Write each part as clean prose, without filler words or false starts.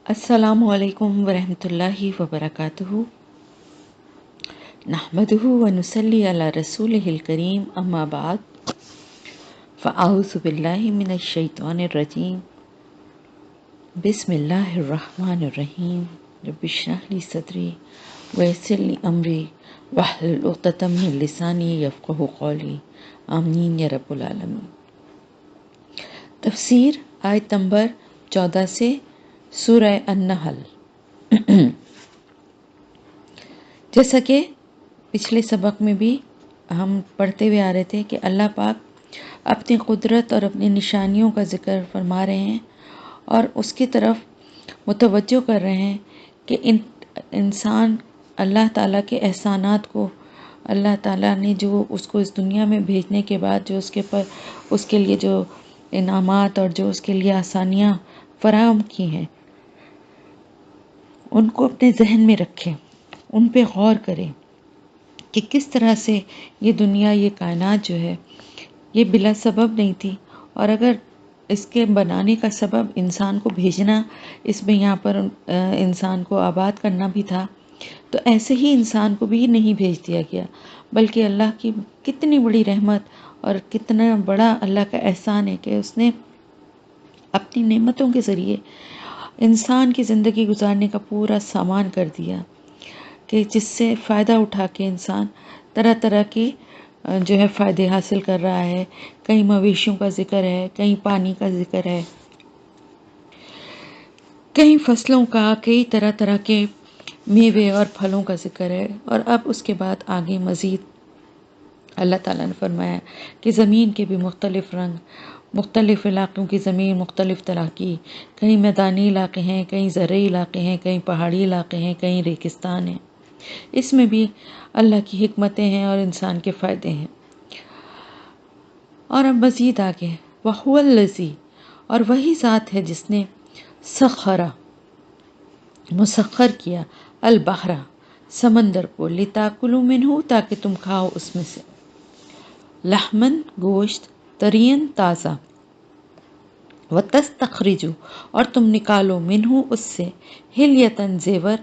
السلام علیکم ورحمۃ اللہ وبرکاتہ نحمده ونصلی علی رسولہ الکریم اما بعد فاعوذ باللہ من الشیطان الرجیم بسم اللہ الرحمن الرحیم رب اشرح لی صدری ویسر لی امری واحلل عقدۃ من لسانی یفقہوا قولی آمین یا رب العالمین۔ تفسیر آیت نمبر 14 سے سورہ النحل۔ جیسا کہ پچھلے سبق میں بھی ہم پڑھتے ہوئے آ رہے تھے کہ اللہ پاک اپنی قدرت اور اپنی نشانیوں کا ذکر فرما رہے ہیں اور اس کی طرف متوجہ کر رہے ہیں کہ انسان اللہ تعالیٰ کے احسانات کو، اللہ تعالیٰ نے جو اس کو اس دنیا میں بھیجنے کے بعد جو اس کے لیے جو انعامات اور جو اس کے لیے آسانیاں فراہم کی ہیں ان کو اپنے ذہن میں رکھیں، ان پہ غور کریں کہ کس طرح سے یہ دنیا، یہ کائنات جو ہے یہ بلا سبب نہیں تھی، اور اگر اس کے بنانے کا سبب انسان کو بھیجنا، اس میں یہاں پر انسان کو آباد کرنا بھی تھا، تو ایسے ہی انسان کو بھی نہیں بھیج دیا گیا، بلکہ اللہ کی کتنی بڑی رحمت اور کتنا بڑا اللہ کا احسان ہے کہ اس نے اپنی نعمتوں کے ذریعے انسان کی زندگی گزارنے کا پورا سامان کر دیا کہ جس سے فائدہ اٹھا کے انسان طرح طرح کی جو ہے فائدے حاصل کر رہا ہے۔ کہیں مویشیوں کا ذکر ہے، کہیں پانی کا ذکر ہے، کہیں فصلوں کا، کئی طرح طرح کے میوے اور پھلوں کا ذکر ہے۔ اور اب اس کے بعد آگے مزید اللہ تعالیٰ نے فرمایا کہ زمین کے بھی مختلف رنگ، مختلف علاقوں کی زمین مختلف طرح کی، کہیں میدانی علاقے ہیں، کہیں زرعی علاقے ہیں، کہیں پہاڑی علاقے ہیں، کہیں ریگستان ہیں۔ اس میں بھی اللہ کی حکمتیں ہیں اور انسان کے فائدے ہیں۔ اور اب مزید آگے وَهُوَ الَّذِي، اور وہی ذات ہے جس نے سخرا، مسخر کیا، البحر، سمندر کو، لِتَأْكُلُوا مِنْهُ، تاکہ تم کھاؤ اس میں سے، لحمن، گوشت، طرین، تازہ، وَتَسْتَخْرِجُوا، اور تم نکالو، منہ اس سے، حلیۃً، زیور،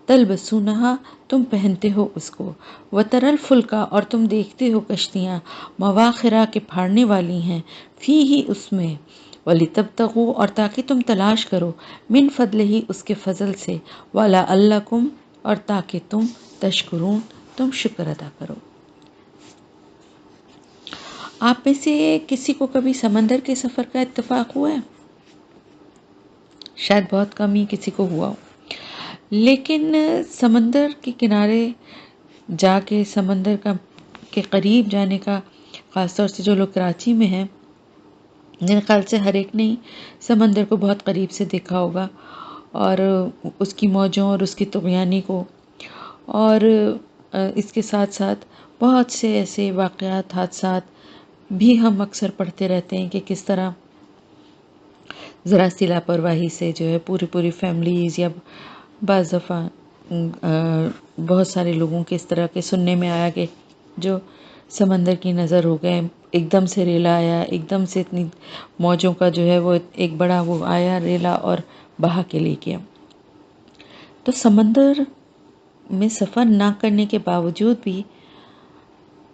تلبسونہا، تم پہنتے ہو اس کو، وَتَرَى الْفُلْكَ، اور تم دیکھتے ہو کشتیاں، مواخرا، کے پھاڑنے والی ہیں، فیہ، اس میں، وَلِتَبْتَغُوا، اور تاکہ تم تلاش کرو، من فضلہ، اس کے فضل سے، وَلَعَلَّکُمْ، اور تاکہ تم تشکرون، تم شکر ادا کرو۔ آپ میں سے کسی کو کبھی سمندر کے سفر کا اتفاق ہوا ہے؟ شاید بہت کم ہی کسی کو ہوا ہو، لیکن سمندر کے کنارے جا کے، سمندر کے قریب جانے کا، خاص طور سے جو لوگ کراچی میں ہیں، میرے خیال سے ہر ایک نے ہی سمندر کو بہت قریب سے دیکھا ہوگا، اور اس کی موجوں اور اس کی طغیانی کو، اور اس کے ساتھ ساتھ بہت سے ایسے واقعات، حادثات بھی ہم اکثر پڑھتے رہتے ہیں کہ کس طرح ذرا سی لاپرواہی سے جو ہے پوری فیملیز، یا بعض دفعہ بہت سارے لوگوں کے اس طرح کے سننے میں آیا کہ جو سمندر کی نظر ہو گئے، ایک دم سے ریلا آیا، ایک دم سے اتنی موجوں کا جو ہے وہ ایک بڑا وہ آیا ریلا اور بہا کے لے گیا۔ تو سمندر میں سفر نہ کرنے کے باوجود بھی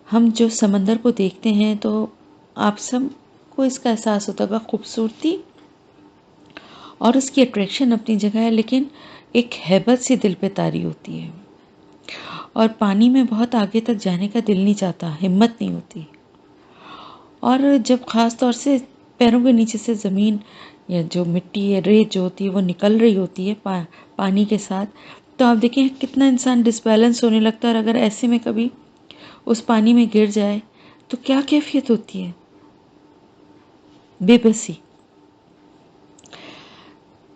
ہم جو سمندر کو دیکھتے ہیں تو آپ سب کو اس کا احساس ہوتا ہوگا، خوبصورتی اور اس کی اٹریکشن اپنی جگہ ہے، لیکن ایک ہیبت سی دل پہ طاری ہوتی ہے، اور پانی میں بہت آگے تک جانے کا دل نہیں چاہتا، ہمت نہیں ہوتی، اور جب خاص طور سے پیروں کے نیچے سے زمین یا جو مٹی ہے، ریت جو ہوتی ہے وہ نکل رہی ہوتی ہے پانی کے ساتھ، تو آپ دیکھیں کتنا انسان ڈس بیلنس ہونے لگتا ہے، اور اگر ایسے میں کبھی اس پانی میں گر جائے تو کیا کیفیت ہوتی ہے، بے بسی۔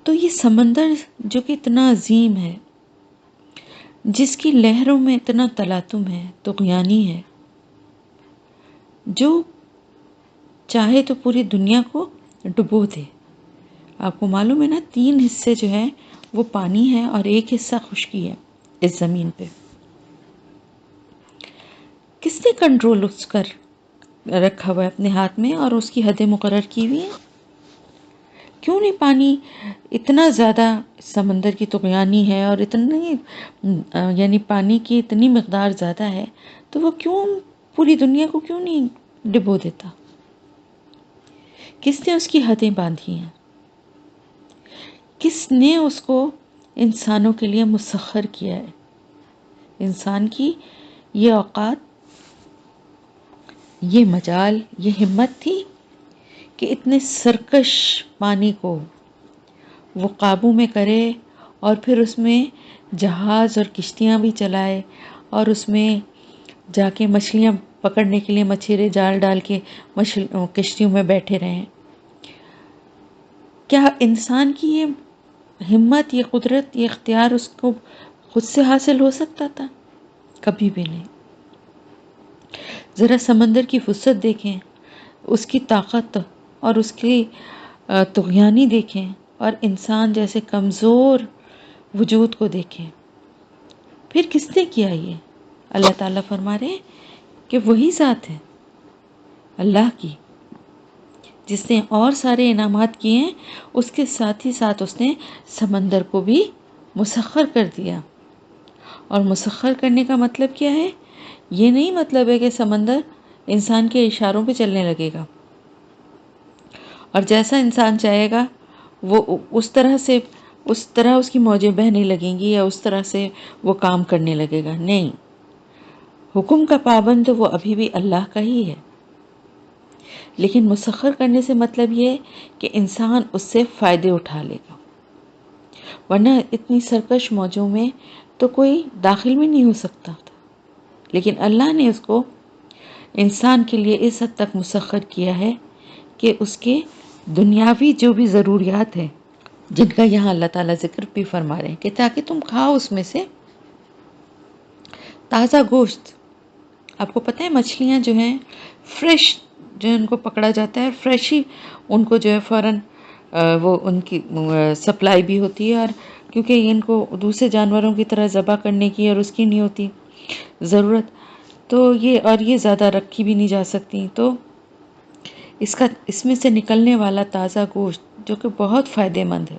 تو یہ سمندر جو کہ اتنا عظیم ہے، جس کی لہروں میں اتنا تلاطم ہے، طغیانی ہے، جو چاہے تو پوری دنیا کو ڈبو دے۔ آپ کو معلوم ہے نا، 3 حصے جو ہیں وہ پانی ہے اور 1 حصہ خشکی ہے اس زمین پہ۔ کس نے کنٹرول اس کر رکھا ہوا ہے اپنے ہاتھ میں، اور اس کی حدیں مقرر کی ہوئی ہیں؟ کیوں نہیں پانی اتنا زیادہ سمندر کی طغیانی ہے اور اتنی یعنی پانی کی اتنی مقدار زیادہ ہے تو وہ کیوں پوری دنیا کو کیوں نہیں ڈبو دیتا؟ کس نے اس کی حدیں باندھی ہیں؟ کس نے اس کو انسانوں کے لیے مسخر کیا ہے؟ انسان کی یہ اوقات، یہ مجال، یہ ہمت تھی کہ اتنے سرکش پانی کو وہ قابو میں کرے اور پھر اس میں جہاز اور کشتیاں بھی چلائے اور اس میں جا کے مچھلیاں پکڑنے کے لیے مچھیرے جال ڈال کے کشتیوں میں بیٹھے رہیں۔ کیا انسان کی یہ ہمت، یہ قدرت، یہ اختیار اس کو خود سے حاصل ہو سکتا تھا؟ کبھی بھی نہیں۔ ذرا سمندر کی وسعت دیکھیں، اس کی طاقت اور اس کی طغیانی دیکھیں، اور انسان جیسے کمزور وجود کو دیکھیں۔ پھر کس نے کیا یہ؟ اللہ تعالیٰ فرما رہے ہیں کہ وہی ذات ہے اللہ کی، جس نے اور سارے انعامات کیے ہیں، اس کے ساتھ ہی ساتھ اس نے سمندر کو بھی مسخر کر دیا۔ اور مسخر کرنے کا مطلب کیا ہے؟ یہ نہیں مطلب ہے کہ سمندر انسان کے اشاروں پہ چلنے لگے گا اور جیسا انسان چاہے گا وہ اس طرح اس کی موجیں بہنے لگیں گی یا اس طرح سے وہ کام کرنے لگے گا۔ نہیں، حکم کا پابند تو وہ ابھی بھی اللہ کا ہی ہے، لیکن مسخر کرنے سے مطلب یہ کہ انسان اس سے فائدے اٹھا لے گا، ورنہ اتنی سرکش موجوں میں تو کوئی داخل بھی نہیں ہو سکتا تھا۔ لیکن اللہ نے اس کو انسان کے لیے اس حد تک مسخر کیا ہے کہ اس کے دنیاوی جو بھی ضروریات ہیں، جن کا یہاں اللہ تعالیٰ ذکر بھی فرما رہے ہیں کہ تاکہ تم کھاؤ اس میں سے تازہ گوشت۔ آپ کو پتہ ہے مچھلیاں جو ہیں فریش، جو ان کو پکڑا جاتا ہے فریش ہی ان کو جو ہے فوراً وہ ان کی سپلائی بھی ہوتی ہے، اور کیونکہ ان کو دوسرے جانوروں کی طرح ذبح کرنے کی اور اس کی نہیں ہوتی ضرورت، تو یہ زیادہ رکھی بھی نہیں جا سکتی، تو اس میں سے نکلنے والا تازہ گوشت جو کہ بہت فائدہ مند ہے۔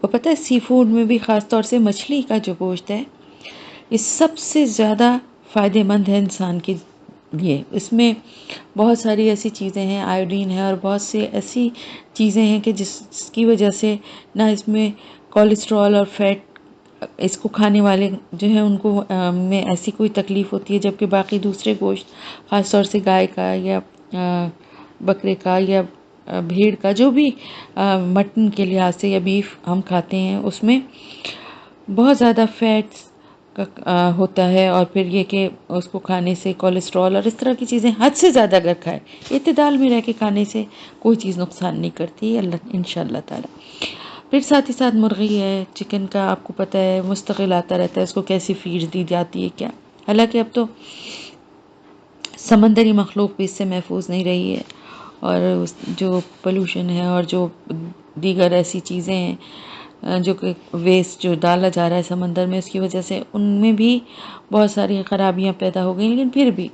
وہ پتہ ہے سی فوڈ میں بھی خاص طور سے مچھلی کا جو گوشت ہے یہ سب سے زیادہ فائدہ مند ہے انسان کے لیے۔ اس میں بہت ساری ایسی چیزیں ہیں، آیوڈین ہے اور بہت سی ایسی چیزیں ہیں کہ جس کی وجہ سے نہ اس میں کولیسٹرول اور فیٹ، اس کو کھانے والے جو ہیں ان کو میں ایسی کوئی تکلیف ہوتی ہے، جبکہ باقی دوسرے گوشت خاص طور سے گائے کا یا بکرے کا یا بھیڑ کا، جو بھی مٹن کے لحاظ سے یا بیف ہم کھاتے ہیں، اس میں بہت زیادہ فیٹس ہوتا ہے، اور پھر یہ کہ اس کو کھانے سے کولیسٹرول اور اس طرح کی چیزیں حد سے زیادہ اگر کھائے، اعتدال میں رہ کے کھانے سے کوئی چیز نقصان نہیں کرتی اللہ انشاءاللہ تعالی۔ پھر ساتھ ہی ساتھ مرغی ہے، چکن کا آپ کو پتہ ہے مستقل آتا رہتا ہے، اس کو کیسی فیڈ دی جاتی ہے کیا، حالانکہ اب تو سمندری مخلوق بھی اس سے محفوظ نہیں رہی ہے، اور جو پولوشن ہے اور جو دیگر ایسی چیزیں ہیں جو کہ ویسٹ جو ڈالا جا رہا ہے سمندر میں، اس کی وجہ سے ان میں بھی بہت ساری خرابیاں پیدا ہو گئی، لیکن پھر بھی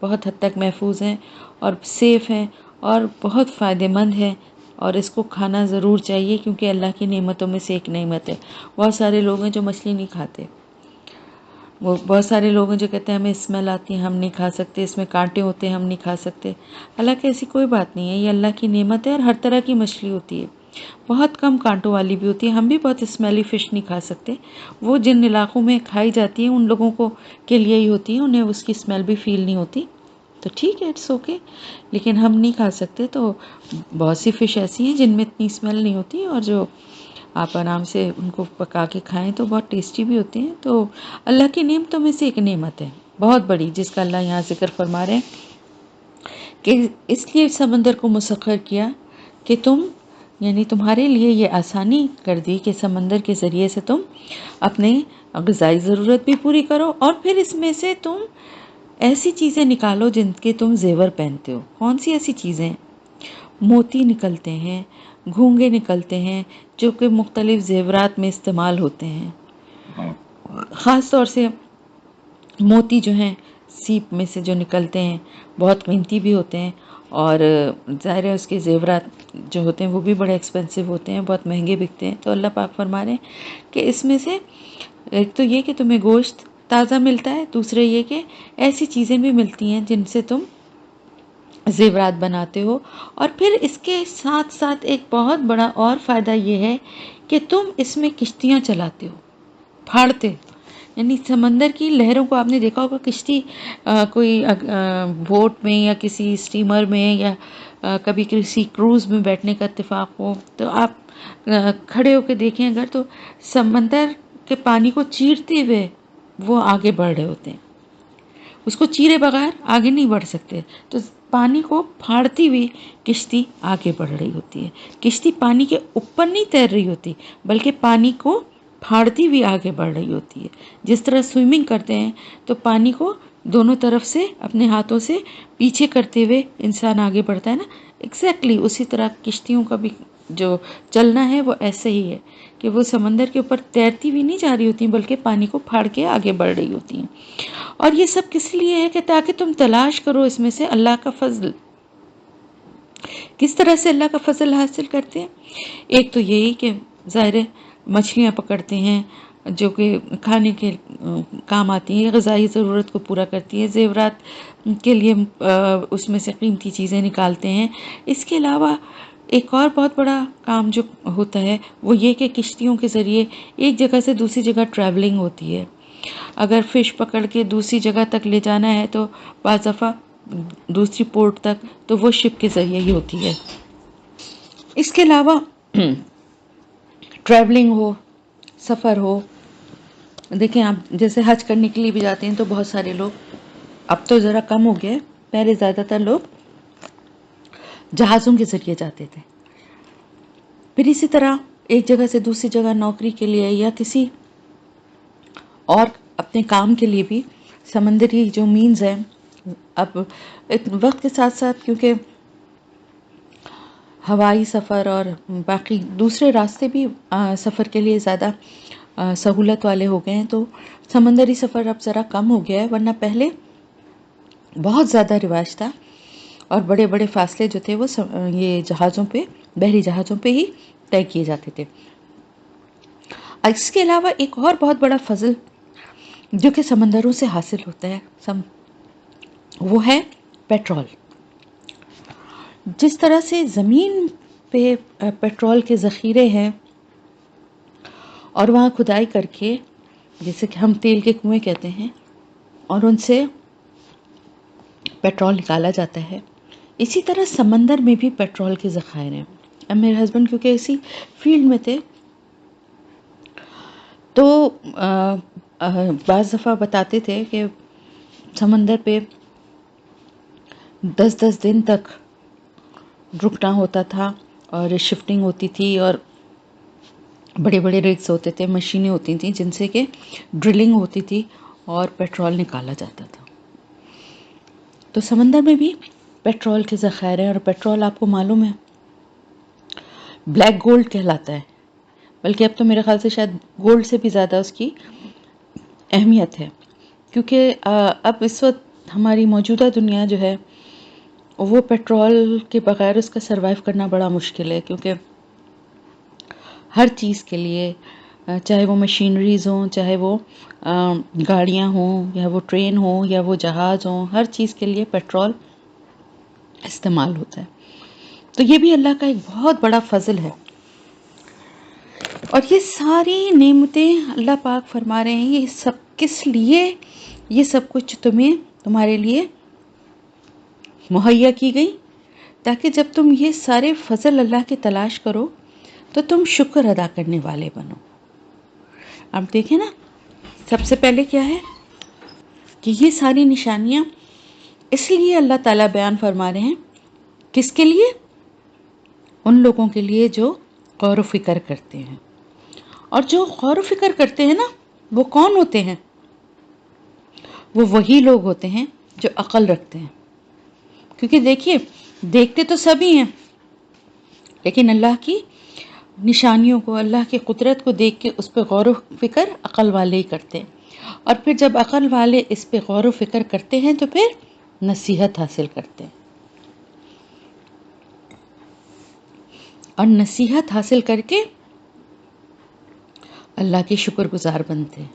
بہت حد تک محفوظ ہیں اور سیف ہیں اور بہت فائدہ مند ہیں، اور اس کو کھانا ضرور چاہیے کیونکہ اللہ کی نعمتوں میں سے ایک نعمت ہے۔ بہت سارے لوگ ہیں جو مچھلی نہیں کھاتے، وہ بہت سارے لوگ ہیں جو کہتے ہیں ہمیں اسمیل آتی ہے، ہم نہیں کھا سکتے، اس میں کانٹے ہوتے ہیں، ہم نہیں کھا سکتے۔ حالانکہ ایسی کوئی بات نہیں ہے، یہ اللہ کی نعمت ہے، اور ہر طرح کی مچھلی ہوتی ہے، بہت کم کانٹوں والی بھی ہوتی ہے۔ ہم بھی بہت اسمیلی فش نہیں کھا سکتے، وہ جن علاقوں میں کھائی جاتی ہے ان لوگوں کو کے لیے ہی ہوتی ہے، انہیں اس کی اسمیل بھی فیل نہیں ہوتی، تو ٹھیک ہے، اٹس اوکے، لیکن ہم نہیں کھا سکتے۔ تو بہت سی فش ایسی ہیں جن میں اتنی اسمیل نہیں ہوتی، اور جو آپ آرام سے ان کو پکا کے کھائیں تو بہت ٹیسٹی بھی ہوتے ہیں۔ تو اللہ کی نعمتوں میں سے ایک نعمت ہے بہت بڑی، جس کا اللہ یہاں ذکر فرما رہے ہیں کہ اس لیے سمندر کو مسخر کیا کہ یعنی تمہارے لیے یہ آسانی کر دی کہ سمندر کے ذریعے سے تم اپنے غذائی ضرورت بھی پوری کرو، اور پھر اس میں سے تم ایسی چیزیں نکالو جن کے تم زیور پہنتے ہو۔ کون سی ایسی چیزیں؟ موتی نکلتے ہیں، گھونگے نکلتے ہیں، جو کہ مختلف زیورات میں استعمال ہوتے ہیں۔ خاص طور سے موتی جو ہیں سیپ میں سے جو نکلتے ہیں بہت قیمتی بھی ہوتے ہیں، اور ظاہر ہے اس کے زیورات جو ہوتے ہیں وہ بھی بڑے ایکسپینسو ہوتے ہیں، بہت مہنگے بکتے ہیں. تو اللہ پاک فرما رہے ہیں کہ اس میں سے ایک تو یہ کہ تمہیں گوشت تازہ ملتا ہے، دوسرے یہ کہ ایسی چیزیں بھی ملتی ہیں جن سے تم زیورات بناتے ہو. اور پھر اس کے ساتھ ساتھ ایک بہت بڑا اور فائدہ یہ ہے کہ تم اس میں کشتیاں چلاتے ہو، پھاڑتے ہو. یعنی سمندر کی لہروں کو آپ نے دیکھا ہوگا، کشتی کوئی بوٹ میں یا کسی اسٹیمر میں یا کبھی کسی کروز میں بیٹھنے کا اتفاق ہو تو آپ کھڑے ہو کے دیکھیں اگر، تو سمندر کے پانی کو چیرتے ہوئے وہ آگے بڑھ رہے ہوتے ہیں. اس کو چیرے بغیر آگے نہیں بڑھ سکتے. تو پانی کو پھاڑتی ہوئی کشتی آگے بڑھ رہی ہوتی ہے. کشتی پانی کے اوپر نہیں تیر رہی ہوتی بلکہ پانی کو پھاڑتی ہوئی آگے بڑھ رہی ہوتی ہے. جس طرح سوئمنگ کرتے ہیں تو پانی کو دونوں طرف سے اپنے ہاتھوں سے پیچھے کرتے ہوئے انسان آگے بڑھتا ہے نا، ایگزیکٹلی اسی طرح کشتیوں کا بھی جو چلنا ہے وہ ایسے ہی ہے کہ وہ سمندر کے اوپر تیرتی بھی نہیں جا رہی ہوتی بلکہ پانی کو پھاڑ کے آگے بڑھ رہی ہوتی ہیں. اور یہ سب کس لیے ہے کہ تاکہ تم تلاش کرو اس میں سے اللہ کا فضل. کس طرح سے اللہ کا فضل حاصل کرتے ہیں؟ ایک تو یہی کہ ظاہر ہے مچھلیاں پکڑتے ہیں جو کہ کھانے کے کام آتی ہیں، غذائی ضرورت کو پورا کرتی ہیں، زیورات کے لیے اس میں سے قیمتی چیزیں نکالتے ہیں. اس کے علاوہ ایک اور بہت بڑا کام جو ہوتا ہے وہ یہ کہ کشتیوں کے ذریعے ایک جگہ سے دوسری جگہ ٹریولنگ ہوتی ہے. اگر فش پکڑ کے دوسری جگہ تک لے جانا ہے تو بعض دفعہ دوسری پورٹ تک تو وہ شپ کے ذریعے ہی ہوتی ہے. اس کے علاوہ ٹریولنگ ہو، سفر ہو، دیکھیں آپ جیسے حج کرنے کے لیے بھی جاتے ہیں تو بہت سارے لوگ، اب تو ذرا کم ہو گیا، پہلے زیادہ تر لوگ جہازوں کے ذریعے جاتے تھے. پھر اسی طرح ایک جگہ سے دوسری جگہ نوکری کے لیے یا کسی اور اپنے کام کے لیے بھی سمندری جو مینز ہیں، اب وقت کے ساتھ ساتھ کیونکہ ہوائی سفر اور باقی دوسرے راستے بھی سفر کے لیے زیادہ سہولت والے ہو گئے ہیں تو سمندری سفر اب ذرا کم ہو گیا ہے، ورنہ پہلے بہت زیادہ رواج تھا اور بڑے بڑے فاصلے جو تھے وہ یہ جہازوں پہ، بحری جہازوں پہ ہی طے کیے جاتے تھے. اس کے علاوہ ایک اور بہت بڑا فضل جو کہ سمندروں سے حاصل ہوتا ہے وہ ہے پیٹرول. جس طرح سے زمین پہ پیٹرول کے ذخیرے ہیں اور وہاں کھدائی کر کے جیسے کہ ہم تیل کے کنویں کہتے ہیں اور ان سے پیٹرول نکالا جاتا ہے، اسی طرح سمندر میں بھی پیٹرول کے ذخائر ہیں. اب میرے ہسبینڈ کیونکہ اسی فیلڈ میں تھے تو بعض دفعہ بتاتے تھے کہ سمندر پہ 10 دن تک رکنا ہوتا تھا اور شفٹنگ ہوتی تھی اور بڑے بڑے ریگز ہوتے تھے، مشینیں ہوتی تھیں جن سے کہ ڈرلنگ ہوتی تھی اور پیٹرول نکالا جاتا تھا. تو سمندر میں بھی پیٹرول کے ذخائر ہیں اور پیٹرول آپ کو معلوم ہے بلیک گولڈ کہلاتا ہے، بلکہ اب تو میرے خیال سے شاید گولڈ سے بھی زیادہ اس کی اہمیت ہے، کیونکہ اب اس وقت ہماری موجودہ دنیا جو ہے وہ پیٹرول کے بغیر اس کا سروائیو کرنا بڑا مشکل ہے. کیونکہ ہر چیز کے لیے چاہے وہ مشینریز ہوں، چاہے وہ گاڑیاں ہوں یا وہ ٹرین ہوں یا وہ جہاز ہوں، ہر چیز کے لیے پیٹرول استعمال ہوتا ہے. تو یہ بھی اللہ کا ایک بہت بڑا فضل ہے. اور یہ ساری نعمتیں اللہ پاک فرما رہے ہیں یہ سب کس لیے، یہ سب کچھ تمہارے لیے مہیا کی گئی تاکہ جب تم یہ سارے فضل اللہ کی تلاش کرو تو تم شکر ادا کرنے والے بنو. اب دیکھیں نا، سب سے پہلے کیا ہے کہ یہ ساری نشانیاں اس لیے اللہ تعالیٰ بیان فرما رہے ہیں، کس کے لیے؟ ان لوگوں کے لیے جو غور و فکر کرتے ہیں. اور جو غور و فکر کرتے ہیں نا وہ کون ہوتے ہیں؟ وہ وہی لوگ ہوتے ہیں جو عقل رکھتے ہیں. کیونکہ دیکھیے دیکھتے تو سبھی ہیں لیکن اللہ کی نشانیوں کو، اللہ کی قدرت کو دیکھ کے اس پہ غور و فکر عقل والے ہی کرتے ہیں. اور پھر جب عقل والے اس پہ غور و فکر کرتے ہیں تو پھر نصیحت حاصل کرتے ہیں. اور نصیحت حاصل کر کے اللہ کے شکر گزار بنتے ہیں۔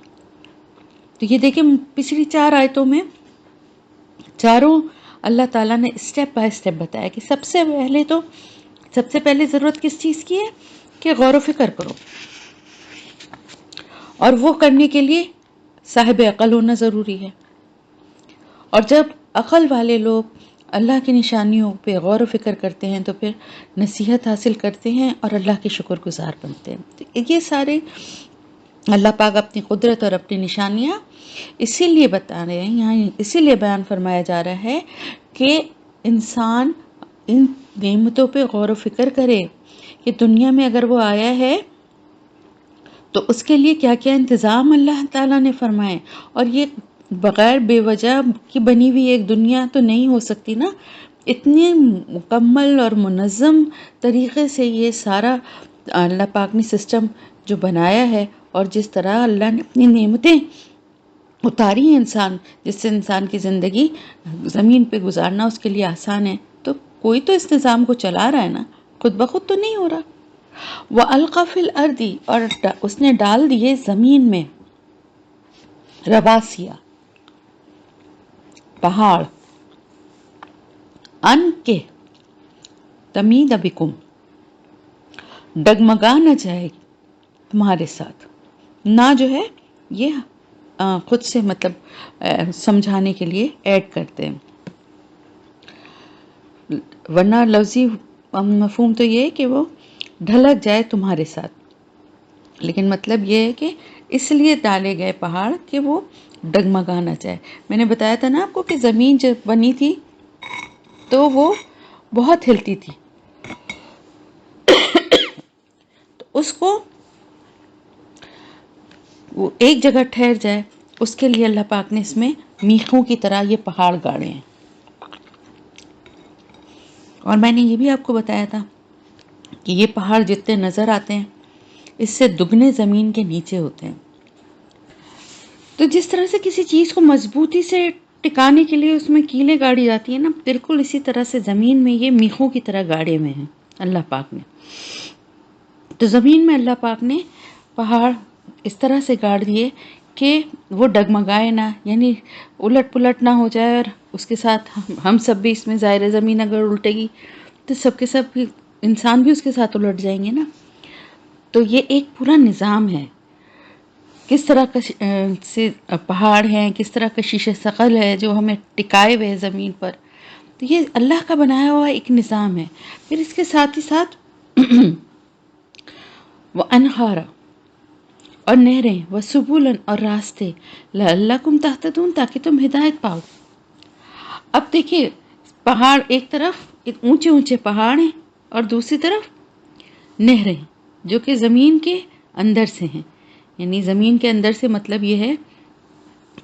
تو یہ دیکھیں پچھلی 4 آیتوں میں چاروں اللہ تعالیٰ نے اسٹیپ بائی اسٹیپ بتایا کہ سب سے پہلے ضرورت کس چیز کی ہے کہ غور و فکر کرو، اور وہ کرنے کے لیے صاحب عقل ہونا ضروری ہے۔ اور جب عقل والے لوگ اللہ کی نشانیوں پہ غور و فکر کرتے ہیں تو پھر نصیحت حاصل کرتے ہیں اور اللہ کے شکر گزار بنتے ہیں۔ تو یہ سارے اللہ پاک اپنی قدرت اور اپنی نشانیاں اسی لیے بتا رہے ہیں، یہاں اسی لیے بیان فرمایا جا رہا ہے کہ انسان ان نعمتوں پہ غور و فکر کرے کہ دنیا میں اگر وہ آیا ہے تو اس کے لیے کیا کیا انتظام اللہ تعالیٰ نے فرمائے، اور یہ بغیر بے وجہ کی بنی ہوئی ایک دنیا تو نہیں ہو سکتی نا۔ اتنے مکمل اور منظم طریقے سے یہ سارا اللہ پاک نے سسٹم جو بنایا ہے، اور جس طرح اللہ نے اپنی نعمتیں اتاری ہیں جس سے انسان کی زندگی زمین پہ گزارنا اس کے لیے آسان ہے، تو کوئی تو اس نظام کو چلا رہا ہے نا، خود بخود تو نہیں ہو رہا۔ وَأَلْقَى فِي الْأَرْضِ، اور اس نے ڈال دیے زمین میں رواسیا پہاڑ، ان کے تمید بکم، ڈگمگا نہ جائے تمہارے ساتھ، نہ جو ہے یہ خود سے مطلب سمجھانے کے لیے ایڈ کرتے ہیں، ورنہ لفظی مفہوم تو یہ ہے کہ وہ ڈھلک جائے تمہارے ساتھ، لیکن مطلب یہ ہے کہ اس لیے ڈالے گئے پہاڑ کہ وہ ڈگمگا نہ جائے۔ میں نے بتایا تھا نا آپ کو کہ زمین جب بنی تھی تو وہ بہت ہلتی تھی، تو اس کو وہ ایک جگہ ٹھہر جائے، اس کے لیے اللہ پاک نے اس میں میخوں کی طرح یہ پہاڑ گاڑے ہیں۔ اور میں نے یہ بھی آپ کو بتایا تھا کہ یہ پہاڑ جتنے نظر آتے ہیں اس سے دگنے زمین کے نیچے ہوتے ہیں۔ تو جس طرح سے کسی چیز کو مضبوطی سے ٹکانے کے لیے اس میں کیلیں گاڑی جاتی ہیں نا، بالکل اسی طرح سے زمین میں یہ میخوں کی طرح گاڑے ہوئے ہیں اللہ پاک نے۔ تو زمین میں اللہ پاک نے پہاڑ اس طرح سے گاڑ دیے کہ وہ ڈگمگائے نہ، یعنی الٹ پلٹ نہ ہو جائے، اور اس کے ساتھ ہم سب بھی اس میں ظاہر زمین اگر الٹے گی تو سب کے سب انسان بھی اس کے ساتھ الٹ جائیں گے نا۔ تو یہ ایک پورا نظام ہے، کس طرح سے پہاڑ ہیں، کس طرح کشش ثقل ہے جو ہمیں ٹکائے ہوئے زمین پر۔ تو یہ اللہ کا بنایا ہوا ایک نظام ہے۔ پھر اس کے ساتھ ہی ساتھ وَأَنْهَارًا، اور نہریں، وَسُبُلًا، اور راستے، لَعَلَّكُمْ تَهْتَدُونَ، تاکہ تم ہدایت پاؤ۔ اب دیکھیے پہاڑ ایک طرف اونچے اونچے پہاڑ ہیں اور دوسری طرف نہریں جو کہ زمین کے اندر سے ہیں، یعنی زمین کے اندر سے مطلب یہ ہے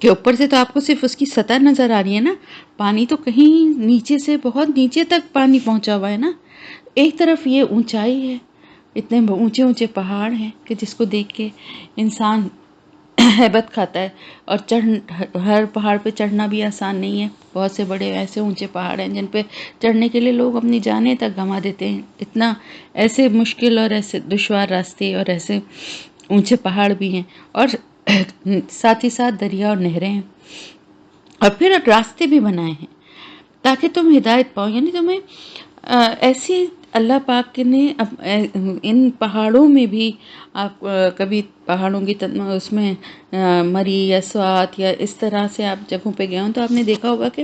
کہ اوپر سے تو آپ کو صرف اس کی سطح نظر آ رہی ہے نا، پانی تو کہیں نیچے سے بہت نیچے تک پانی پہنچا ہوا ہے نا۔ ایک طرف یہ اونچائی ہے، اتنے اونچے اونچے پہاڑ ہیں کہ جس کو دیکھ کے انسان ہیبت کھاتا ہے، اور ہر پہاڑ پہ چڑھنا بھی آسان نہیں ہے۔ بہت سے بڑے ایسے اونچے پہاڑ ہیں جن پہ چڑھنے کے لیے لوگ اپنی جانیں تک گنوا دیتے ہیں، اتنا ایسے مشکل اور ایسے دشوار راستے اور ایسے اونچے پہاڑ بھی ہیں، اور ساتھ ہی ساتھ دریا اور نہریں ہیں، اور پھر راستے بھی بنائے ہیں تاکہ تم ہدایت پاؤ، یعنی تمہیں ایسی اللہ پاک نے ان پہاڑوں میں بھی، آپ کبھی پہاڑوں کی اس میں مری یا سوات یا اس طرح سے آپ جگہوں پہ گئے ہوں تو آپ نے دیکھا ہوگا کہ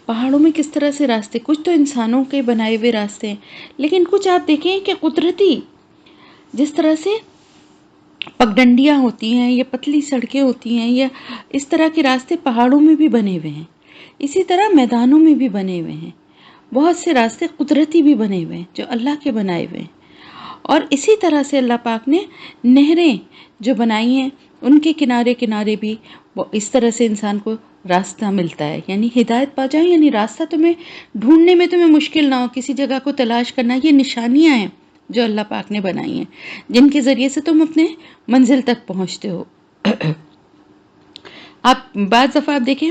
پہاڑوں میں کس طرح سے راستے، کچھ تو انسانوں کے بنائے ہوئے راستے ہیں، لیکن کچھ آپ دیکھیں کہ قدرتی جس طرح سے پگڈنڈیاں ہوتی ہیں یا پتلی سڑکیں ہوتی ہیں یا اس طرح کے راستے پہاڑوں میں بھی بنے ہوئے ہیں، اسی طرح میدانوں میں بھی بنے ہوئے ہیں، بہت سے راستے قدرتی بھی بنے ہوئے ہیں جو اللہ کے بنائے ہوئے ہیں۔ اور اسی طرح سے اللہ پاک نے نہریں جو بنائی ہیں ان کے کنارے کنارے بھی اس طرح سے انسان کو راستہ ملتا ہے، یعنی ہدایت پا جائیں، یعنی راستہ تمہیں ڈھونڈنے میں تمہیں مشکل نہ ہو، کسی جگہ کو تلاش کرنا۔ یہ نشانیاں ہیں جو اللہ پاک نے بنائی ہیں جن کے ذریعے سے تم اپنے منزل تک پہنچتے ہو۔ آپ بعض دفعہ آپ دیکھیں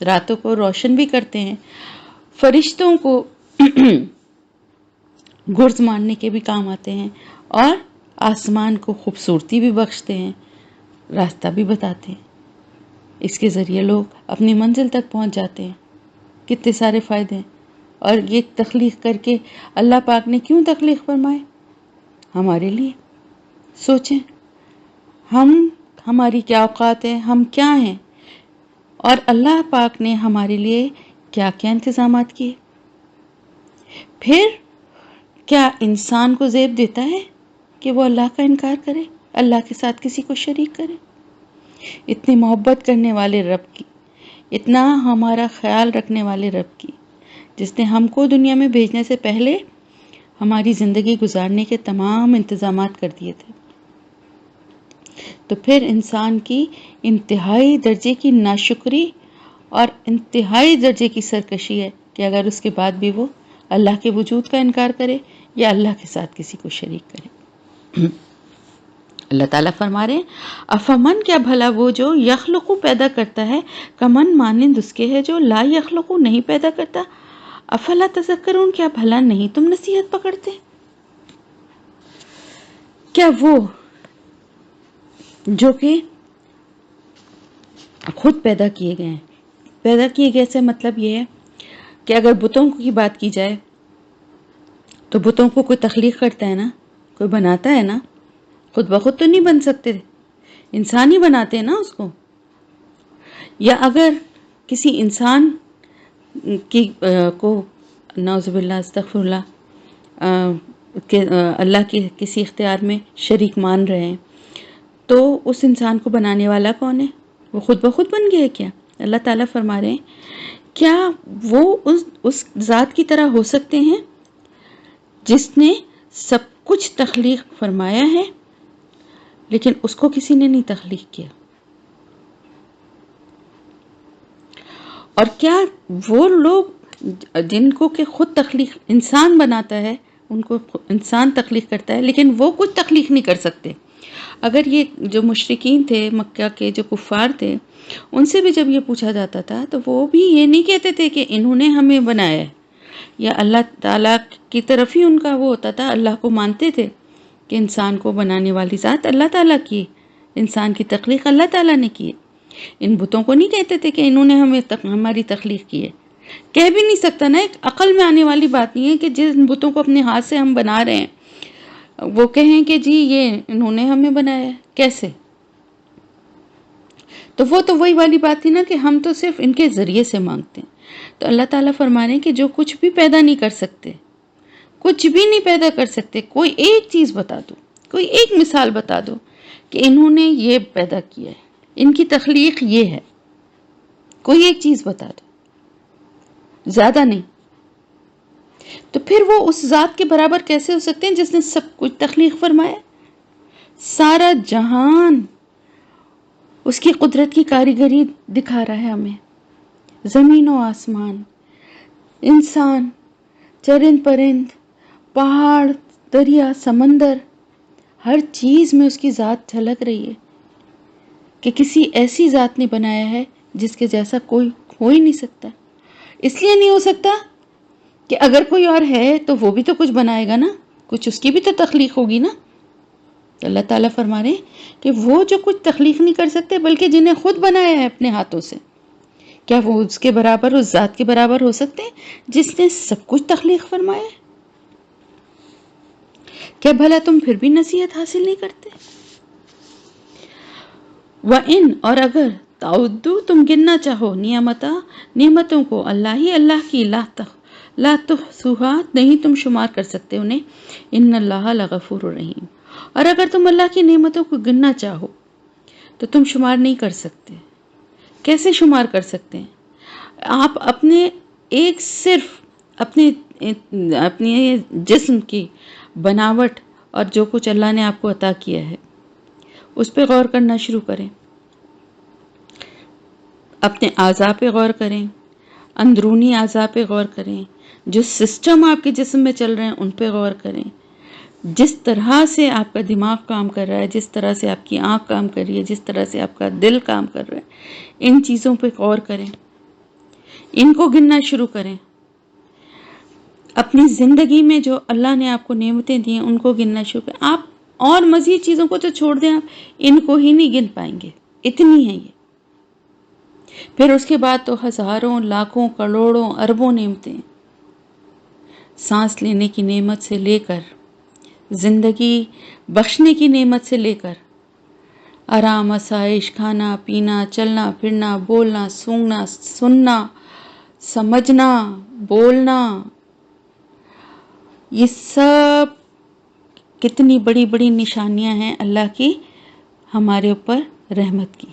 راتوں کو روشن بھی کرتے ہیں، فرشتوں کو گرز مارنے کے بھی کام آتے ہیں، اور آسمان کو خوبصورتی بھی بخشتے ہیں، راستہ بھی بتاتے ہیں۔ اس کے ذریعے لوگ اپنی منزل تک پہنچ جاتے ہیں۔ کتنے سارے فائدے ہیں۔ اور یہ تخلیق کر کے اللہ پاک نے کیوں تخلیق فرمائے؟ ہمارے لیے۔ سوچیں ہماری کیا اوقات ہے، ہم کیا ہیں، اور اللہ پاک نے ہمارے لیے کیا کیا انتظامات کیے۔ پھر کیا انسان کو زیب دیتا ہے کہ وہ اللہ کا انکار کرے، اللہ کے ساتھ کسی کو شریک کرے؟ اتنی محبت کرنے والے رب کی، اتنا ہمارا خیال رکھنے والے رب کی، جس نے ہم کو دنیا میں بھیجنے سے پہلے ہماری زندگی گزارنے کے تمام انتظامات کر دیے تھے، تو پھر انسان کی انتہائی درجے کی ناشکری اور انتہائی درجے کی سرکشی ہے کہ اگر اس کے بعد بھی وہ اللہ کے وجود کا انکار کرے یا اللہ کے ساتھ کسی کو شریک کرے۔ اللہ تعالیٰ فرما رہے ہیں افمن، کیا بھلا وہ جو یخلقو پیدا کرتا ہے، کمن مانند اس کے ہے جو لا یخلقو نہیں پیدا کرتا، افلا تذکرون، کیا بھلا نہیں تم نصیحت پکڑتے؟ کیا وہ جو کہ خود پیدا کیے گئے ہیں، پیدا کیے گئے سے مطلب یہ ہے کہ اگر بتوں کی بات کی جائے تو بتوں کو کوئی تخلیق کرتا ہے نا، کوئی بناتا ہے نا، خود بخود تو نہیں بن سکتے، انسان ہی بناتے ہیں نا اس کو۔ یا اگر کسی انسان کی کو نعوذ باللہ استغفر اللہ کہ اللہ کے کسی اختیار میں شریک مان رہے ہیں، تو اس انسان کو بنانے والا کون ہے؟ وہ خود بخود بن گیا ہے کیا؟ اللہ تعالیٰ فرما رہے ہیں کیا وہ اس ذات کی طرح ہو سکتے ہیں جس نے سب کچھ تخلیق فرمایا ہے لیکن اس کو کسی نے نہیں تخلیق کیا؟ اور کیا وہ لوگ جن کو کہ خود تخلیق انسان بناتا ہے، ان کو انسان تخلیق کرتا ہے لیکن وہ کچھ تخلیق نہیں کر سکتے؟ اگر یہ جو مشرکین تھے مکہ کے، جو کفار تھے، ان سے بھی جب یہ پوچھا جاتا تھا تو وہ بھی یہ نہیں کہتے تھے کہ انہوں نے ہمیں بنایا ہے، یا اللہ تعالیٰ کی طرف ہی ان کا وہ ہوتا تھا، اللہ کو مانتے تھے کہ انسان کو بنانے والی ذات اللہ تعالیٰ کی، انسان کی تخلیق اللہ تعالیٰ نے کی ہے۔ ان بتوں کو نہیں کہتے تھے کہ انہوں نے ہماری تخلیق کی ہے۔ کہہ بھی نہیں سکتا نا، ایک عقل میں آنے والی بات نہیں ہے کہ جن بتوں کو اپنے ہاتھ سے ہم بنا رہے ہیں وہ کہیں کہ جی یہ انہوں نے ہمیں بنایا ہے، کیسے؟ تو وہ تو وہی والی بات تھی نا کہ ہم تو صرف ان کے ذریعے سے مانگتے ہیں۔ تو اللہ تعالیٰ فرما رہے ہیں کہ جو کچھ بھی پیدا نہیں کر سکتے، کچھ بھی نہیں پیدا کر سکتے، کوئی ایک چیز بتا دو، کوئی ایک مثال بتا دو کہ انہوں نے یہ پیدا کیا ہے، ان کی تخلیق یہ ہے، کوئی ایک چیز بتا دو، زیادہ نہیں۔ تو پھر وہ اس ذات کے برابر کیسے ہو سکتے ہیں جس نے سب کچھ تخلیق فرمایا؟ سارا جہان اس کی قدرت کی کاریگری دکھا رہا ہے ہمیں، زمین و آسمان، انسان، چرند پرند، پہاڑ، دریا، سمندر، ہر چیز میں اس کی ذات جھلک رہی ہے کہ کسی ایسی ذات نے بنایا ہے جس کے جیسا کوئی ہو ہی نہیں سکتا۔ اس لیے نہیں ہو سکتا کہ اگر کوئی اور ہے تو وہ بھی تو کچھ بنائے گا نا، کچھ اس کی بھی تو تخلیق ہوگی نا۔ اللہ تعالیٰ فرما رہے ہیں کہ وہ جو کچھ تخلیق نہیں کر سکتے بلکہ جنہیں خود بنایا ہے اپنے ہاتھوں سے، کیا وہ اس کے برابر، اس ذات کے برابر ہو سکتے ہیں جس نے سب کچھ تخلیق فرمایا ہے؟ کیا بھلا تم پھر بھی نصیحت حاصل نہیں کرتے؟ وَإِنْ، اور اگر تعدو تم گننا چاہو، نعمتوں کو، اللہ کی، لا تحصوها، نہیں تم شمار کر سکتے انہیں، ان اللہ لغفور رحیم، اور اگر تم اللہ کی نعمتوں کو گننا چاہو تو تم شمار نہیں کر سکتے۔ کیسے شمار کر سکتے ہیں؟ آپ اپنے ایک صرف اپنے جسم کی بناوٹ اور جو کچھ اللہ نے آپ کو عطا کیا ہے اس پہ غور کرنا شروع کریں، اپنے اعضاء پہ غور کریں، اندرونی اعضاء پہ غور کریں، جو سسٹم آپ کے جسم میں چل رہے ہیں ان پہ غور کریں، جس طرح سے آپ کا دماغ کام کر رہا ہے، جس طرح سے آپ کی آنکھ کام کر رہی ہے، جس طرح سے آپ کا دل کام کر رہا ہے، ان چیزوں پہ غور کریں۔ ان کو گننا شروع کریں. اپنی زندگی میں جو اللہ نے آپ کو نعمتیں دی ہیں ان کو گننا شروع کریں. آپ اور مزید چیزوں کو تو چھوڑ دیں, آپ ان کو ہی نہیں گن پائیں گے, اتنی ہیں یہ. پھر اس کے بعد تو ہزاروں, لاکھوں, کروڑوں, اربوں نعمتیں. سانس لینے کی نعمت سے لے کر, زندگی بخشنے کی نعمت سے لے کر, آرام, آسائش, کھانا پینا, چلنا پھرنا, بولنا, سونگنا, سننا, سمجھنا, بولنا, یہ سب کتنی بڑی بڑی نشانیاں ہیں اللہ کی ہمارے اوپر رحمت کی.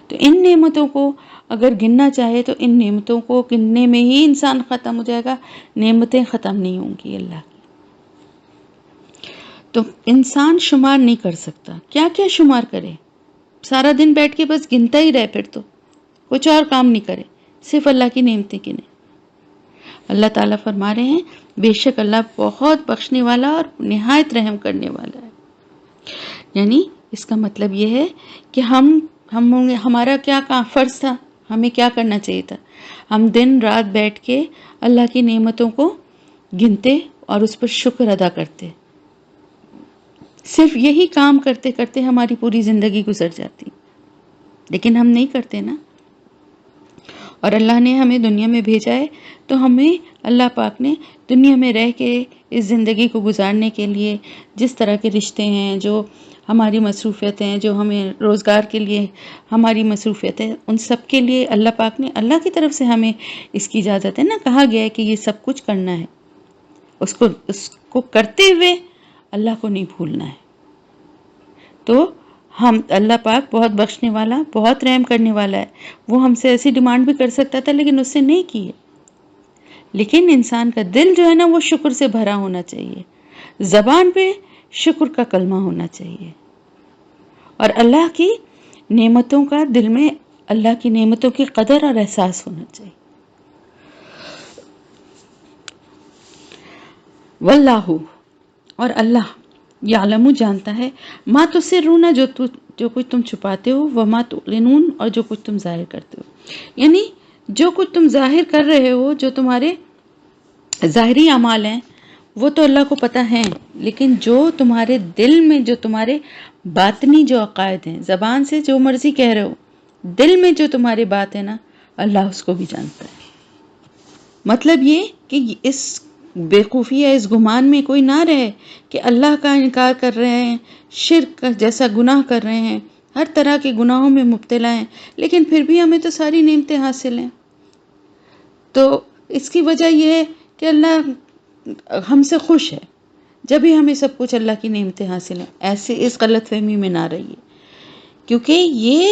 تو ان نعمتوں کو اگر گننا چاہے تو ان نعمتوں کو گننے میں ہی انسان ختم ہو جائے گا, نعمتیں ختم نہیں ہوں گی اللہ کی. تو انسان شمار نہیں کر سکتا, کیا کیا شمار کرے, سارا دن بیٹھ کے بس گنتا ہی رہے, پھر تو کچھ اور کام نہیں کرے, صرف اللہ کی نعمتیں گنے. اللہ تعالیٰ فرما رہے ہیں بے شک اللہ بہت بخشنے والا اور نہایت رحم کرنے والا ہے. یعنی اس کا مطلب یہ ہے کہ ہمارا کیا فرض تھا, ہمیں کیا کرنا چاہیے تھا, ہم دن رات بیٹھ کے اللہ کی نعمتوں کو گنتے اور اس پر شکر ادا کرتے. صرف یہی کام کرتے کرتے ہماری پوری زندگی گزر جاتی, لیکن ہم نہیں کرتے نا. اور اللہ نے ہمیں دنیا میں بھیجا ہے تو ہمیں اللہ پاک نے دنیا میں رہ کے اس زندگی کو گزارنے کے لیے جس طرح کے رشتے ہیں, جو ہماری مصروفیت ہیں, جو ہمیں روزگار کے لیے ہماری مصروفیت ہے, ان سب کے لیے اللہ پاک نے, اللہ کی طرف سے ہمیں اس کی اجازت ہے نا, کہا گیا ہے کہ یہ سب کچھ کرنا ہے, اس کو کرتے ہوئے اللہ کو نہیں بھولنا ہے. تو ہم اللہ پاک بہت بخشنے والا, بہت رحم کرنے والا ہے. وہ ہم سے ایسی ڈیمانڈ بھی کر سکتا تھا لیکن اس سے نہیں کی ہے. لیکن انسان کا دل جو ہے نا وہ شکر سے بھرا ہونا چاہیے, زبان پہ شکر کا کلمہ ہونا چاہیے, اور اللہ کی نعمتوں کا دل میں اللہ کی نعمتوں کی قدر اور احساس ہونا چاہیے. واللہ, اور اللہ, یعلم, جانتا ہے, ما تسرون, جو کچھ تم چھپاتے ہو, وما تعلنون, اور جو کچھ تم ظاہر کرتے ہو. یعنی جو کچھ تم ظاہر کر رہے ہو, جو تمہارے ظاہری اعمال ہیں, وہ تو اللہ کو پتہ ہیں, لیکن جو تمہارے دل میں, جو تمہارے باطنی جو عقائد ہیں, زبان سے جو مرضی کہہ رہے ہو, دل میں جو تمہاری بات ہے نا, اللہ اس کو بھی جانتا ہے. مطلب یہ کہ اس بیوقوفی یا اس گمان میں کوئی نہ رہے کہ اللہ کا انکار کر رہے ہیں, شرک جیسا گناہ کر رہے ہیں, ہر طرح کے گناہوں میں مبتلا ہیں, لیکن پھر بھی ہمیں تو ساری نعمتیں حاصل ہیں. تو اس کی وجہ یہ ہے کہ اللہ ہم سے خوش ہے, جب ہی ہمیں سب کچھ اللہ کی نعمتیں حاصل ہیں. ایسے اس غلط فہمی میں نہ رہیے, کیونکہ یہ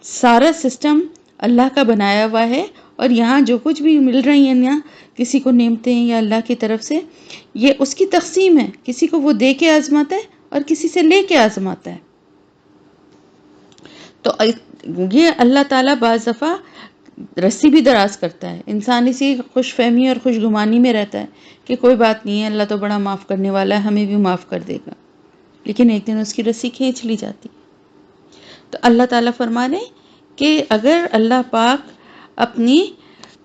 سارا سسٹم اللہ کا بنایا ہوا ہے, اور یہاں جو کچھ بھی مل رہی ہیں نا کسی کو نعمتیں یا اللہ کی طرف سے, یہ اس کی تقسیم ہے. کسی کو وہ دے کے آزماتا ہے اور کسی سے لے کے آزماتا ہے. تو یہ اللہ تعالیٰ بعض دفعہ رسی بھی دراز کرتا ہے, انسان اسی خوش فہمی اور خوش گمانی میں رہتا ہے کہ کوئی بات نہیں ہے, اللہ تو بڑا معاف کرنے والا ہے, ہمیں بھی معاف کر دے گا, لیکن ایک دن اس کی رسی کھینچ لی جاتی. تو اللہ تعالیٰ فرما رہے کہ اگر اللہ پاک اپنی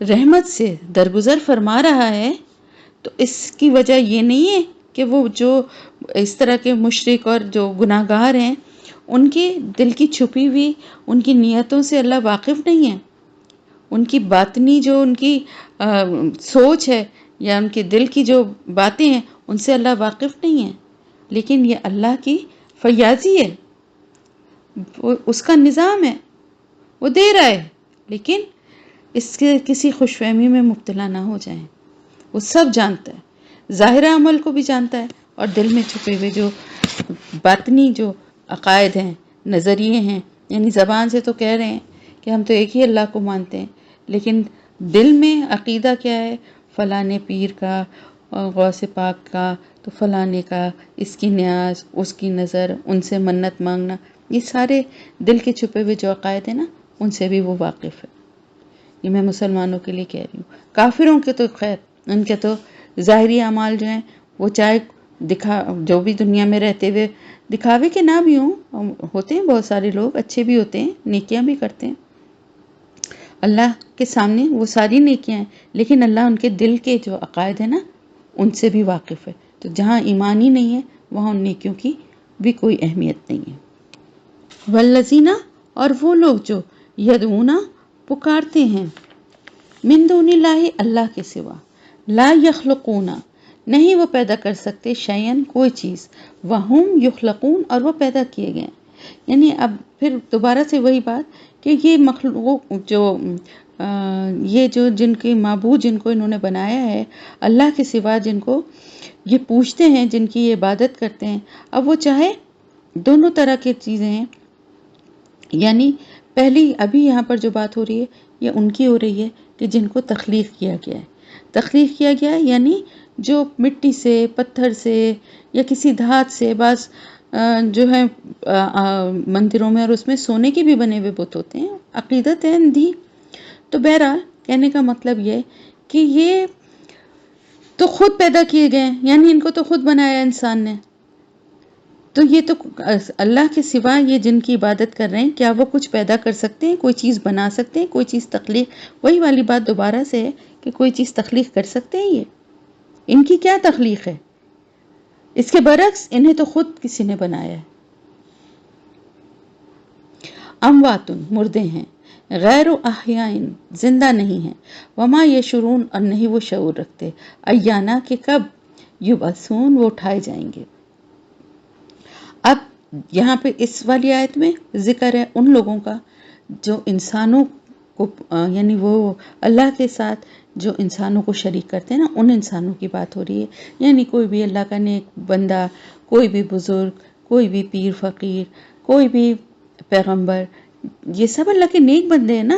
رحمت سے درگزر فرما رہا ہے تو اس کی وجہ یہ نہیں ہے کہ وہ جو اس طرح کے مشرک اور جو گناہ گار ہیں ان کی دل کی چھپی ہوئی ان کی نیتوں سے اللہ واقف نہیں ہے. ان کی باطنی جو ان کی سوچ ہے یا ان کے دل کی جو باتیں ہیں ان سے اللہ واقف نہیں ہے, لیکن یہ اللہ کی فیاضی ہے, اس کا نظام ہے, وہ دے رہا ہے, لیکن اس کے کسی خوش فہمی میں مبتلا نہ ہو جائیں. وہ سب جانتا ہے, ظاہر عمل کو بھی جانتا ہے اور دل میں چھپے ہوئے جو باطنی جو عقائد ہیں, نظریے ہیں, یعنی زبان سے تو کہہ رہے ہیں کہ ہم تو ایک ہی اللہ کو مانتے ہیں, لیکن دل میں عقیدہ کیا ہے, فلاں پیر کا, غوث پاک کا, تو فلاں کا, اس کی نیاز, اس کی نظر, ان سے منت مانگنا, یہ سارے دل کے چھپے ہوئے جو عقائد ہیں نا ان سے بھی وہ واقف ہے. یہ میں مسلمانوں کے لیے کہہ رہی ہوں. کافروں کے تو خیر ان کے تو ظاہری اعمال جو ہیں وہ چاہے جو بھی دنیا میں رہتے ہوئے دکھاوے کے نہ بھی ہوں, ہوتے ہیں بہت سارے لوگ اچھے بھی ہوتے ہیں, نیکیاں بھی کرتے ہیں, اللہ کے سامنے وہ ساری نیکیاں ہیں، لیکن اللہ ان کے دل کے جو عقائد ہیں نا ان سے بھی واقف ہے. تو جہاں ایمان ہی نہیں ہے وہاں ان نیکیوں کی بھی کوئی اہمیت نہیں ہے. والذین، اور وہ لوگ جو یدعون پکارتے ہیں، من دون اللہ، اللہ کے سوا، لا یخلقون، نہیں وہ پیدا کر سکتے، شیئن، کوئی چیز، وہم یخلقون، اور وہ پیدا کیے گئے. یعنی اب پھر دوبارہ سے وہی بات کہ یہ مخلوق یہ جو جن کے معبود جن کو انہوں نے بنایا ہے اللہ کے سوا، جن کو یہ پوچھتے ہیں، جن کی یہ عبادت کرتے ہیں، اب وہ چاہے دونوں طرح کی چیزیں ہیں. یعنی پہلی ابھی یہاں پر جو بات ہو رہی ہے یہ ان کی ہو رہی ہے کہ جن کو تخلیق کیا گیا ہے. تخلیق کیا گیا ہے یعنی جو مٹی سے، پتھر سے یا کسی دھات سے، بعض جو ہے مندروں میں اور اس میں سونے کے بھی بنے ہوئے بت ہوتے ہیں، عقیدت ہے اندھی. تو بہرحال کہنے کا مطلب یہ کہ یہ تو خود پیدا کیے گئے ہیں، یعنی ان کو تو خود بنایا انسان نے. تو یہ تو اللہ کے سوا یہ جن کی عبادت کر رہے ہیں، کیا وہ کچھ پیدا کر سکتے ہیں، کوئی چیز بنا سکتے ہیں، کوئی چیز تخلیق؟ وہی والی بات دوبارہ سے ہے کہ کوئی چیز تخلیق کر سکتے ہیں؟ یہ ان کی کیا تخلیق ہے؟ اس کے برعکس انہیں تو خود کسی نے بنایا ہے. امواتن، مردے ہیں، غیر احیائن، زندہ نہیں ہیں، وما یشعرون، اور نہیں وہ شعور رکھتے، ایانا، کہ کب، یبعثون، وہ اٹھائے جائیں گے. اب یہاں پہ اس والی آیت میں ذکر ہے ان لوگوں کا جو انسانوں کو یعنی وہ اللہ کے ساتھ جو انسانوں کو شریک کرتے ہیں نا، ان انسانوں کی بات ہو رہی ہے. یعنی کوئی بھی اللہ کا نیک بندہ، کوئی بھی بزرگ، کوئی بھی پیر فقیر، کوئی بھی پیغمبر، یہ سب اللہ کے نیک بندے ہیں نا.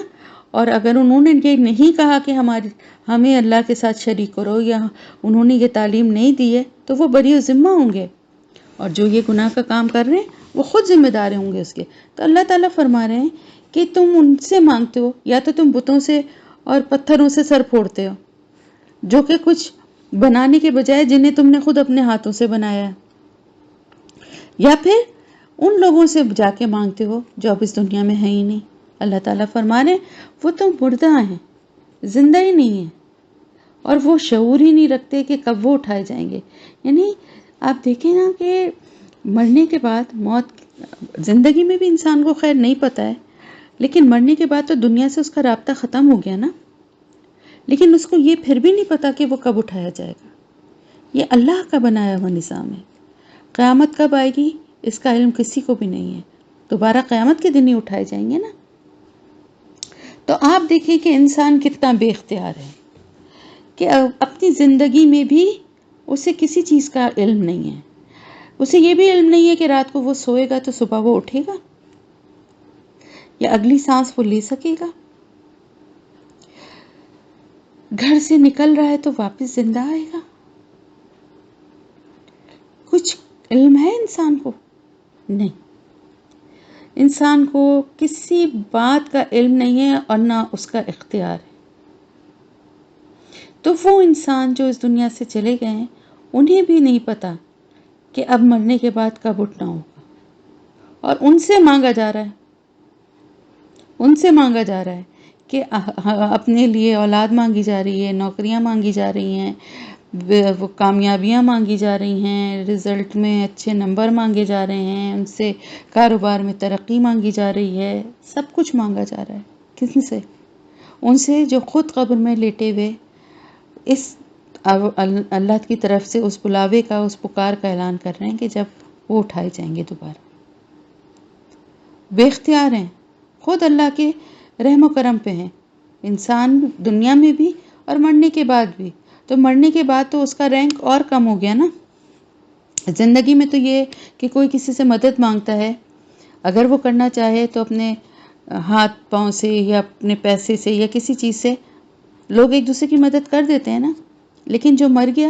اور اگر انہوں نے یہ نہیں کہا کہ ہمیں اللہ کے ساتھ شریک کرو، یا انہوں نے یہ تعلیم نہیں دی ہے، تو وہ بری ذمہ ہوں گے. اور جو یہ گناہ کا کام کر رہے ہیں وہ خود ذمہ دار ہوں گے اس کے. تو اللہ تعالیٰ فرما رہے ہیں کہ تم ان سے مانگتے ہو، یا تو تم بتوں سے اور پتھروں سے سر پھوڑتے ہو، جو کہ کچھ بنانے کے بجائے جنہیں تم نے خود اپنے ہاتھوں سے بنایا ہے، یا پھر ان لوگوں سے جا کے مانگتے ہو جو اب اس دنیا میں ہے ہی نہیں. اللہ تعالیٰ فرما رہے ہیں وہ تو مردہ ہیں، زندہ ہی نہیں ہیں، اور وہ شعور ہی نہیں رکھتے کہ کب وہ اٹھائے جائیں گے. یعنی آپ دیکھیں نا کہ مرنے کے بعد موت، زندگی میں بھی انسان کو خیر نہیں پتہ ہے، لیکن مرنے کے بعد تو دنیا سے اس کا رابطہ ختم ہو گیا نا. لیکن اس کو یہ پھر بھی نہیں پتا کہ وہ کب اٹھایا جائے گا. یہ اللہ کا بنایا ہوا نظام ہے. قیامت کب آئے گی اس کا علم کسی کو بھی نہیں ہے. دوبارہ قیامت کے دن ہی اٹھائے جائیں گے نا. تو آپ دیکھیں کہ انسان کتنا بے اختیار ہے کہ اپنی زندگی میں بھی اسے کسی چیز کا علم نہیں ہے. اسے یہ بھی علم نہیں ہے کہ رات کو وہ سوئے گا تو صبح وہ اٹھے گا، یا اگلی سانس وہ لے سکے گا. گھر سے نکل رہا ہے تو واپس زندہ آئے گا. کچھ علم ہے انسان کو؟ نہیں. انسان کو کسی بات کا علم نہیں ہے اور نہ اس کا اختیار ہے. تو وہ انسان جو اس دنیا سے چلے گئے ہیں انہیں بھی نہیں پتا کہ اب مرنے کے بعد کب اٹھنا ہوگا. اور ان سے مانگا جا رہا ہے کہ اپنے لیے اولاد مانگی جا رہی ہے، نوکریاں مانگی جا رہی ہیں، وہ کامیابیاں مانگی جا رہی ہیں، رزلٹ میں اچھے نمبر مانگے جا رہے ہیں، ان سے کاروبار میں ترقی مانگی جا رہی ہے. سب کچھ مانگا جا رہا ہے. کن سے؟ ان سے جو خود قبر میں لیٹے ہوئے اس اللہ کی طرف سے اس بلاوے کا، اس پکار کا اعلان کر رہے ہیں کہ جب وہ اٹھائے جائیں گے دوبارہ. بے اختیار ہیں، خود اللہ کے رحم و کرم پہ ہیں. انسان دنیا میں بھی اور مرنے کے بعد بھی. تو مرنے کے بعد تو اس کا رینک اور کم ہو گیا نا. زندگی میں تو یہ کہ کوئی کسی سے مدد مانگتا ہے، اگر وہ کرنا چاہے تو اپنے ہاتھ پاؤں سے یا اپنے پیسے سے یا کسی چیز سے لوگ ایک دوسرے کی مدد کر دیتے ہیں نا. لیکن جو مر گیا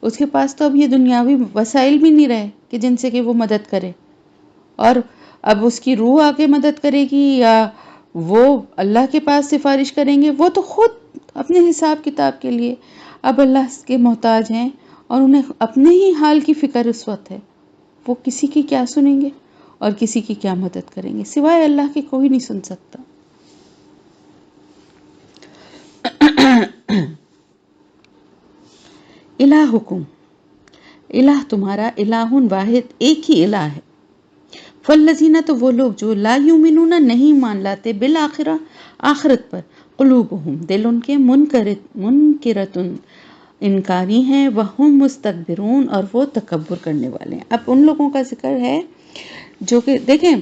اس کے پاس تو اب یہ دنیاوی وسائل بھی نہیں رہے کہ جن سے کہ وہ مدد کرے. اور اب اس کی روح آ کے مدد کرے گی یا وہ اللہ کے پاس سفارش کریں گے؟ وہ تو خود اپنے حساب کتاب کے لیے اب اللہ کے محتاج ہیں، اور انہیں اپنے ہی حال کی فکر اس وقت ہے. وہ کسی کی کیا سنیں گے اور کسی کی کیا مدد کریں گے؟ سوائے اللہ کے کوئی نہیں سن سکتا. الہکم، الہ تمہارا، الہ واحد، ایک ہی الہ ہے. فالذین، تو وہ لوگ جو لا یؤمنون نہیں مان لاتے، بالآخرہ، آخرت پر، قلوبہم، دل ان کے منکرتن، انکاری ہیں، وہم مستکبرون، اور وہ تکبر کرنے والے ہیں. اب ان لوگوں کا ذکر ہے جو کہ دیکھیں،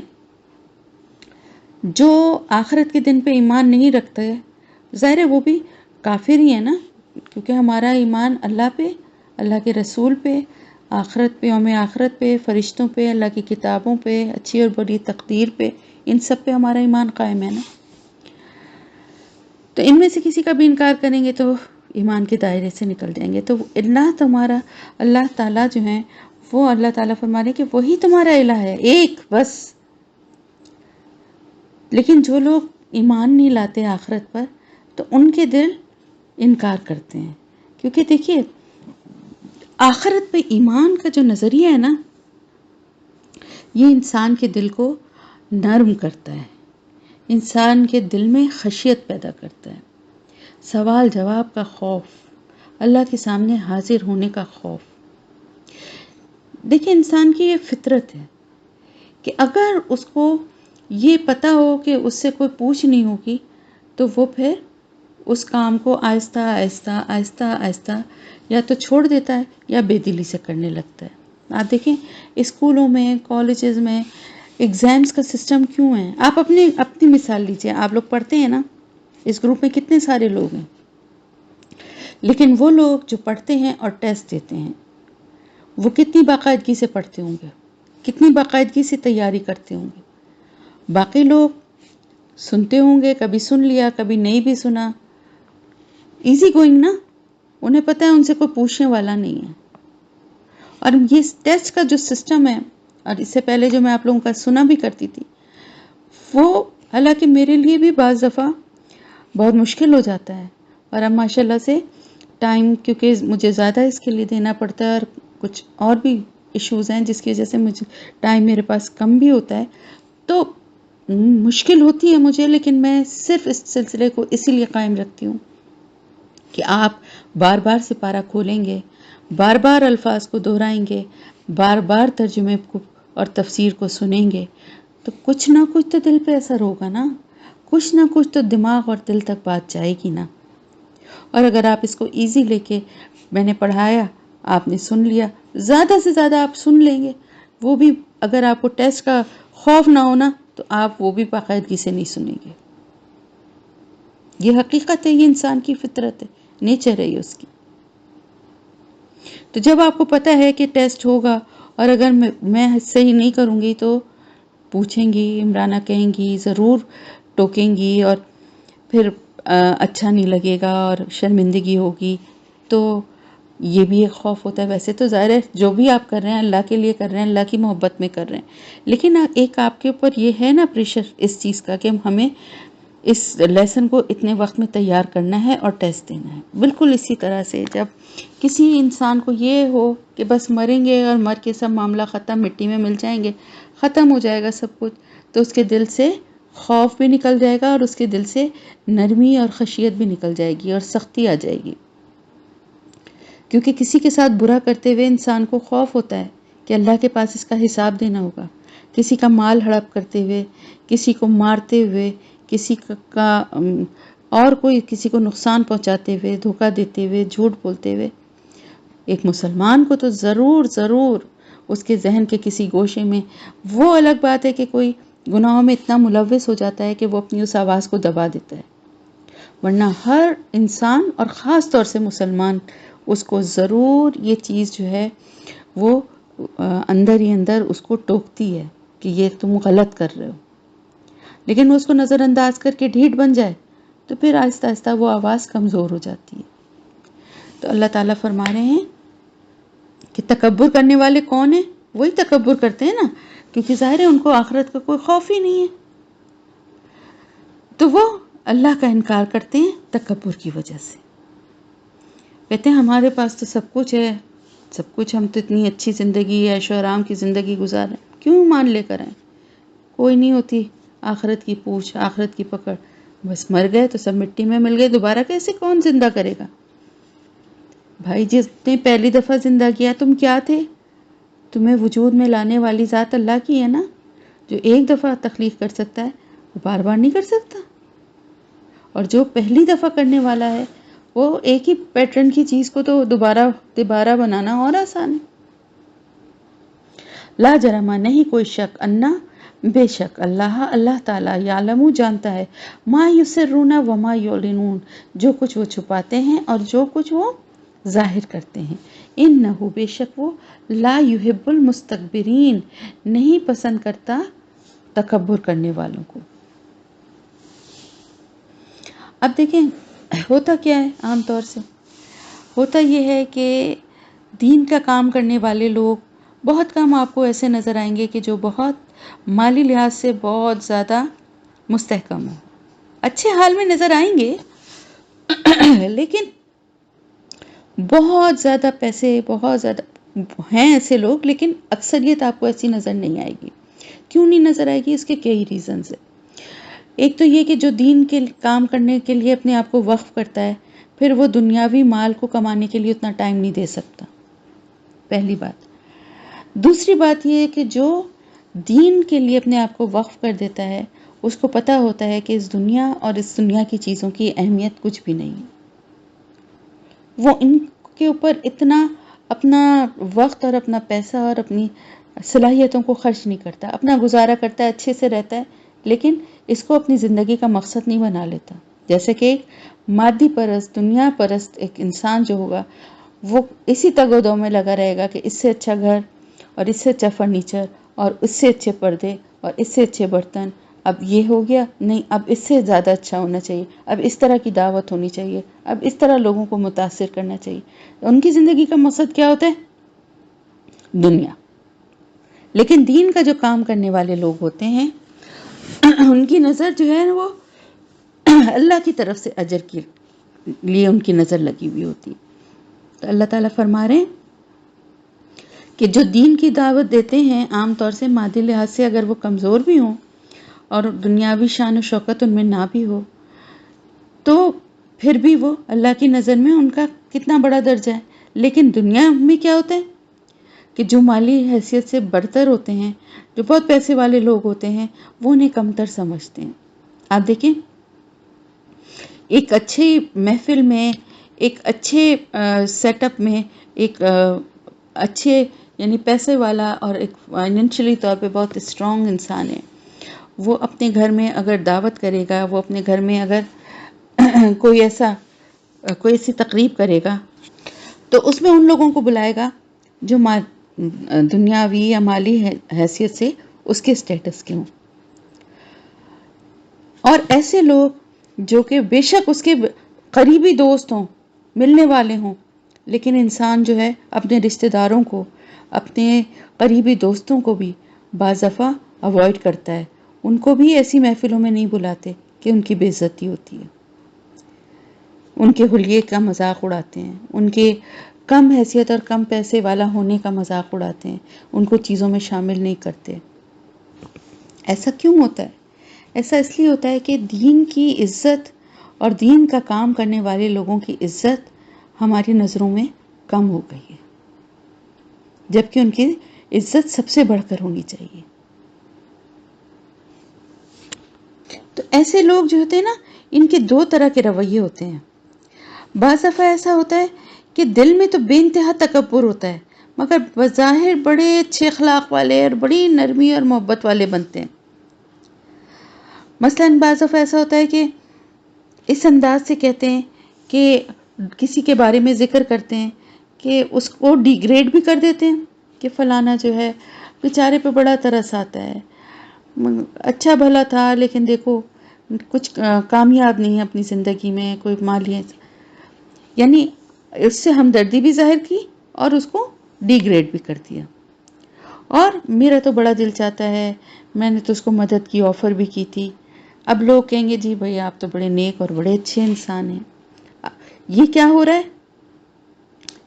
جو آخرت کے دن پہ ایمان نہیں رکھتے، ظاہر ہے وہ بھی کافر ہی ہے نا، کیونکہ ہمارا ایمان اللہ پہ، اللہ کے رسول پہ، آخرت پہ، یوم آخرت پہ، فرشتوں پہ، اللہ کی کتابوں پہ، اچھی اور بری تقدیر پہ، ان سب پہ ہمارا ایمان قائم ہے نا. تو ان میں سے کسی کا بھی انکار کریں گے تو ایمان کے دائرے سے نکل جائیں گے. تو اللہ تمہارا، اللہ تعالیٰ جو ہیں وہ، اللہ تعالیٰ فرما رہے کہ وہی تمہارا الہ ہے، ایک بس. لیکن جو لوگ ایمان نہیں لاتے آخرت پر، تو ان کے دل انکار کرتے ہیں. کیونکہ دیکھیے، آخرت پہ ایمان کا جو نظریہ ہے نا، یہ انسان کے دل کو نرم کرتا ہے، انسان کے دل میں خشیت پیدا کرتا ہے، سوال جواب کا خوف، اللہ کے سامنے حاضر ہونے کا خوف. دیکھیں، انسان کی یہ فطرت ہے کہ اگر اس کو یہ پتہ ہو کہ اس سے کوئی پوچھ نہیں ہوگی، تو وہ پھر اس کام کو آہستہ آہستہ آہستہ آہستہ یا تو چھوڑ دیتا ہے یا بے دلی سے کرنے لگتا ہے. آپ دیکھیں اسکولوں میں، کالجز میں ایگزامز کا سسٹم کیوں ہے؟ آپ اپنی مثال لیجئے. آپ لوگ پڑھتے ہیں نا، اس گروپ میں کتنے سارے لوگ ہیں، لیکن وہ لوگ جو پڑھتے ہیں اور ٹیسٹ دیتے ہیں، وہ کتنی باقاعدگی سے پڑھتے ہوں گے، کتنی باقاعدگی سے تیاری کرتے ہوں گے. باقی لوگ سنتے ہوں گے، کبھی سن لیا، کبھی نہیں بھی سنا، ایزی گوئنگ نا، انہیں پتہ ہے ان سے کوئی پوچھنے والا نہیں ہے. اور یہ ٹیسٹ کا جو سسٹم ہے، اور اس سے پہلے جو میں آپ لوگوں کا سنا بھی کرتی تھی، وہ حالانکہ میرے لیے بھی بعض دفعہ بہت مشکل ہو جاتا ہے. اور اب ماشاءاللہ سے ٹائم، کیونکہ مجھے زیادہ اس کے لیے دینا پڑتا ہے، اور کچھ اور بھی ایشوز ہیں جس کی وجہ سے مجھے ٹائم میرے پاس کم بھی ہوتا ہے، تو مشکل ہوتی ہے مجھے. لیکن میں صرف اس سلسلے کو اسی لیے قائم رکھتی ہوں کہ آپ بار بار سپارہ کھولیں گے، بار بار الفاظ کو دہرائیں گے، بار بار ترجمے کو اور تفسیر کو سنیں گے، تو کچھ نہ کچھ تو دل پہ اثر ہوگا نا، کچھ نہ کچھ تو دماغ اور دل تک بات جائے گی نا. اور اگر آپ اس کو ایزی لے کے، میں نے پڑھایا، آپ نے سن لیا، زیادہ سے زیادہ آپ سن لیں گے، وہ بھی اگر آپ کو ٹیسٹ کا خوف نہ ہونا تو آپ وہ بھی باقاعدگی سے نہیں سنیں گے. یہ حقیقت ہے، یہ انسان کی فطرت ہے، نیچر ہے یہ اس کی. تو جب آپ کو پتہ ہے کہ ٹیسٹ ہوگا، اور اگر میں صحیح نہیں کروں گی تو پوچھیں گی، عمرانہ کہیں گی، ضرور ٹوکیں گی، اور پھر اچھا نہیں لگے گا اور شرمندگی ہوگی، تو یہ بھی ایک خوف ہوتا ہے. ویسے تو ظاہر ہے جو بھی آپ کر رہے ہیں اللہ کے لیے کر رہے ہیں، اللہ کی محبت میں کر رہے ہیں، لیکن ایک آپ کے اوپر یہ ہے نا پریشر اس چیز کا کہ ہمیں اس لیسن کو اتنے وقت میں تیار کرنا ہے اور ٹیسٹ دینا ہے. بالکل اسی طرح سے جب کسی انسان کو یہ ہو کہ بس مریں گے اور مر کے سب معاملہ ختم، مٹی میں مل جائیں گے، ختم ہو جائے گا سب کچھ، تو اس کے دل سے خوف بھی نکل جائے گا، اور اس کے دل سے نرمی اور خشیت بھی نکل جائے گی، اور سختی آ جائے گی. کیونکہ کسی کے ساتھ برا کرتے ہوئے انسان کو خوف ہوتا ہے کہ اللہ کے پاس اس کا حساب دینا ہوگا. کسی کا مال ہڑپ کرتے ہوئے، کسی کو مارتے ہوئے، کسی کا اور کوئی کسی کو نقصان پہنچاتے ہوئے، دھوکہ دیتے ہوئے، جھوٹ بولتے ہوئے، ایک مسلمان کو تو ضرور ضرور اس کے ذہن کے کسی گوشے میں، وہ الگ بات ہے کہ کوئی گناہوں میں اتنا ملوث ہو جاتا ہے کہ وہ اپنی اس آواز کو دبا دیتا ہے، ورنہ ہر انسان اور خاص طور سے مسلمان، اس کو ضرور یہ چیز جو ہے وہ اندر ہی اندر اس کو ٹوکتی ہے کہ یہ تم غلط کر رہے ہو. لیکن وہ اس کو نظر انداز کر کے ڈھیٹ بن جائے تو پھر آہستہ آہستہ وہ آواز کمزور ہو جاتی ہے. تو اللہ تعالیٰ فرما رہے ہیں کہ تکبر کرنے والے کون ہیں؟ وہی تکبر کرتے ہیں نا، کیونکہ ظاہر ہے ان کو آخرت کا کوئی خوف ہی نہیں ہے، تو وہ اللہ کا انکار کرتے ہیں تکبر کی وجہ سے. کہتے ہیں ہمارے پاس تو سب کچھ ہے، سب کچھ، ہم تو اتنی اچھی زندگی، عیش و آرام کی زندگی گزار رہے ہیں، کیوں مان لے کر آئیں؟ کوئی نہیں ہوتی آخرت کی پوچھ، آخرت کی پکڑ، بس مر گئے تو سب مٹی میں مل گئے، دوبارہ کیسے کون زندہ کرے گا؟ بھائی جس نے پہلی دفعہ زندہ کیا تم کیا تھے؟ تمہیں وجود میں لانے والی ذات اللہ کی ہے نا، جو ایک دفعہ تخلیق کر سکتا ہے وہ بار بار نہیں کر سکتا، اور جو پہلی دفعہ کرنے والا ہے وہ ایک ہی پیٹرن کی چیز کو تو دوبارہ بنانا اور آسان ہے۔ لا جرمہ، نہیں کوئی شک، انا، بے شک، اللہ تعالیٰ، یعلم، جانتا ہے، ما یسرون وما یعلنون، جو کچھ وہ چھپاتے ہیں اور جو کچھ وہ ظاہر کرتے ہیں۔ انہ، بے شک وہ، لا یحب المستکبرین، نہیں پسند کرتا تکبر کرنے والوں کو۔ اب دیکھیں ہوتا کیا ہے، عام طور سے ہوتا یہ ہے کہ دین کا کام کرنے والے لوگ بہت کم آپ کو ایسے نظر آئیں گے کہ جو بہت مالی لحاظ سے بہت زیادہ مستحکم ہو، اچھے حال میں نظر آئیں گے لیکن بہت زیادہ پیسے، بہت زیادہ ہیں ایسے لوگ، لیکن اکثریت آپ کو ایسی نظر نہیں آئے گی۔ کیوں نہیں نظر آئے گی؟ اس کے کئی ریزنز ہیں۔ ایک تو یہ کہ جو دین کے کام کرنے کے لیے اپنے آپ کو وقف کرتا ہے، پھر وہ دنیاوی مال کو کمانے کے لیے اتنا ٹائم نہیں دے سکتا، پہلی بات۔ دوسری بات یہ ہے کہ جو دین کے لیے اپنے آپ کو وقف کر دیتا ہے، اس کو پتہ ہوتا ہے کہ اس دنیا اور اس دنیا کی چیزوں کی اہمیت کچھ بھی نہیں ہے۔ وہ ان کے اوپر اتنا اپنا وقت اور اپنا پیسہ اور اپنی صلاحیتوں کو خرچ نہیں کرتا، اپنا گزارا کرتا ہے، اچھے سے رہتا ہے، لیکن اس کو اپنی زندگی کا مقصد نہیں بنا لیتا۔ جیسے کہ ایک مادی پرست، دنیا پرست ایک انسان جو ہوگا، وہ اسی تگ و دو میں لگا رہے گا کہ اس سے اچھا گھر اور اس سے اچھا فرنیچر اور اس سے اچھے پردے اور اس سے اچھے برتن، اب یہ ہو گیا نہیں، اب اس سے زیادہ اچھا ہونا چاہیے، اب اس طرح کی دعوت ہونی چاہیے، اب اس طرح لوگوں کو متاثر کرنا چاہیے۔ ان کی زندگی کا مقصد کیا ہوتا ہے؟ دنیا۔ لیکن دین کا جو کام کرنے والے لوگ ہوتے ہیں ان کی نظر جو ہے وہ اللہ کی طرف سے اجر کے لیے ان کی نظر لگی ہوئی ہوتی ہے۔ تو اللہ تعالیٰ فرما رہے ہیں کہ جو دین کی دعوت دیتے ہیں، عام طور سے مادی لحاظ سے اگر وہ کمزور بھی ہوں اور دنیاوی شان و شوکت ان میں نہ بھی ہو، تو پھر بھی وہ اللہ کی نظر میں ان کا کتنا بڑا درجہ ہے۔ لیکن دنیا میں کیا ہوتا ہے کہ جو مالی حیثیت سے برتر ہوتے ہیں، جو بہت پیسے والے لوگ ہوتے ہیں، وہ انہیں کمتر سمجھتے ہیں۔ آپ دیکھیں ایک اچھی محفل میں، ایک اچھے سیٹ اپ میں، ایک اچھے یعنی پیسے والا اور ایک فائنینشلی طور پہ بہت اسٹرانگ انسان ہے، وہ اپنے گھر میں اگر دعوت کرے گا، وہ اپنے گھر میں اگر کوئی ایسی تقریب کرے گا، تو اس میں ان لوگوں کو بلائے گا جو دنیاوی یا مالی حیثیت سے اس کے سٹیٹس کے ہوں، اور ایسے لوگ جو کہ بے شک اس کے قریبی دوست ہوں، ملنے والے ہوں، لیکن انسان جو ہے اپنے رشتہ داروں کو، اپنے قریبی دوستوں کو بھی بعض دفعہ اوائڈ کرتا ہے، ان کو بھی ایسی محفلوں میں نہیں بلاتے کہ ان کی بے عزتی ہوتی ہے، ان کے حلیے کا مذاق اڑاتے ہیں، ان کے کم حیثیت اور کم پیسے والا ہونے کا مذاق اڑاتے ہیں، ان کو چیزوں میں شامل نہیں کرتے۔ ایسا کیوں ہوتا ہے؟ ایسا اس لیے ہوتا ہے کہ دین کی عزت اور دین کا کام کرنے والے لوگوں کی عزت ہماری نظروں میں کم ہو گئی ہے، جبکہ ان کی عزت سب سے بڑھ کر ہونی چاہیے۔ تو ایسے لوگ جو ہوتے ہیں نا، ان کے دو طرح کے رویے ہوتے ہیں۔ بعض دفعہ ایسا ہوتا ہے کہ دل میں تو بے انتہا تکبر ہوتا ہے، مگر بظاہر بڑے اچھے اخلاق والے اور بڑی نرمی اور محبت والے بنتے ہیں۔ مثلاً بعض دفعہ ایسا ہوتا ہے کہ اس انداز سے کہتے ہیں کہ کسی کے بارے میں ذکر کرتے ہیں کہ اس کو ڈیگریڈ بھی کر دیتے ہیں کہ فلانا جو ہے بیچارے پہ بڑا ترس آتا ہے، اچھا بھلا تھا لیکن دیکھو کچھ کامیاب نہیں ہے اپنی زندگی میں، کوئی مالی، یعنی اس سے ہمدردی بھی ظاہر کی اور اس کو ڈیگریڈ بھی کر دیا۔ اور میرا تو بڑا دل چاہتا ہے، میں نے تو اس کو مدد کی آفر بھی کی تھی، اب لوگ کہیں گے جی بھئی آپ تو بڑے نیک اور بڑے اچھے انسان ہیں۔ یہ کیا ہو رہا ہے؟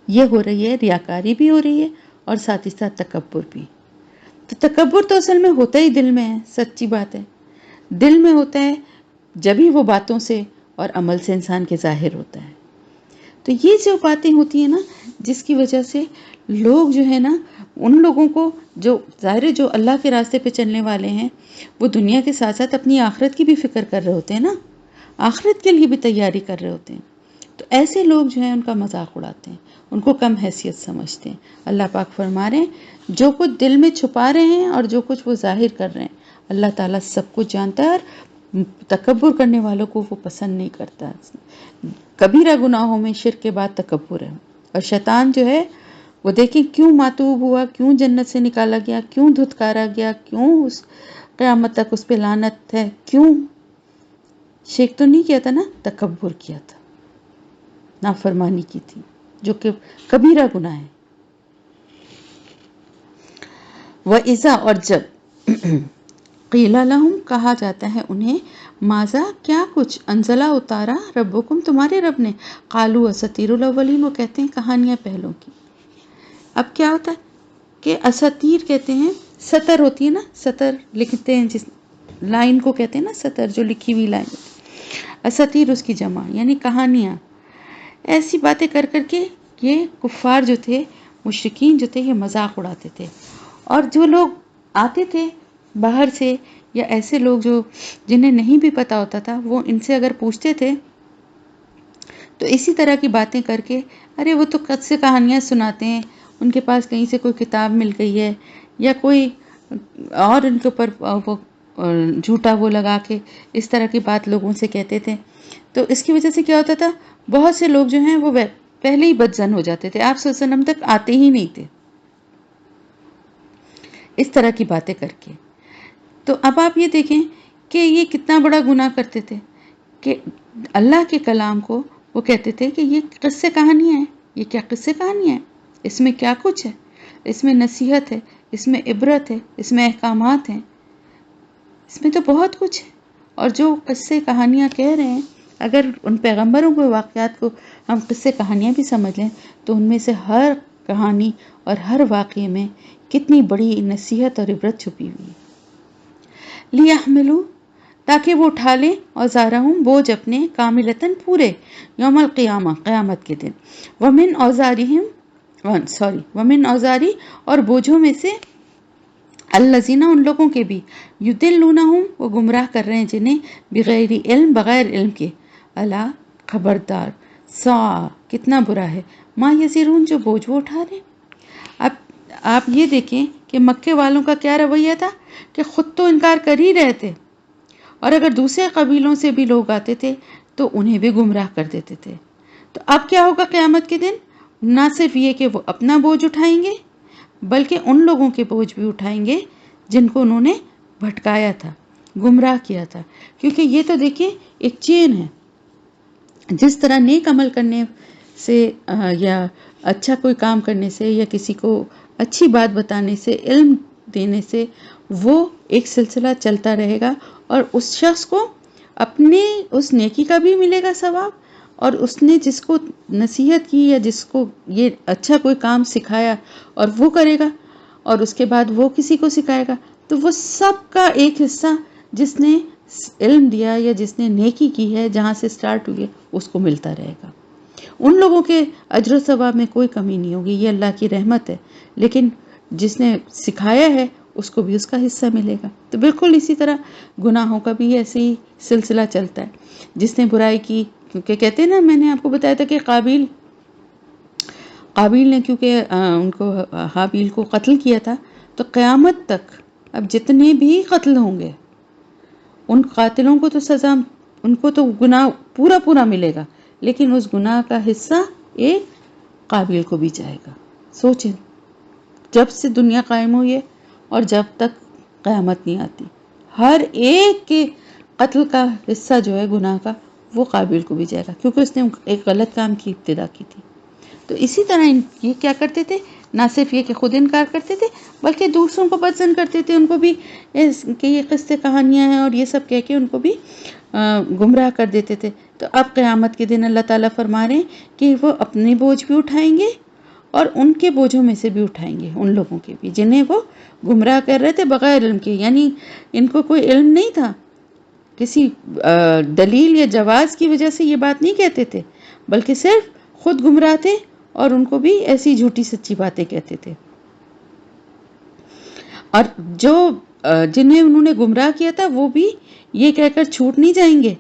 یہ ہو رہی ہے ریاکاری بھی ہو رہی ہے اور ساتھ ہی ساتھ تکبر بھی۔ تو تکبر تو اصل میں ہوتا ہی دل میں ہے، سچی بات ہے، دل میں ہوتا ہے، جبھی وہ باتوں سے اور عمل سے انسان کے ظاہر ہوتا ہے۔ تو یہ جو باتیں ہوتی ہیں نا، جس کی وجہ سے لوگ جو ہے نا، ان لوگوں کو جو ظاہر ہے جو اللہ کے راستے پہ چلنے والے ہیں، وہ دنیا کے ساتھ ساتھ اپنی آخرت کی بھی فکر کر رہے ہوتے ہیں نا، آخرت کے لیے بھی تیاری کر رہے ہوتے ہیں. تو ایسے لوگ جو ہیں ان کا مذاق اڑاتے ہیں، ان کو کم حیثیت سمجھتے ہیں. اللہ پاک فرما رہے ہیں جو کچھ دل میں چھپا رہے ہیں اور جو کچھ وہ ظاہر کر رہے ہیں، اللہ تعالیٰ سب کچھ جانتا ہے، اور تکبر کرنے والوں کو وہ پسند نہیں کرتا. کبیرہ گناہوں میں شرک کے بعد تکبر ہے. اور شیطان جو ہے وہ دیکھیں کیوں ماتوب ہوا، کیوں جنت سے نکالا گیا، کیوں دھتکارا گیا، کیوں اس قیامت تک اس پہ لعنت ہے، کیوں شرک تو نہیں کیا تھا نا، تکبر کیا تھا، نافرمانی کی تھی، جو کہ کبیرہ گناہ ہے. وَإِذَا، اور جب قیل لہم، کہا جاتا ہے انہیں، ماذا، کیا کچھ، انزلہ اتارا، ربکم، تمہارے رب نے، قالوا اساطیر الاولین، وہ کہتے ہیں کہانیاں پہلوں کی. اب کیا ہوتا ہے کہ اساطیر کہتے ہیں، سطر ہوتی ہے نا، سطر لکھتے ہیں جس لائن کو کہتے ہیں نا سطر، جو لکھی ہوئی لائن. اساطیر اس کی جمع، یعنی کہانیاں. ایسی باتیں کر کر کے یہ کفار جو تھے، مشرکین جو تھے، یہ مذاق اڑاتے تھے. اور جو لوگ آتے تھے باہر سے، یا ایسے لوگ جو جنہیں نہیں بھی پتا ہوتا تھا، وہ ان سے اگر پوچھتے تھے تو اسی طرح کی باتیں کر کے، ارے وہ تو قصے کہانیاں سناتے ہیں، ان کے پاس کہیں سے کوئی کتاب مل گئی ہے، یا کوئی اور ان کے اوپر وہ جھوٹا وہ لگا کے اس طرح کی بات لوگوں سے کہتے تھے. تو اس کی وجہ سے کیا ہوتا تھا، بہت سے لوگ جو ہیں وہ پہلے ہی بدظن ہو جاتے تھے، آپ صلی اللہ علیہ وسلم تک آتے ہی نہیں تھے اس طرح کی باتیں کر کے. تو اب آپ یہ دیکھیں کہ یہ کتنا بڑا گناہ کرتے تھے کہ اللہ کے کلام کو وہ کہتے تھے کہ یہ قصے کہانیاں ہیں. یہ کیا قصے کہانیاں ہیں، اس میں کیا کچھ ہے، اس میں نصیحت ہے، اس میں عبرت ہے، اس میں احکامات ہیں، اس میں تو بہت کچھ ہے. اور جو قصے کہانیاں کہہ رہے ہیں، اگر ان پیغمبروں کے واقعات کو ہم قصے کہانیاں بھی سمجھ لیں تو ان میں سے ہر کہانی اور ہر واقعے میں کتنی بڑی نصیحت اور عبرت چھپی ہوئی ہے. لیحملوا، تاکہ وہ اٹھا لیں، اوزارہم، بوجھ اپنے، کاملتاً، پورے، یوم القیامہ، قیامت کے دن، ومن اوزاری، اور بوجھوں میں سے، الذین، ان لوگوں کے بھی، یضلونہم، وہ گمراہ کر رہے ہیں جنہیں، بغیر علم، بغیر علم کے، الا، خبردار، ساء، کتنا برا ہے، ما یزرون، جو بوجھ وہ اٹھا رہے ہیں. اب آپ یہ دیکھیں کہ مکے والوں کا کیا رویہ تھا کہ خود تو انکار کر ہی رہے تھے، اور اگر دوسرے قبیلوں سے بھی لوگ آتے تھے تو انہیں بھی گمراہ کر دیتے تھے. تو اب کیا ہوگا قیامت کے دن، نہ صرف یہ کہ وہ اپنا بوجھ اٹھائیں گے، بلکہ ان لوگوں کے بوجھ بھی اٹھائیں گے جن کو انہوں نے بھٹکایا تھا، گمراہ کیا تھا. کیونکہ یہ تو دیکھیں ایک چین ہے، جس طرح نیک عمل کرنے سے یا اچھا کوئی کام کرنے سے، یا کسی کو اچھی بات بتانے سے، علم دینے سے، وہ ایک سلسلہ چلتا رہے گا، اور اس شخص کو اپنے اس نیکی کا بھی ملے گا ثواب، اور اس نے جس کو نصیحت کی یا جس کو یہ اچھا کوئی کام سکھایا اور وہ کرے گا، اور اس کے بعد وہ کسی کو سکھائے گا، تو وہ سب کا ایک حصہ جس نے علم دیا یا جس نے نیکی کی ہے، جہاں سے سٹارٹ ہوئی ہے، اس کو ملتا رہے گا. ان لوگوں کے اجر و ثواب میں کوئی کمی نہیں ہوگی، یہ اللہ کی رحمت ہے. لیکن جس نے سکھایا ہے اس کو بھی اس کا حصہ ملے گا. تو بالکل اسی طرح گناہوں کا بھی ایسے ہی سلسلہ چلتا ہے. جس نے برائی کی، کیونکہ کہتے ہیں نا، میں نے آپ کو بتایا تھا کہ قابیل نے کیونکہ ان کو حابیل کو قتل کیا تھا، تو قیامت تک اب جتنے بھی قتل ہوں گے ان قاتلوں کو تو سزا، ان کو تو گناہ پورا پورا ملے گا، لیکن اس گناہ کا حصہ ایک قابیل کو بھی جائے گا. سوچیں، جب سے دنیا قائم ہوئی ہے اور جب تک قیامت نہیں آتی، ہر ایک کے قتل کا حصہ جو ہے گناہ کا، وہ قابیل کو بھی جائے گا، کیونکہ اس نے ایک غلط کام کی ابتدا کی تھی. تو اسی طرح یہ کیا کرتے تھے، نہ صرف یہ کہ خود انکار کرتے تھے، بلکہ دوسروں کو بدظن کرتے تھے، ان کو بھی کہ یہ قصے کہانیاں ہیں اور یہ سب کہہ کے ان کو بھی گمراہ کر دیتے تھے. تو اب قیامت کے دن اللہ تعالیٰ فرما رہے ہیں کہ وہ اپنے بوجھ بھی اٹھائیں گے اور ان کے بوجھوں میں سے بھی اٹھائیں گے، ان لوگوں کے بھی جنہیں وہ گمراہ کر رہے تھے بغیر علم کے. یعنی ان کو کوئی علم نہیں تھا، کسی دلیل یا جواز کی وجہ سے یہ بات نہیں کہتے تھے، بلکہ صرف خود گمراہ تھے اور ان کو بھی ایسی جھوٹی سچی باتیں کہتے تھے. اور جو جنہیں انہوں نے گمراہ کیا تھا وہ بھی یہ کہہ کر چھوٹ نہیں جائیں گے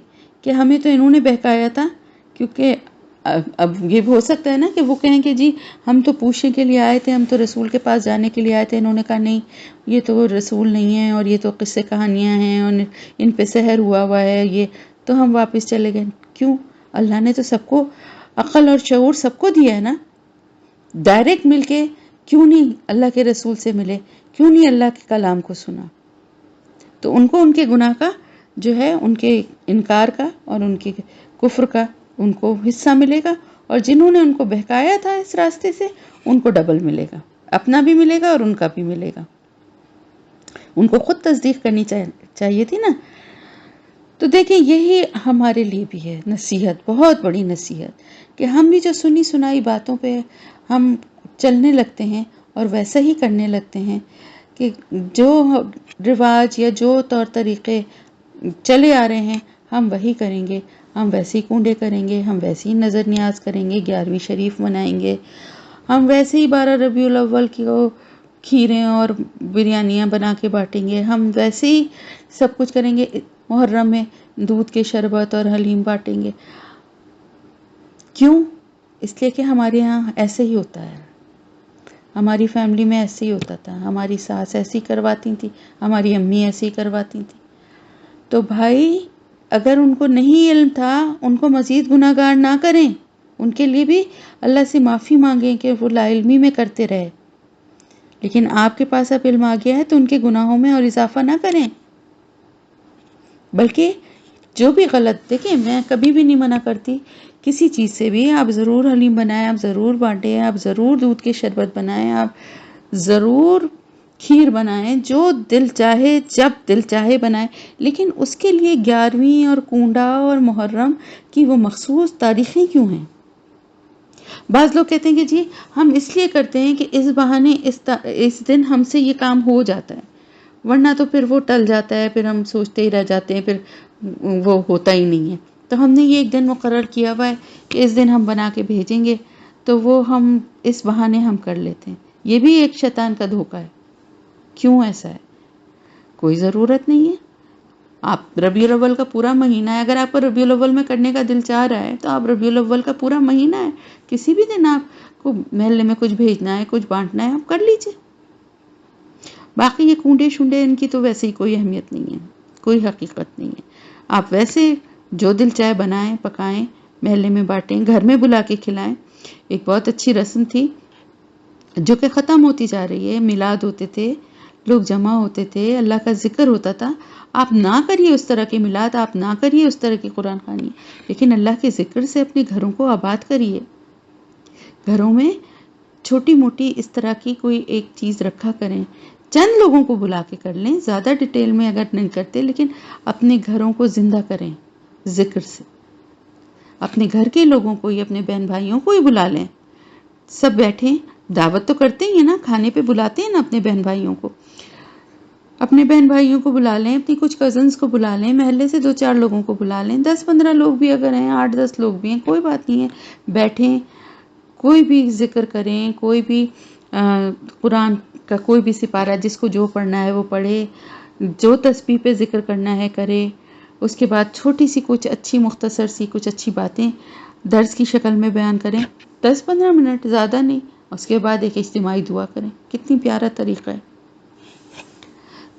کہ ہمیں تو انہوں نے بہکایا تھا. کیونکہ اب یہ ہو سکتا ہے نا کہ وہ کہیں کہ جی ہم تو پوچھنے کے لیے آئے تھے, ہم تو رسول کے پاس جانے کے لیے آئے تھے. انہوں نے کہا نہیں, یہ تو رسول نہیں ہے اور یہ تو قصے کہانیاں ہیں اور ان پہ سحر ہوا ہے, یہ تو ہم واپس چلے گئے. کیوں؟ اللہ نے تو سب کو عقل اور شعور سب کو دیا ہے نا. ڈائریکٹ مل کے کیوں نہیں اللہ کے رسول سے ملے, کیوں نہیں اللہ کے کلام کو سنا؟ تو ان کو ان کے گناہ کا جو ہے, ان کے انکار کا اور ان کے کفر کا ان کو حصہ ملے گا, اور جنہوں نے ان کو بہکایا تھا اس راستے سے ان کو ڈبل ملے گا, اپنا بھی ملے گا اور ان کا بھی ملے گا. ان کو خود تصدیق کرنی چاہیے تھی نا. تو دیکھیں یہی ہمارے لیے بھی ہے نصیحت, بہت بڑی نصیحت, کہ ہم بھی جو سنی سنائی باتوں پہ ہم چلنے لگتے ہیں اور ویسا ہی کرنے لگتے ہیں کہ جو رواج یا جو طور طریقے چلے آ رہے ہیں ہم وہی کریں گے, ہم ویسے ہی کنڈے کریں گے, ہم ویسے ہی نظر نیاز کریں گے, 11ویں شریف منائیں گے, ہم ویسے ہی 12 ربیع الاول کی کھیریں اور بریانیاں بنا کے بانٹیں گے, ہم ویسے ہی سب کچھ کریں گے. محرم میں دودھ کے شربت اور حلیم بانٹیں گے. کیوں؟ اس لیے کہ ہمارے یہاں ایسے ہی ہوتا ہے, ہماری فیملی میں ایسے ہی ہوتا تھا, ہماری ساس ایسی کرواتی تھی, ہماری امی ایسی ہی کرواتی تھی. تو بھائی اگر ان کو نہیں علم تھا ان کو مزید گناہ گار نہ کریں, ان کے لیے بھی اللہ سے معافی مانگیں کہ وہ لا علمی میں کرتے رہے. لیکن آپ کے پاس اب علم آ گیا ہے تو ان کے گناہوں میں اور اضافہ نہ کریں, بلکہ جو بھی غلط, دیکھیں میں کبھی بھی نہیں منع کرتی کسی چیز سے بھی, آپ ضرور حلیم بنائیں, آپ ضرور بانٹیں, آپ ضرور دودھ کے شربت بنائیں, آپ ضرور کھیر بنائیں, جو دل چاہے جب دل چاہے بنائیں, لیکن اس کے لیے 11ویں اور کنڈا اور محرم کی وہ مخصوص تاریخیں کیوں ہیں؟ بعض لوگ کہتے ہیں کہ جی ہم اس لیے کرتے ہیں کہ اس بہانے اس دن ہم سے یہ کام ہو جاتا ہے, ورنہ تو پھر وہ ٹل جاتا ہے, پھر ہم سوچتے ہی رہ جاتے ہیں, پھر وہ ہوتا ہی نہیں ہے. تو ہم نے یہ ایک دن مقرر کیا ہوا ہے کہ اس دن ہم بنا کے بھیجیں گے, تو وہ ہم اس بہانے ہم کر لیتے ہیں. یہ بھی ایک شیطان کا دھوکہ ہے. کیوں ایسا ہے؟ کوئی ضرورت نہیں ہے. آپ ربیع الاول کا پورا مہینہ ہے, اگر آپ کو ربیع الاول میں کرنے کا دل چاہ رہا ہے تو آپ ربیع الاول کا پورا مہینہ ہے, کسی بھی دن آپ کو محلے میں کچھ بھیجنا ہے, کچھ بانٹنا ہے, آپ کر لیجئے. باقی یہ کنڈے شنڈے ان کی تو ویسے ہی کوئی اہمیت نہیں ہے, کوئی حقیقت نہیں ہے. آپ ویسے جو دل چاہے بنائیں, پکائیں, محلے میں بانٹیں, گھر میں بلا کے کھلائیں. ایک بہت اچھی رسم تھی جو کہ ختم ہوتی جا رہی ہے. میلاد ہوتے تھے, لوگ جمع ہوتے تھے, اللہ کا ذکر ہوتا تھا. آپ نہ کریے اس طرح کے میلاد, آپ نہ کریے اس طرح کی قرآن خوانی, لیکن اللہ کے ذکر سے اپنے گھروں کو آباد کریے. گھروں میں چھوٹی موٹی اس طرح کی کوئی ایک چیز رکھا کریں, چند لوگوں کو بلا کے کر لیں, زیادہ ڈیٹیل میں اگر نہیں کرتے, لیکن اپنے گھروں کو زندہ کریں ذکر سے. اپنے گھر کے لوگوں کو ہی, اپنے بہن بھائیوں کو ہی بلا لیں, سب بیٹھیں. دعوت تو کرتے ہی ہیں نا, کھانے پہ بلاتے ہیں نا اپنے بہن بھائیوں کو, اپنے بہن بھائیوں کو بلا لیں, اپنی کچھ کزنز کو بلا لیں, محلے سے 2-4 لوگوں کو بلا لیں, 10-15 لوگ بھی اگر ہیں, 8-10 لوگ بھی ہیں, کوئی بات نہیں ہے. بیٹھیں, کوئی بھی ذکر کریں, کوئی بھی قرآن کا کوئی بھی سپارہ جس کو جو پڑھنا ہے وہ پڑھے, جو تسبیح پہ ذکر کرنا ہے کرے. اس کے بعد چھوٹی سی کچھ اچھی مختصر سی کچھ اچھی باتیں درس کی شکل میں بیان کریں, 10-15 منٹ, زیادہ نہیں. اس کے بعد ایک اجتماعی دعا کریں. کتنی پیارا طریقہ ہے.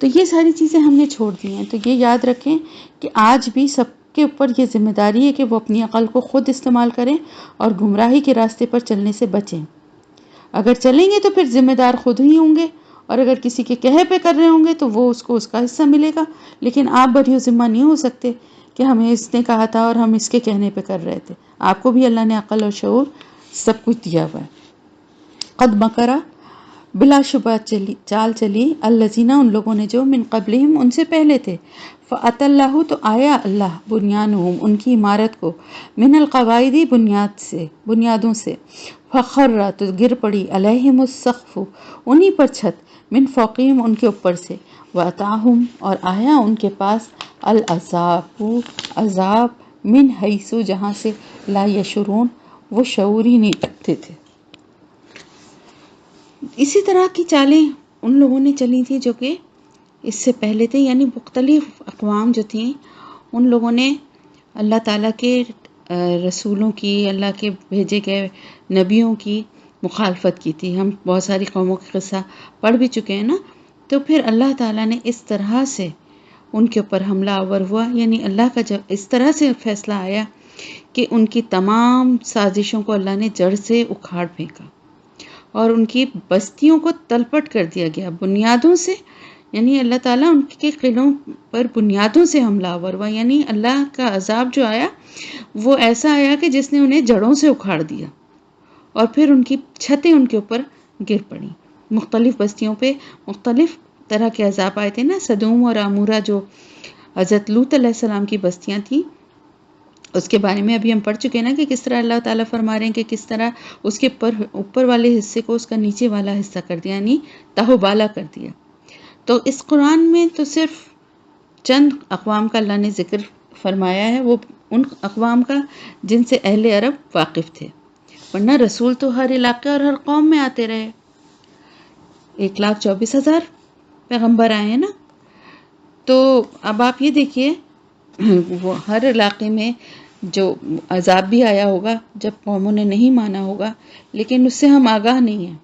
تو یہ ساری چیزیں ہم نے چھوڑ دی ہیں. تو یہ یاد رکھیں کہ آج بھی سب کے اوپر یہ ذمہ داری ہے کہ وہ اپنی عقل کو خود استعمال کریں اور گمراہی کے راستے پر چلنے سے بچیں. اگر چلیں گے تو پھر ذمہ دار خود ہی ہوں گے, اور اگر کسی کے کہے پہ کر رہے ہوں گے تو وہ اس کو اس کا حصہ ملے گا. لیکن آپ بری ذمہ نہیں ہو سکتے کہ ہمیں اس نے کہا تھا اور ہم اس کے کہنے پہ کر رہے تھے. آپ کو بھی اللہ نے عقل اور شعور سب کچھ دیا ہوا ہے. قد مکرا, بلا شبہ چال چلی, الذین, ان لوگوں نے جو, من قبلہم, ان سے پہلے تھے, فأتی اللہ, تو آیا اللہ, بنیانہم, ان کی عمارت کو, من القواعد, بنیادوں سے, فخر, تو گر پڑی, علیہم السقف, انہی پر چھت, من فوقہم, ان کے اوپر سے, واتاہم, اور آیا ان کے پاس, العذاب, عذاب, من حیث, جہاں سے, لا یشعرون, وہ شعور ہی نہیں رکھتے تھے۔ اسی طرح کی چالیں ان لوگوں نے چلی تھی جو کہ اس سے پہلے تھے، یعنی مختلف اقوام جو تھیں ان لوگوں نے اللہ تعالیٰ کے رسولوں کی، اللہ کے بھیجے گئے نبیوں کی مخالفت کی تھی۔ ہم بہت ساری قوموں کا قصہ پڑھ بھی چکے ہیں نا۔ تو پھر اللہ تعالیٰ نے اس طرح سے ان کے اوپر حملہ آور ہوا، یعنی اللہ کا جب اس طرح سے فیصلہ آیا کہ ان کی تمام سازشوں کو اللہ نے جڑ سے اکھاڑ پھینکا اور ان کی بستیوں کو تلپٹ کر دیا گیا بنیادوں سے، یعنی اللہ تعالیٰ ان کے قلعوں پر بنیادوں سے حملہ آور ہوا، یعنی اللہ کا عذاب جو آیا وہ ایسا آیا کہ جس نے انہیں جڑوں سے اکھاڑ دیا، اور پھر ان کی چھتیں ان کے اوپر گر پڑیں۔ مختلف بستیوں پہ مختلف طرح کے عذاب آئے تھے نا۔ سدوم اور عمورہ جو حضرت لوط علیہ السلام کی بستیاں تھیں، اس کے بارے میں ابھی ہم پڑھ چکے نا کہ کس طرح اللہ تعالیٰ فرما رہے ہیں کہ کس طرح اس کے اوپر والے حصے کو اس کا نیچے والا حصہ کر دیا، یعنی تہو بالا کر دیا۔ تو اس قرآن میں تو صرف چند اقوام کا اللہ نے ذکر فرمایا ہے، وہ ان اقوام کا جن سے اہل عرب واقف تھے، ورنہ رسول تو ہر علاقے اور ہر قوم میں آتے رہے۔ 1,24,000 پیغمبر آئے ہیں نا۔ تو اب آپ یہ دیکھیے وہ ہر علاقے میں جو عذاب بھی آیا ہوگا جب قوموں نے نہیں مانا ہوگا، لیکن اس سے ہم آگاہ نہیں ہیں۔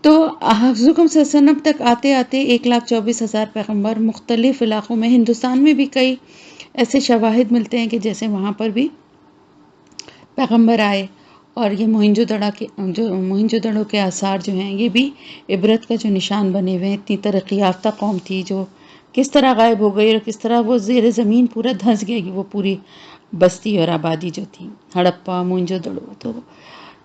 تو حضور صلی اللہ علیہ وسلم تک آتے آتے 1,24,000 پیغمبر مختلف علاقوں میں، ہندوستان میں بھی کئی ایسے شواہد ملتے ہیں کہ جیسے وہاں پر بھی پیغمبر آئے، اور یہ موہنجو دڑو کے آثار جو ہیں یہ بھی عبرت کا جو نشان بنے ہوئے ہیں۔ اتنی ترقی یافتہ قوم تھی جو کس طرح غائب ہو گئی اور کس طرح وہ زیر زمین پورا دھنس گئی، وہ پوری بستی اور آبادی جو تھی، ہڑپا موہنجو دڑو۔ تو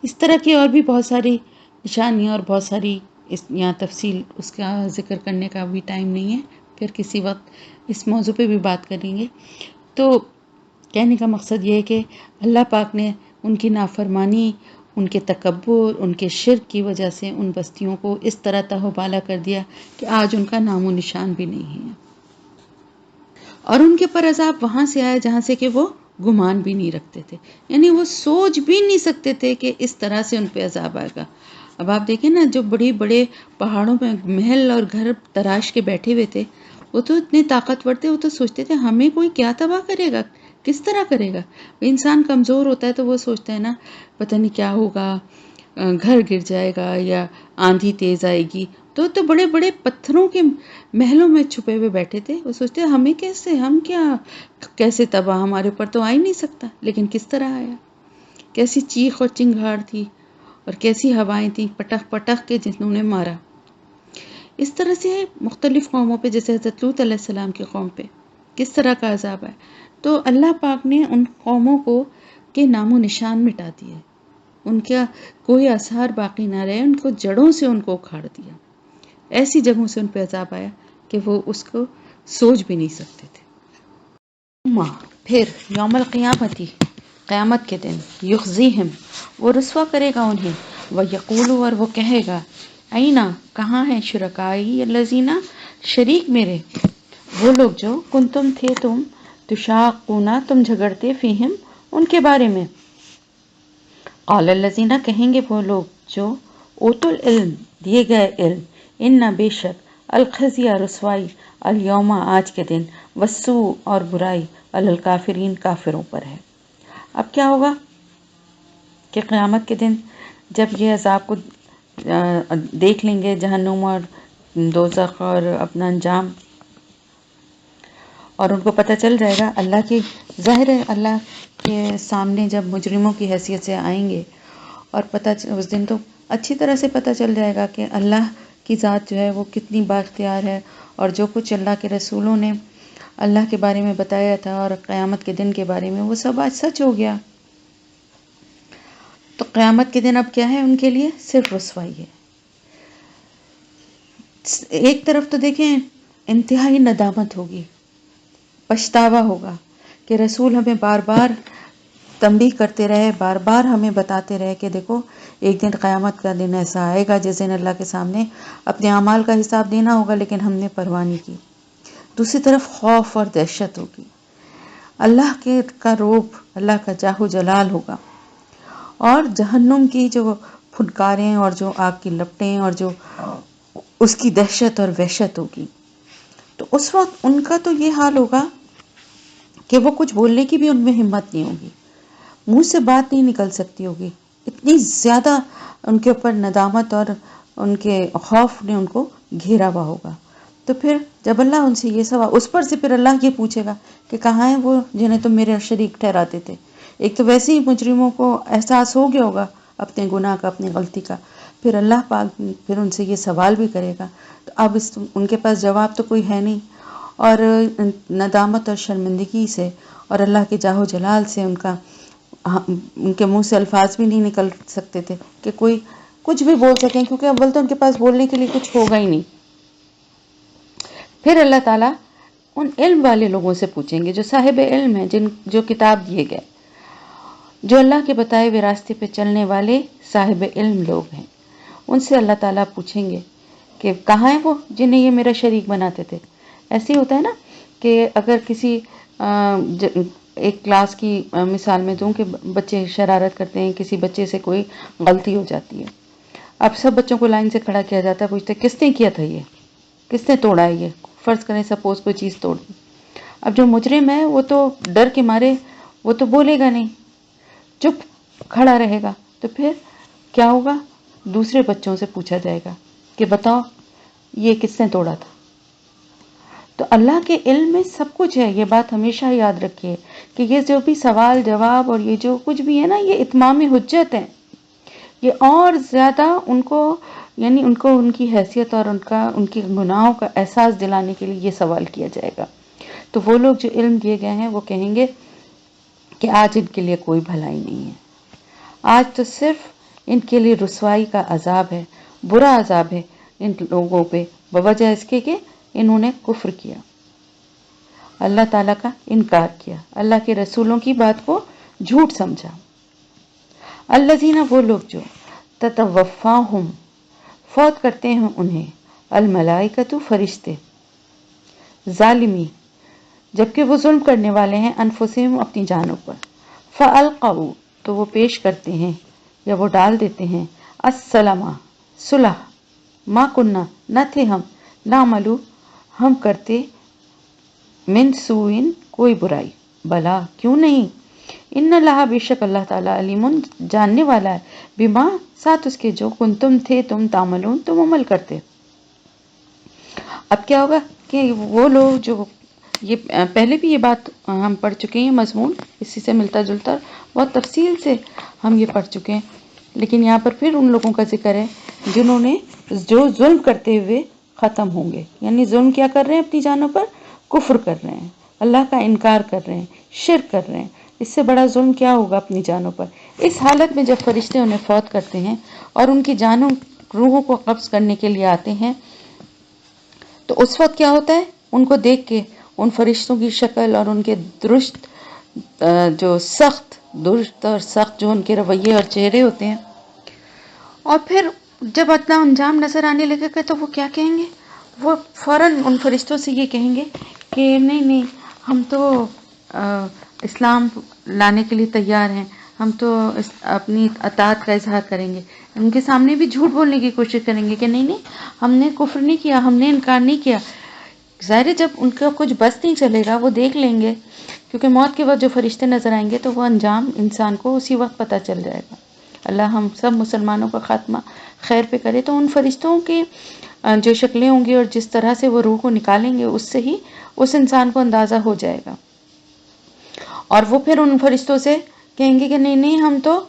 اس طرح کی اور بھی بہت ساری نشانیاں اور بہت ساری یہاں تفصیل اس کا ذکر کرنے کا بھی ٹائم نہیں ہے، پھر کسی وقت اس موضوع پہ بھی بات کریں گے۔ تو کہنے کا مقصد یہ ہے کہ اللہ پاک نے ان کی نافرمانی، ان کے تکبر، ان کے شرک کی وجہ سے ان بستیوں کو اس طرح تہو بالا کر دیا کہ آج ان کا نام و نشان بھی نہیں ہے، اور ان کے پر عذاب وہاں سے آیا جہاں سے کہ وہ گمان بھی نہیں رکھتے تھے، یعنی وہ سوچ بھی نہیں سکتے تھے کہ اس طرح سے ان پہ عذاب آئے گا۔ اب آپ دیکھیں نا، جو بڑے بڑے پہاڑوں پہ محل اور گھر تراش کے بیٹھے ہوئے تھے، وہ تو اتنے طاقتور تھے، وہ تو سوچتے تھے ہمیں کوئی کیا تباہ کرے گا، کس طرح کرے گا۔ انسان کمزور ہوتا ہے تو وہ سوچتا ہے نا پتہ نہیں کیا ہوگا، گھر گر جائے گا یا آندھی تیز آئے گی۔ تو بڑے بڑے پتھروں کے محلوں میں چھپے ہوئے بیٹھے تھے، وہ سوچتے ہیں ہمیں کیسے، ہم کیا کیسے تباہ، ہمارے اوپر تو آ ہی نہیں سکتا، لیکن کس طرح آیا۔ کیسی چیخ اور چنگھاڑ تھی اور کیسی ہوائیں تھیں پٹخ پٹخ کے جنہوں نے مارا۔ اس طرح سے مختلف قوموں پہ، جیسے حضرت لوط علیہ السلام کی قوم پہ کس طرح کا عذاب ہے۔ تو اللہ پاک نے ان قوموں کو کے نام و نشان مٹا دیے، ان کا کوئی آثار باقی نہ رہے، ان کو جڑوں سے ان کو اکھاڑ دیا، ایسی جگہوں سے ان پہ عذاب آیا کہ وہ اس کو سوچ بھی نہیں سکتے تھے۔ پھر یوم القیامتی، قیامت کے دن، یخزیہم، وہ رسوا کرے گا انہیں، ویقول، اور وہ کہے گا، اینا، کہاں ہیں، شرکائی الذین، شریک میرے، وہ لوگ جو کنتم تھے تم، تشاقون، تم جھگڑتے، فیہم، ان کے بارے میں۔ قال الذین، کہیں گے وہ لوگ جو اوتوا العلم، دیے گئے علم، ان بے شک، الخزی، رسوائی، الیوم، آج کے دن، والسوء، اور برائی، علی الکافرین، کافروں پر ہے۔ اب کیا ہوگا کہ قیامت کے دن جب یہ عذاب کو دیکھ لیں گے، جہنم اور دوزخ اور اپنا انجام، اور ان کو پتہ چل جائے گا، اللہ کی ظاہر ہے اللہ کے سامنے جب مجرموں کی حیثیت سے آئیں گے، اور اس دن تو اچھی طرح سے پتہ چل جائے گا کہ اللہ کی ذات جو ہے وہ کتنی بااختیار ہے، اور جو کچھ اللہ کے رسولوں نے اللہ کے بارے میں بتایا تھا اور قیامت کے دن کے بارے میں، وہ سب آج سچ ہو گیا۔ تو قیامت کے دن اب کیا ہے ان کے لیے؟ صرف رسوائی ہے۔ ایک طرف تو دیکھیں انتہائی ندامت ہوگی، پچھتاوا ہوگا کہ رسول ہمیں بار بار تنبیہ کرتے رہے، بار بار ہمیں بتاتے رہے کہ دیکھو ایک دن قیامت کا دن ایسا آئے گا جس دن اللہ کے سامنے اپنے اعمال کا حساب دینا ہوگا، لیکن ہم نے پرواہ نہیں کی۔ دوسری طرف خوف اور دہشت ہوگی، اللہ کا روب، اللہ کا جاہ و جلال ہوگا، اور جہنم کی جو پھنکاریں اور جو آگ کی لپٹیں اور جو اس کی دہشت اور وحشت ہوگی، تو اس وقت ان کا تو یہ حال ہوگا کہ وہ کچھ بولنے کی بھی ان میں ہمت نہیں ہوگی، منہ سے بات نہیں نکل سکتی ہوگی، اتنی زیادہ ان کے اوپر ندامت اور ان کے خوف نے ان کو گھیرا ہوا ہوگا۔ تو پھر جب اللہ ان سے یہ سوال، اس پر سے پھر اللہ یہ پوچھے گا کہ کہاں ہیں وہ جنہیں تم میرے شریک ٹھہراتے تھے؟ ایک تو ویسے ہی مجرموں کو احساس ہو گیا ہوگا اپنے گناہ کا، اپنی غلطی کا، پھر اللہ پاک پھر ان سے یہ سوال بھی کرے گا، تو اب ان کے پاس جواب تو کوئی ہے نہیں، اور ندامت اور شرمندگی سے اور اللہ کے جاہ و جلال سے ان کے منہ سے الفاظ بھی نہیں نکل سکتے تھے کہ کوئی کچھ بھی بول سکیں، کیونکہ اول تو ان کے پاس بولنے کے لیے کچھ ہوگا ہی نہیں۔ پھر اللہ تعالیٰ ان علم والے لوگوں سے پوچھیں گے جو صاحب علم ہیں، جو کتاب دیے گئے، جو اللہ کے بتائے ہوئے راستے پہ چلنے والے صاحب علم لوگ ہیں، ان سے اللہ تعالیٰ پوچھیں گے کہ کہاں ہیں وہ جنہیں یہ میرا شریک بناتے تھے۔ ایسے ہی ہوتا ہے نا کہ اگر کسی ایک کلاس کی مثال میں دوں کہ بچے شرارت کرتے ہیں، کسی بچے سے کوئی غلطی ہو جاتی ہے، اب سب بچوں کو لائن سے کھڑا کیا جاتا ہے، پوچھتے ہیں کس نے کیا تھا، یہ کس نے توڑا ہے، یہ فرض کریں سپوز کوئی چیز توڑ دی۔ اب جو مجرم ہے وہ تو ڈر کے مارے وہ تو بولے گا نہیں، چپ کھڑا رہے گا، تو پھر کیا ہوگا؟ دوسرے بچوں سے پوچھا جائے گا کہ بتاؤ یہ کس نے توڑا تھا۔ تو اللہ کے علم میں سب کچھ ہے، یہ بات ہمیشہ یاد رکھیے کہ یہ جو بھی سوال جواب اور یہ جو کچھ بھی ہے نا، یہ اتمام حجت ہے، یہ اور زیادہ ان کو ان کی حیثیت اور ان کی گناہوں کا احساس دلانے کے لیے یہ سوال کیا جائے گا۔ تو وہ لوگ جو علم دیے گئے ہیں وہ کہیں گے کہ آج ان کے لیے کوئی بھلائی نہیں ہے، آج تو صرف ان کے لیے رسوائی کا عذاب ہے، برا عذاب ہے ان لوگوں پہ، بوجہ اس کے کہ انہوں نے کفر کیا، اللہ تعالیٰ کا انکار کیا، اللہ کے رسولوں کی بات کو جھوٹ سمجھا۔ الذین، وہ لوگ جو تتوفاہم، فوت کرتے ہیں انہیں، الملائکۃ، فرشتے، ظالمی، جبکہ وہ ظلم کرنے والے ہیں، انفسہم، اپنی جانوں پر، فالقوا، تو وہ پیش کرتے ہیں یا وہ ڈال دیتے ہیں، السلام، صلح، ما کننا، نہ تھے ہم، نعملو، ہم کرتے، من سوئن، کوئی برائی، بلا، کیوں نہیں، ان اللہ، بے شک اللہ تعالیٰ، علیم، جاننے والا ہے، بما، ساتھ اس کے، جو کنتم تھے تم، تعملون، تم عمل کرتے۔ اب کیا ہوگا کہ وہ لوگ جو یہ پہلے بھی یہ بات ہم پڑھ چکے ہیں، مضمون اسی سے ملتا جلتا بہت تفصیل سے ہم یہ پڑھ چکے ہیں، لیکن یہاں پر پھر ان لوگوں کا ذکر ہے جنہوں نے جو ظلم کرتے ہوئے ختم ہوں گے، یعنی ظلم کیا کر رہے ہیں اپنی جانوں پر؟ کفر کر رہے ہیں، اللہ کا انکار کر رہے ہیں، شرک کر رہے ہیں، اس سے بڑا ظلم کیا ہوگا اپنی جانوں پر؟ اس حالت میں جب فرشتے انہیں فوت کرتے ہیں اور ان کی جانوں، روحوں کو قبض کرنے کے لیے آتے ہیں، تو اس وقت کیا ہوتا ہے؟ ان کو دیکھ کے ان فرشتوں کی شکل اور ان کے درست جو سخت، درست اور سخت جو ان کے رویے اور چہرے ہوتے ہیں، اور پھر جب اتنا انجام نظر آنے لگے گا تو وہ کیا کہیں گے؟ وہ فوراً ان فرشتوں سے یہ کہیں گے کہ نہیں نہیں، ہم تو اسلام لانے کے لیے تیار ہیں، ہم تو اپنی اطاعت کا اظہار کریں گے، ان کے سامنے بھی جھوٹ بولنے کی کوشش کریں گے کہ نہیں نہیں، ہم نے کفر نہیں کیا، ہم نے انکار نہیں کیا۔ ظاہر ہے جب ان کا کچھ بس نہیں چلے گا، وہ دیکھ لیں گے، کیونکہ موت کے وقت جو فرشتے نظر آئیں گے تو وہ انجام انسان کو اسی وقت پتہ چل جائے گا۔ اللہ ہم سب مسلمانوں کا خاتمہ خیر پہ کرے۔ تو ان فرشتوں کی جو شکلیں ہوں گی اور جس طرح سے وہ روح کو نکالیں گے، اس سے ہی اس انسان کو اندازہ ہو جائے گا، اور وہ پھر ان فرشتوں سے کہیں گے کہ نہیں نہیں، ہم تو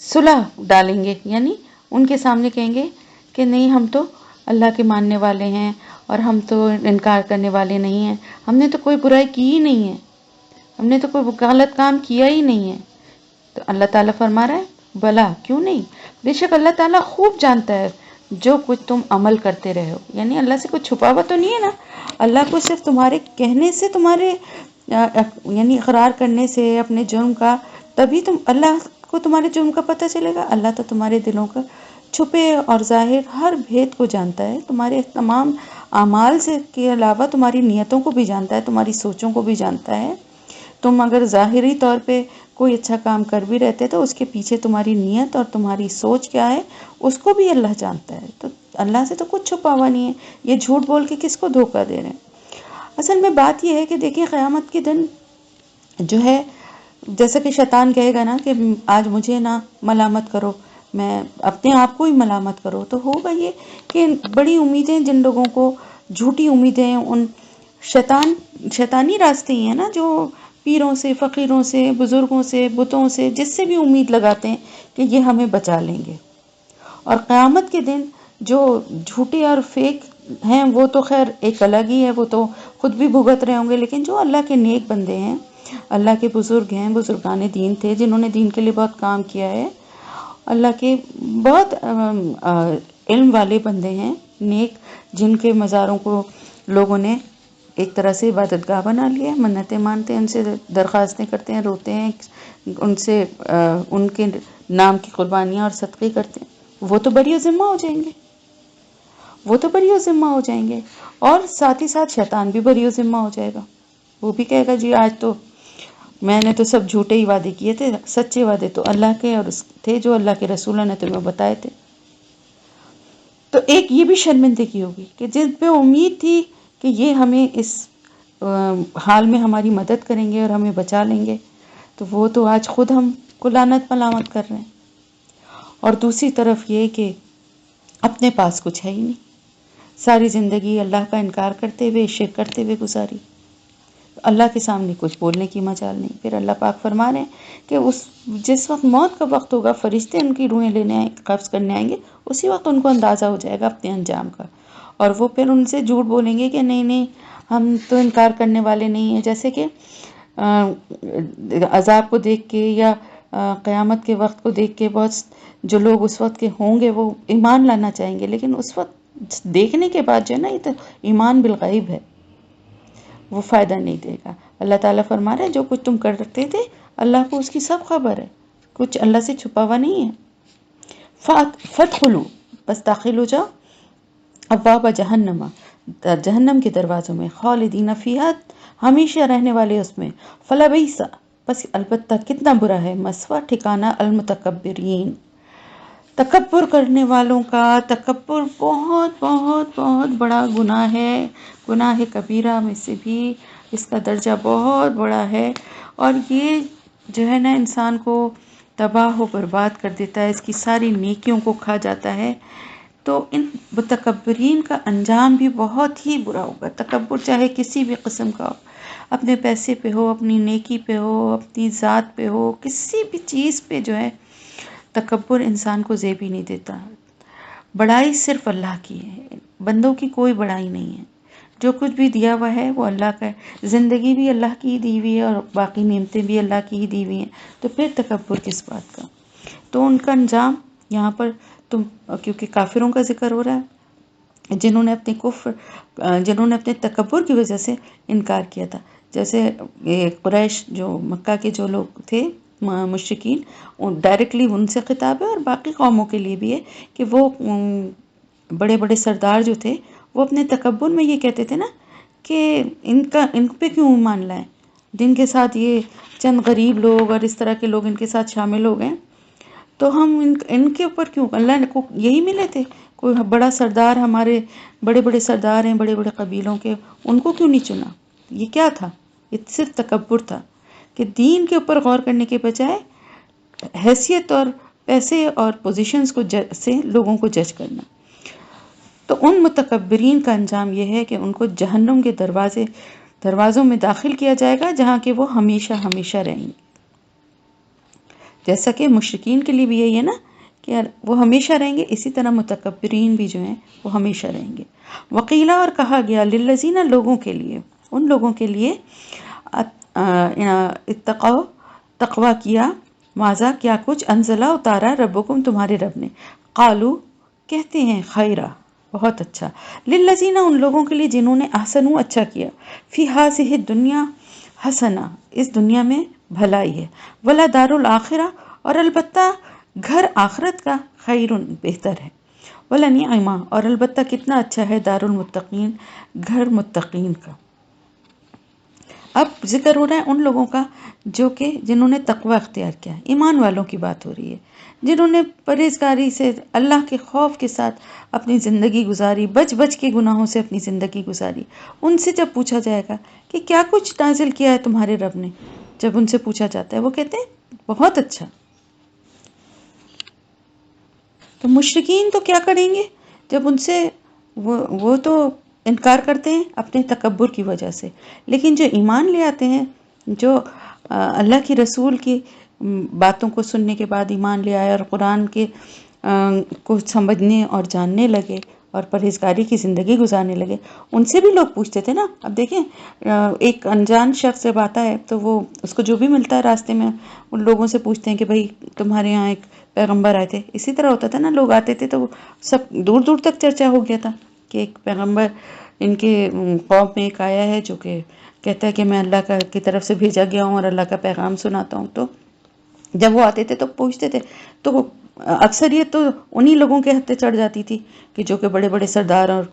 صلح ڈالیں گے، یعنی ان کے سامنے کہیں گے کہ نہیں، ہم تو اللہ کے ماننے والے ہیں اور ہم تو انکار کرنے والے نہیں ہیں، ہم نے تو کوئی برائی کی ہی نہیں ہے، ہم نے تو کوئی غلط کام کیا ہی نہیں ہے۔ تو اللہ تعالیٰ فرما رہا ہے بلا، کیوں نہیں، بے شک اللہ تعالیٰ خوب جانتا ہے جو کچھ تم عمل کرتے رہے ہو، یعنی اللہ سے کچھ چھپا ہوا تو نہیں ہے نا، اللہ کو صرف تمہارے کہنے سے، تمہارے یعنی اقرار کرنے سے اپنے جرم کا، تبھی اللہ کو تمہارے جرم کا پتہ چلے گا۔ اللہ تو تمہارے دلوں کا چھپے اور ظاہر ہر بھید کو جانتا ہے، تمہارے تمام اعمال سے کے علاوہ تمہاری نیتوں کو بھی جانتا ہے، تمہاری سوچوں کو بھی جانتا ہے۔ تم اگر ظاہری طور پہ کوئی اچھا کام کر بھی رہتے تو اس کے پیچھے تمہاری نیت اور تمہاری سوچ کیا ہے اس کو بھی اللہ جانتا ہے. تو اللہ سے تو کچھ چھپا ہوا نہیں ہے. یہ جھوٹ بول کے کس کو دھوکہ دے رہے ہیں؟ اصل میں بات یہ ہے کہ دیکھیں قیامت کے دن جو ہے جیسا کہ شیطان کہے گا نا کہ آج مجھے نہ ملامت کرو، میں اپنے آپ کو ہی ملامت کرو، تو ہوگا یہ کہ بڑی امیدیں جن لوگوں کو جھوٹی امیدیں ان شیطانی راستے ہی ہیں نا جو پیروں سے، فقیروں سے، بزرگوں سے، بتوں سے، جس سے بھی امید لگاتے ہیں کہ یہ ہمیں بچا لیں گے. اور قیامت کے دن جو جھوٹے اور فیک ہیں وہ تو خیر ایک الگ ہی ہے، وہ تو خود بھی بھگت رہے ہوں گے، لیکن جو اللہ کے نیک بندے ہیں، اللہ کے بزرگ ہیں، بزرگان دین تھے جنہوں نے دین کے لیے بہت کام کیا ہے، اللہ کے بہت علم والے بندے ہیں نیک، جن کے مزاروں کو لوگوں نے ایک طرح سے عبادت گاہ بنا لیا ہے، منتیں مانتے ہیں، ان سے درخواستیں کرتے ہیں، روتے ہیں، ان سے ان کے نام کی قربانیاں اور صدقے کرتے ہیں، وہ تو بری و ذمہ ہو جائیں گے، وہ تو بری و ذمہ ہو جائیں گے. اور ساتھ ہی ساتھ شیطان بھی بری و ذمہ ہو جائے گا. وہ بھی کہے گا جی آج تو میں نے تو سب جھوٹے ہی وعدے کیے تھے، سچے وعدے تو اللہ کے اور تھے جو اللہ کے رسولوں نے تمہیں بتائے تھے. تو ایک یہ بھی شرمندگی ہوگی کہ جن پہ امید تھی کہ یہ ہمیں اس حال میں ہماری مدد کریں گے اور ہمیں بچا لیں گے، تو وہ تو آج خود ہم کو لعنت ملامت کر رہے ہیں. اور دوسری طرف یہ کہ اپنے پاس کچھ ہے ہی نہیں، ساری زندگی اللہ کا انکار کرتے ہوئے، شرک کرتے ہوئے گزاری، اللہ کے سامنے کچھ بولنے کی مجال نہیں. پھر اللہ پاک فرما رہے ہیں کہ جس وقت موت کا وقت ہوگا، فرشتے ان کی روحیں لینے قبض کرنے آئیں گے، اسی وقت ان کو اندازہ ہو جائے گا اپنے انجام کا، اور وہ پھر ان سے جھوٹ بولیں گے کہ نہیں نہیں ہم تو انکار کرنے والے نہیں ہیں. جیسے کہ عذاب کو دیکھ کے یا قیامت کے وقت کو دیکھ کے بہت جو لوگ اس وقت کے ہوں گے وہ ایمان لانا چاہیں گے، لیکن اس وقت دیکھنے کے بعد جو ہے نا، یہ تو ایمان بالغیب ہے، وہ فائدہ نہیں دے گا. اللہ تعالیٰ فرما رہے ہیں جو کچھ تم کرتے تھے اللہ کو اس کی سب خبر ہے، کچھ اللہ سے چھپا ہوا نہیں ہے. فَادْخُلُوا بس داخل ہو جاؤ، ابواب جہنم جہنم کے دروازوں میں، خالدین فیہا ہمیشہ رہنے والے اس میں، فلبئس بس البتہ کتنا برا ہے، مثویٰ ٹھکانہ المتکبرین تکبر کرنے والوں کا. تکبر بہت بہت بہت بڑا گناہ ہے، گناہ کبیرہ میں سے بھی اس کا درجہ بہت بڑا ہے، اور یہ جو ہے نا انسان کو تباہ و برباد کر دیتا ہے، اس کی ساری نیکیوں کو کھا جاتا ہے. تو ان متکبرین کا انجام بھی بہت ہی برا ہوگا. تکبر چاہے کسی بھی قسم کا ہو، اپنے پیسے پہ ہو، اپنی نیکی پہ ہو، اپنی ذات پہ ہو، کسی بھی چیز پہ جو ہے تکبر انسان کو زیب ہی نہیں دیتا. بڑائی صرف اللہ کی ہے، بندوں کی کوئی بڑائی نہیں ہے. جو کچھ بھی دیا ہوا ہے وہ اللہ کا ہے، زندگی بھی اللہ کی ہی دی ہوئی ہے اور باقی نعمتیں بھی اللہ کی ہی دی ہوئی ہیں، تو پھر تکبر کس بات کا. تو ان کا انجام یہاں پر کیونکہ کافروں کا ذکر ہو رہا ہے جنہوں نے اپنے تکبر کی وجہ سے انکار کیا تھا. جیسے قریش جو مکہ کے جو لوگ تھے مشرکین، ڈائریکٹلی ان سے خطاب ہے اور باقی قوموں کے لیے بھی ہے کہ وہ بڑے بڑے سردار جو تھے وہ اپنے تکبر میں یہ کہتے تھے نا کہ ان پہ کیوں ایمان لائیں، جن کے ساتھ یہ چند غریب لوگ اور اس طرح کے لوگ ان کے ساتھ شامل ہو گئے، تو ہم ان کے اوپر کیوں، اللہ کو یہی ملے تھے، کوئی بڑا سردار، ہمارے بڑے بڑے سردار ہیں بڑے بڑے قبیلوں کے، ان کو کیوں نہیں چنا. یہ کیا تھا؟ یہ صرف تکبر تھا کہ دین کے اوپر غور کرنے کے بجائے حیثیت اور پیسے اور پوزیشنز سے لوگوں کو جج کرنا. تو ان متکبرین کا انجام یہ ہے کہ ان کو جہنم کے دروازوں میں داخل کیا جائے گا، جہاں کہ وہ ہمیشہ ہمیشہ رہیں گے. جیسا کہ مشرکین کے لیے بھی یہی ہے نا کہ وہ ہمیشہ رہیں گے، اسی طرح متکبرین بھی جو ہیں وہ ہمیشہ رہیں گے. وقیلا اور کہا گیا للذین لوگوں کے لیے، ان لوگوں کے لیے اتقوا تقوی کیا، ماذا کیا کچھ، انزلہ اتارا ربکم تمہارے رب نے، قالو کہتے ہیں خیرہ بہت اچھا، للذین ان لوگوں کے لیے جنہوں نے احسنوا اچھا کیا، فی ہذہ الدنیا حسنہ اس دنیا میں بھلائی ہے، ولا دار الآخرہ اور البتہ گھر آخرت کا خیرن بہتر ہے، ولنعم اور البتہ کتنا اچھا ہے دار المتقین گھر متقین کا. اب ذکر ہو رہا ہے ان لوگوں کا جو کہ جنہوں نے تقوی اختیار کیا ہے، ایمان والوں کی بات ہو رہی ہے، جنہوں نے پرہیزگاری سے اللہ کے خوف کے ساتھ اپنی زندگی گزاری، بچ بچ کے گناہوں سے اپنی زندگی گزاری۔ ان سے جب پوچھا جائے گا کہ کیا کچھ نازل کیا ہے تمہارے رب نے، جب ان سے پوچھا جاتا ہے وہ کہتے ہیں بہت اچھا۔ تو مشرکین تو کیا کریں گے جب ان سے وہ تو انکار کرتے ہیں اپنے تکبر کی وجہ سے، لیکن جو ایمان لے آتے ہیں، جو اللہ کی رسول کی باتوں کو سننے کے بعد ایمان لے آئے اور قرآن کے کو سمجھنے اور جاننے لگے اور پرہیزگاری کی زندگی گزارنے لگے، ان سے بھی لوگ پوچھتے تھے نا۔ اب دیکھیں ایک انجان شخص جب آتا ہے تو وہ اس کو جو بھی ملتا ہے راستے میں ان لوگوں سے پوچھتے ہیں کہ بھائی تمہارے یہاں ایک پیغمبر آئے تھے۔ اسی طرح ہوتا تھا نا، لوگ آتے تھے تو سب دور دور تک چرچا ہو گیا تھا کہ ایک پیغمبر ان کے قوم میں ایک آیا ہے جو کہ کہتا ہے کہ میں اللہ کی طرف سے بھیجا گیا ہوں اور اللہ کا پیغام سناتا ہوں۔ تو جب وہ آتے تھے تو پوچھتے تھے، تو اکثریت تو انہی لوگوں کے ہتھے چڑھ جاتی تھی کہ جو کہ بڑے بڑے سردار اور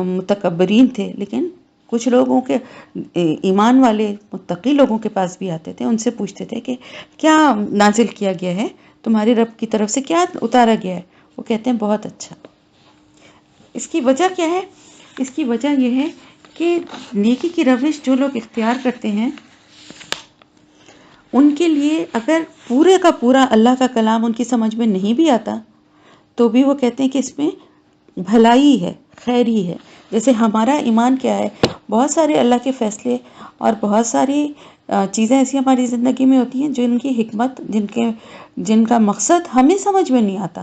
متکبرین تھے، لیکن کچھ لوگوں کے ایمان والے متقی لوگوں کے پاس بھی آتے تھے، ان سے پوچھتے تھے کہ کیا نازل کیا گیا ہے تمہاری رب کی طرف سے، کیا اتارا گیا ہے؟ وہ کہتے ہیں بہت اچھا۔ اس کی وجہ کیا ہے؟ اس کی وجہ یہ ہے کہ نیکی کی روش جو لوگ اختیار کرتے ہیں ان کے لیے اگر پورے کا پورا اللہ کا کلام ان کی سمجھ میں نہیں بھی آتا تو بھی وہ کہتے ہیں کہ اس میں بھلائی ہے، خیر ہی ہے۔ جیسے ہمارا ایمان کیا ہے، بہت سارے اللہ کے فیصلے اور بہت ساری چیزیں ایسی ہماری زندگی میں ہوتی ہیں جن کی حکمت، جن کا مقصد ہمیں سمجھ میں نہیں آتا،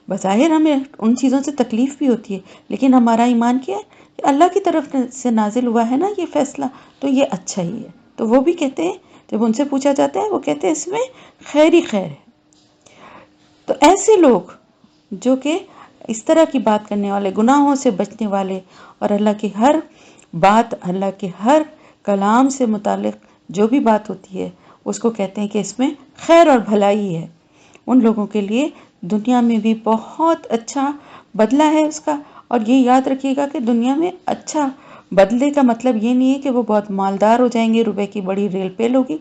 بظاہر ہمیں ان چیزوں سے تکلیف بھی ہوتی ہے، لیکن ہمارا ایمان کیا ہے کہ اللہ کی طرف سے نازل ہوا ہے نا یہ فیصلہ، تو یہ اچھا ہی ہے۔ تو وہ بھی کہتے ہیں، جب ان سے پوچھا جاتا ہے وہ کہتے ہیں اس میں خیر ہی خیر ہے۔ تو ایسے لوگ جو کہ اس طرح کی بات کرنے والے، گناہوں سے بچنے والے اور اللہ کی ہر بات، اللہ کے ہر کلام سے متعلق جو بھی بات ہوتی ہے اس کو کہتے ہیں کہ اس میں خیر اور بھلائی ہے۔ ان لوگوں کے لیے دنیا میں بھی بہت اچھا بدلہ ہے اس کا۔ اور یہ یاد رکھیے گا کہ دنیا میں اچھا بدلے کا مطلب یہ نہیں ہے کہ وہ بہت مالدار ہو جائیں گے، روپے کی بڑی ریل پیل ہوگی،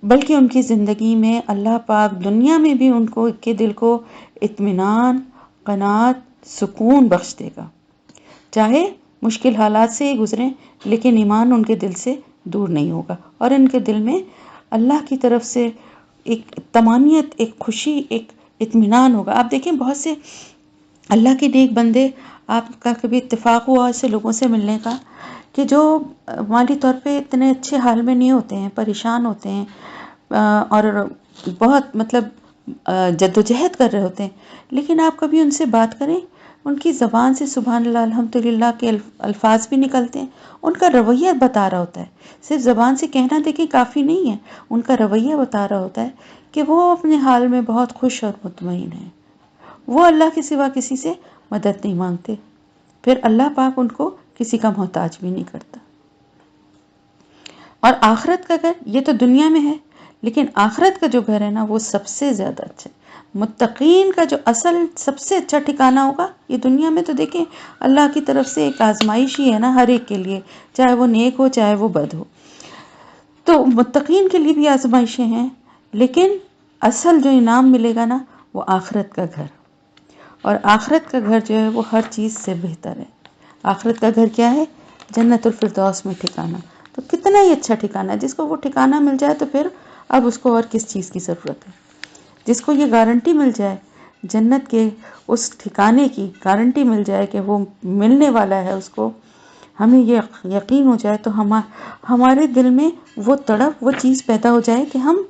بلکہ ان کی زندگی میں اللہ پاک دنیا میں بھی ان کو کے دل کو اطمینان، قناعت، سکون بخش دے گا، چاہے مشکل حالات سے ہی گزریں، لیکن ایمان ان کے دل سے دور نہیں ہوگا اور ان کے دل میں اللہ کی طرف سے ایک طمانینت، ایک خوشی، ایک اطمینان ہوگا۔ آپ دیکھیں بہت سے اللہ کے نیک بندے، آپ کا کبھی اتفاق ہوا ایسے لوگوں سے ملنے کا کہ جو مالی طور پہ اتنے اچھے حال میں نہیں ہوتے ہیں، پریشان ہوتے ہیں اور بہت جدوجہد کر رہے ہوتے ہیں، لیکن آپ کبھی ان سے بات کریں، ان کی زبان سے سبحان اللہ الحمدللہ کے الفاظ بھی نکلتے ہیں، ان کا رویہ بتا رہا ہوتا ہے، صرف زبان سے کہنا دیکھیں کافی نہیں ہے، ان کا رویہ بتا رہا ہوتا ہے کہ وہ اپنے حال میں بہت خوش اور مطمئن ہیں، وہ اللہ کے سوا کسی سے مدد نہیں مانگتے، پھر اللہ پاک ان کو کسی کا محتاج بھی نہیں کرتا۔ اور آخرت کا گھر، یہ تو دنیا میں ہے، لیکن آخرت کا جو گھر ہے نا وہ سب سے زیادہ اچھا ہے۔ متقین کا جو اصل سب سے اچھا ٹھکانہ ہوگا، یہ دنیا میں تو دیکھیں اللہ کی طرف سے ایک آزمائش ہی ہے نا ہر ایک کے لیے، چاہے وہ نیک ہو چاہے وہ بد ہو، تو متقین کے لیے بھی آزمائشیں ہیں، لیکن اصل جو انعام ملے گا نا وہ آخرت کا گھر، اور آخرت کا گھر جو ہے وہ ہر چیز سے بہتر ہے۔ آخرت کا گھر کیا ہے؟ جنت الفردوس میں ٹھکانہ، تو کتنا ہی اچھا ٹھکانہ ہے، جس کو وہ ٹھکانہ مل جائے تو پھر اب اس کو اور کس چیز کی ضرورت ہے؟ جس کو یہ گارنٹی مل جائے، جنت کے اس ٹھکانے کی گارنٹی مل جائے کہ وہ ملنے والا ہے، اس کو ہمیں یہ یقین ہو جائے، تو ہمارے دل میں وہ تڑپ، وہ چیز پیدا ہو جائے کہ ہم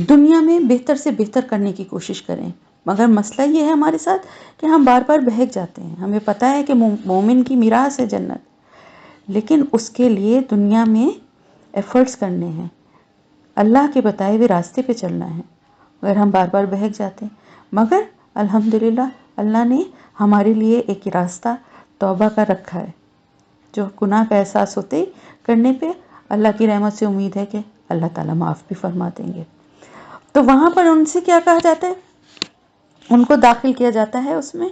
دنیا میں بہتر سے بہتر کرنے کی کوشش کریں۔ مگر مسئلہ یہ ہے ہمارے ساتھ کہ ہم بار بار بہک جاتے ہیں، ہمیں پتہ ہے کہ مومن کی میراث ہے جنت، لیکن اس کے لیے دنیا میں ایفرٹس کرنے ہیں، اللہ کے بتائے ہوئے راستے پہ چلنا ہے، اگر ہم بار بار بہک جاتے ہیں۔ مگر الحمدللہ اللہ نے ہمارے لیے ایک راستہ توبہ کا رکھا ہے، جو گناہ کا احساس ہوتے ہی کرنے پہ اللہ کی رحمت سے امید ہے کہ اللہ تعالیٰ معاف بھی فرما دیں گے۔ تو وہاں پر ان سے کیا کہا جاتا ہے؟ ان کو داخل کیا جاتا ہے اس میں،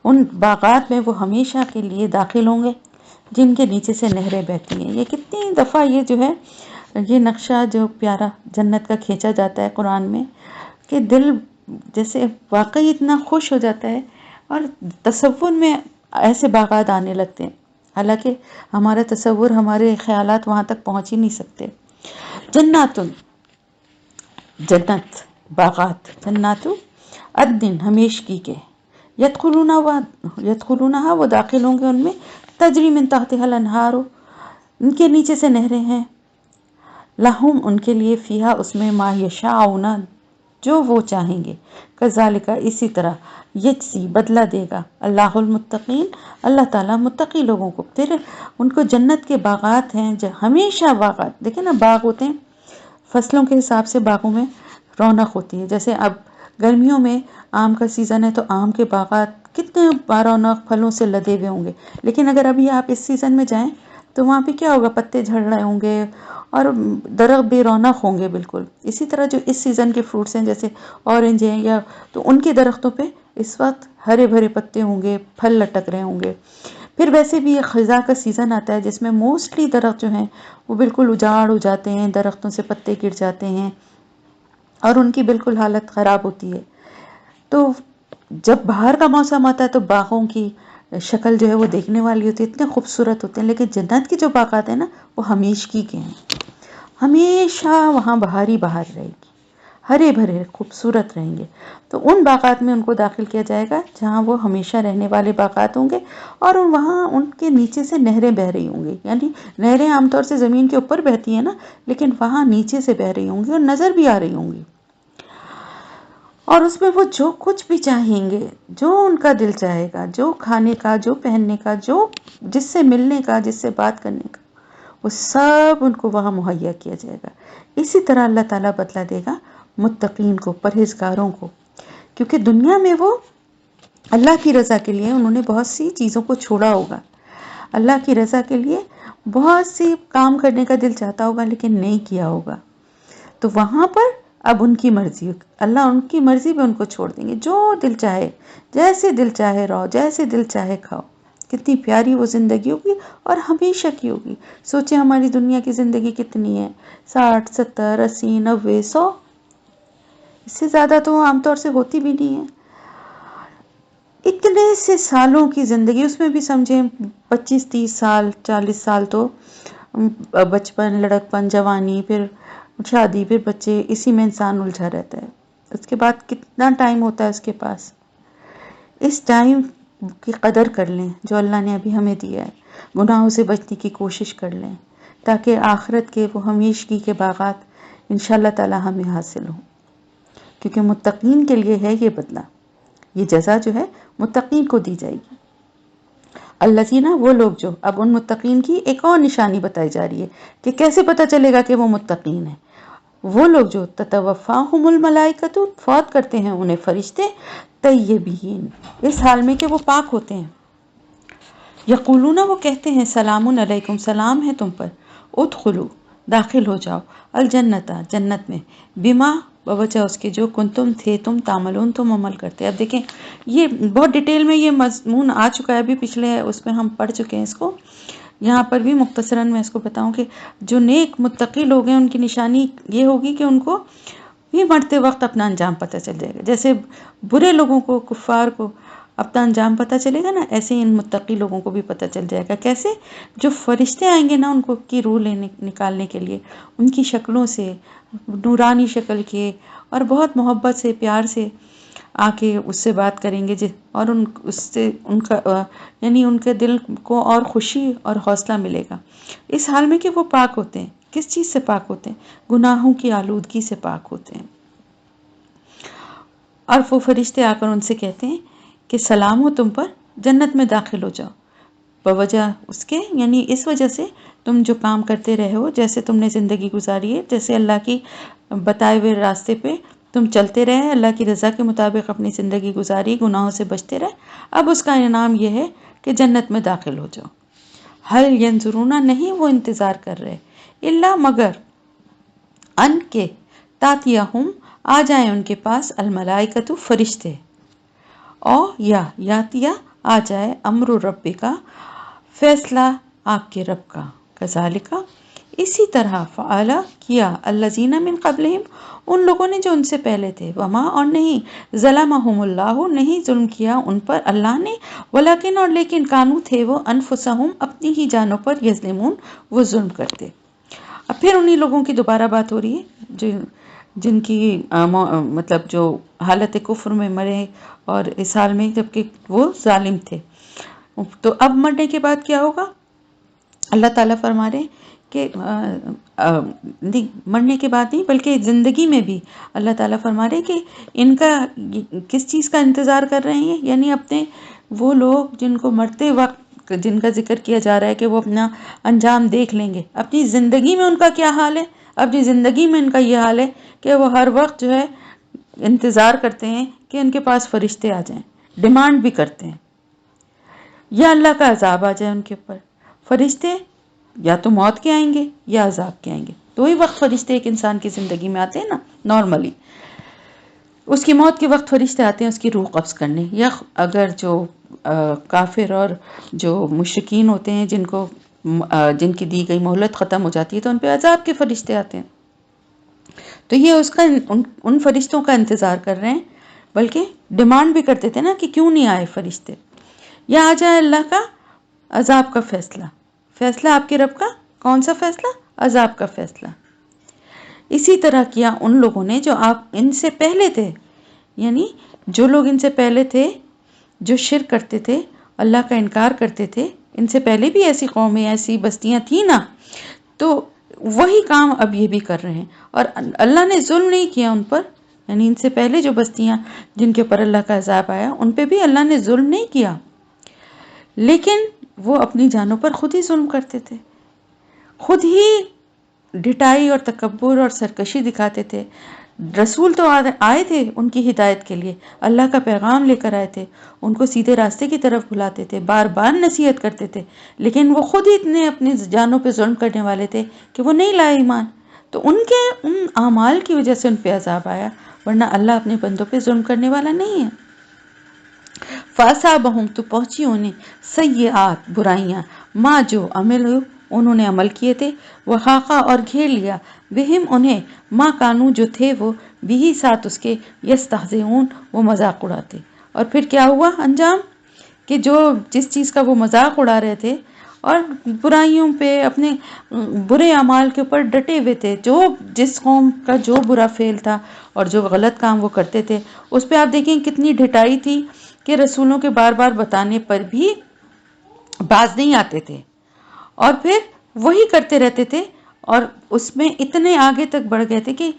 ان باغات میں وہ ہمیشہ کے لیے داخل ہوں گے، جن کے نیچے سے نہریں بہتی ہیں. یہ کتنی دفعہ یہ جو ہے یہ نقشہ جو پیارا جنت کا کھینچا جاتا ہے قرآن میں کہ دل جیسے واقعی اتنا خوش ہو جاتا ہے اور تصور میں ایسے باغات آنے لگتے ہیں. حالانکہ ہمارا تصور ہمارے خیالات وہاں تک پہنچ ہی نہیں سکتے. جناتن جنت باغات جناتو عدن ہمیشگی کے یدخلونہا وہ داخل ہوں گے ان میں تجری من تحتہا الانہار ان کے نیچے سے نہریں ہیں لہم ان کے لیے فیہا اس میں ما یشاءون جو وہ چاہیں گے کذالک اسی طرح یجزی بدلہ دے گا اللہ المتقین اللہ تعالیٰ متقی لوگوں کو. پھر ان کو جنت کے باغات ہیں جو ہمیشہ باغات دیکھیں نا باغ ہوتے ہیں فصلوں کے حساب سے باغوں میں رونق ہوتی ہے. جیسے اب گرمیوں میں آم کا سیزن ہے تو آم کے باغات کتنے بارونق پھلوں سے لدے ہوئے ہوں گے. لیکن اگر ابھی آپ اس سیزن میں جائیں تو وہاں پہ کیا ہوگا پتے جھڑ رہے ہوں گے اور درخت بے رونق ہوں گے بالکل. اسی طرح جو اس سیزن کے فروٹس ہیں جیسے اورنج ہیں یا تو ان کے درختوں پہ اس وقت ہرے بھرے پتے ہوں گے پھل لٹک رہے ہوں گے. پھر ویسے بھی ایک خزاں کا سیزن آتا ہے جس میں موسٹلی درخت جو ہیں وہ بالکل اجاڑ ہو جاتے ہیں درختوں سے پتے گر جاتے ہیں اور ان کی بالکل حالت خراب ہوتی ہے. تو جب باہر کا موسم آتا ہے تو باغوں کی شکل جو ہے وہ دیکھنے والی ہوتی ہے اتنے خوبصورت ہوتے ہیں. لیکن جنت کی جو باغات ہیں نا وہ ہمیشگی کے ہیں ہمیشہ وہاں بہار ہی بہار رہے گی ہرے بھرے خوبصورت رہیں گے. تو ان باغات میں ان کو داخل کیا جائے گا جہاں وہ ہمیشہ رہنے والے باغات ہوں گے اور وہاں ان کے نیچے سے نہریں بہ رہی ہوں گی. یعنی نہریں عام طور سے زمین کے اوپر بہتی ہیں نا لیکن وہاں نیچے سے بہ رہی ہوں گی اور نظر بھی آ رہی ہوں گی. اور اس میں وہ جو کچھ بھی چاہیں گے جو ان کا دل چاہے گا جو کھانے کا جو پہننے کا جو جس سے ملنے کا جس سے بات کرنے کا وہ سب ان کو وہاں مہیا کیا جائے گا. اسی طرح اللہ تعالیٰ بدلہ دے گا متقین کو پرہیزگاروں کو کیونکہ دنیا میں وہ اللہ کی رضا کے لیے انہوں نے بہت سی چیزوں کو چھوڑا ہوگا. اللہ کی رضا کے لیے بہت سی کام کرنے کا دل چاہتا ہوگا لیکن نہیں کیا ہوگا. تو وہاں پر اب ان کی مرضی اللہ ان کی مرضی پہ ان کو چھوڑ دیں گے جو دل چاہے جیسے دل چاہے رہو جیسے دل چاہے کھاؤ. کتنی پیاری وہ زندگی ہوگی اور ہمیشہ کی ہوگی. سوچیں ہماری دنیا کی زندگی کتنی ہے 60 70 80 90 100 اس سے زیادہ تو عام طور سے ہوتی بھی نہیں ہے. اتنے سے سالوں کی زندگی اس میں بھی سمجھیں 25 30 سال 40 سال تو بچپن لڑکپن جوانی پھر شادی پھر بچے اسی میں انسان الجھا رہتا ہے. اس کے بعد کتنا ٹائم ہوتا ہے اس کے پاس. اس ٹائم کی قدر کر لیں جو اللہ نے ابھی ہمیں دیا ہے. گناہوں سے بچنے کی کوشش کر لیں تاکہ آخرت کے وہ ہمیشگی کے باغات انشاءاللہ تعالی ہمیں حاصل ہوں کیونکہ متقین کے لیے ہے یہ بدلہ. یہ جزا جو ہے متقین کو دی جائے گی. الذین وہ لوگ جو اب ان متقین کی ایک اور نشانی بتائی جا رہی ہے کہ کیسے پتہ چلے گا کہ وہ متقین ہیں. وہ لوگ جو تتوفاہم الملائکۃ فوت کرتے ہیں انہیں فرشتے طیبین اس حال میں کہ وہ پاک ہوتے ہیں. یقولون وہ کہتے ہیں سلام علیکم سلام ہے تم پر ادخلوا داخل ہو جاؤ الجنت جنت میں بما بوجہ اس کے جو کنتم تھے تم تعملون تم عمل کرتے. اب دیکھیں یہ بہت ڈیٹیل میں یہ مضمون آ چکا ہے ابھی پچھلے اس میں ہم پڑھ چکے ہیں اس کو. یہاں پر بھی مختصراً میں اس کو بتاؤں کہ جو نیک متقی لوگ ہیں ان کی نشانی یہ ہوگی کہ ان کو بھی مرتے وقت اپنا انجام پتہ چل جائے گا. جیسے برے لوگوں کو کفار کو اپنا انجام پتہ چلے گا نا ایسے ہی ان متقی لوگوں کو بھی پتہ چل جائے گا. کیسے جو فرشتے آئیں گے نا ان کو کی روح نکالنے کے لیے ان کی شکلوں سے نورانی شکل کے اور بہت محبت سے پیار سے آ کے اس سے بات کریں گے اور اس سے ان کا یعنی ان کے دل کو اور خوشی اور حوصلہ ملے گا اس حال میں کہ وہ پاک ہوتے ہیں. کس چیز سے پاک ہوتے ہیں؟ گناہوں کی آلودگی سے پاک ہوتے ہیں. اور وہ فرشتے آ کر ان سے کہتے ہیں کہ سلام ہو تم پر جنت میں داخل ہو جاؤ بوجہ اس کے یعنی اس وجہ سے تم جو کام کرتے رہے ہو جیسے تم نے زندگی گزاری ہے جیسے اللہ کی بتائے ہوئے راستے پہ تم چلتے رہے اللہ کی رضا کے مطابق اپنی زندگی گزاری گناہوں سے بچتے رہے. اب اس کا انعام یہ ہے کہ جنت میں داخل ہو جاؤ. حل ینظرون نہیں وہ انتظار کر رہے الا مگر ان کے تاتیہم آ جائیں ان کے پاس الملائکۃ فرشتے او یا یاتیا آ جائے امر رب کا فیصلہ آپ کے رب کا. کذالک اسی طرح فعل کیا الذین من قبلہم ان لوگوں نے جو ان سے پہلے تھے. وما اور نہیں ظلمہم اللہ نہیں ظلم کیا ان پر اللہ نے. ولیکن اور لیکن کانو تھے وہ انفسہم اپنی ہی جانوں پر یظلمون وہ ظلم کرتے. اب پھر انہی لوگوں کی دوبارہ بات ہو رہی ہے جن کی مطلب جو حالت کفر میں مرے اور اس حال میں جبکہ وہ ظالم تھے. تو اب مرنے کے بعد کیا ہوگا؟ اللہ تعالیٰ فرما رہے کہ نہیں مرنے کے بعد نہیں بلکہ زندگی میں بھی اللہ تعالیٰ فرما رہے کہ ان کا کس چیز کا انتظار کر رہے ہیں. یعنی اپنے وہ لوگ جن کو مرتے وقت جن کا ذکر کیا جا رہا ہے کہ وہ اپنا انجام دیکھ لیں گے، اپنی زندگی میں ان کا کیا حال ہے؟ اپنی زندگی میں ان کا یہ حال ہے کہ وہ ہر وقت جو ہے انتظار کرتے ہیں کہ ان کے پاس فرشتے آ جائیں، ڈیمانڈ بھی کرتے ہیں یا اللہ کا عذاب آ جائے ان کے اوپر. فرشتے یا تو موت کے آئیں گے یا عذاب کے آئیں گے. دو ہی وقت فرشتے ایک انسان کی زندگی میں آتے ہیں نا نارملی. اس کی موت کے وقت فرشتے آتے ہیں اس کی روح قبض کرنے، یا اگر جو کافر اور جو مشرکین ہوتے ہیں جن کی دی گئی مہلت ختم ہو جاتی ہے تو ان پہ عذاب کے فرشتے آتے ہیں. تو یہ اس کا ان فرشتوں کا انتظار کر رہے ہیں، بلکہ ڈیمانڈ بھی کرتے تھے نا کہ کیوں نہیں آئے فرشتے. یا آ جائے اللہ کا عذاب کا فیصلہ. فیصلہ آپ کے رب کا کون سا فیصلہ؟ عذاب کا فیصلہ. اسی طرح کیا ان لوگوں نے جو آپ ان سے پہلے تھے، یعنی جو لوگ ان سے پہلے تھے جو شرک کرتے تھے، اللہ کا انکار کرتے تھے. ان سے پہلے بھی ایسی قومیں ایسی بستیاں تھیں نا، تو وہی کام اب یہ بھی کر رہے ہیں. اور اللہ نے ظلم نہیں کیا ان پر، یعنی ان سے پہلے جو بستیاں جن کے پر اللہ کا عذاب آیا ان پہ بھی اللہ نے ظلم نہیں کیا، لیکن وہ اپنی جانوں پر خود ہی ظلم کرتے تھے، خود ہی ڈھٹائی اور تکبر اور سرکشی دکھاتے تھے. رسول تو آئے تھے ان کی ہدایت کے لیے، اللہ کا پیغام لے کر آئے تھے، ان کو سیدھے راستے کی طرف بلاتے تھے، بار بار نصیحت کرتے تھے، لیکن وہ خود ہی اتنے اپنی جانوں پہ ظلم کرنے والے تھے کہ وہ نہیں لائے ایمان. تو ان اعمال کی وجہ سے ان پہ عذاب آیا، ورنہ اللہ اپنے بندوں پہ ظلم کرنے والا نہیں ہے. فَأَصَابَهُمْ تو پہنچی انہیں سیئات برائیاں، ما جو عملوا انہوں نے عمل کیے تھے، وحاقہ اور گھیر لیا، بہم انہیں ما کانو جو تھے وہ بھی ساتھ اس کے یستہزئون وہ مذاق اڑاتے. اور پھر کیا ہوا انجام؟ کہ جس چیز کا وہ مذاق اڑا رہے تھے اور برائیوں پہ اپنے برے اعمال کے اوپر ڈٹے ہوئے تھے، جس قوم کا جو برا فعل تھا اور جو غلط کام وہ کرتے تھے اس پہ آپ دیکھیں کتنی ڈٹائی تھی کہ رسولوں کے بار بار بتانے پر بھی باز نہیں آتے تھے اور پھر وہی کرتے رہتے تھے، اور اس میں اتنے آگے تک بڑھ گئے تھے کہ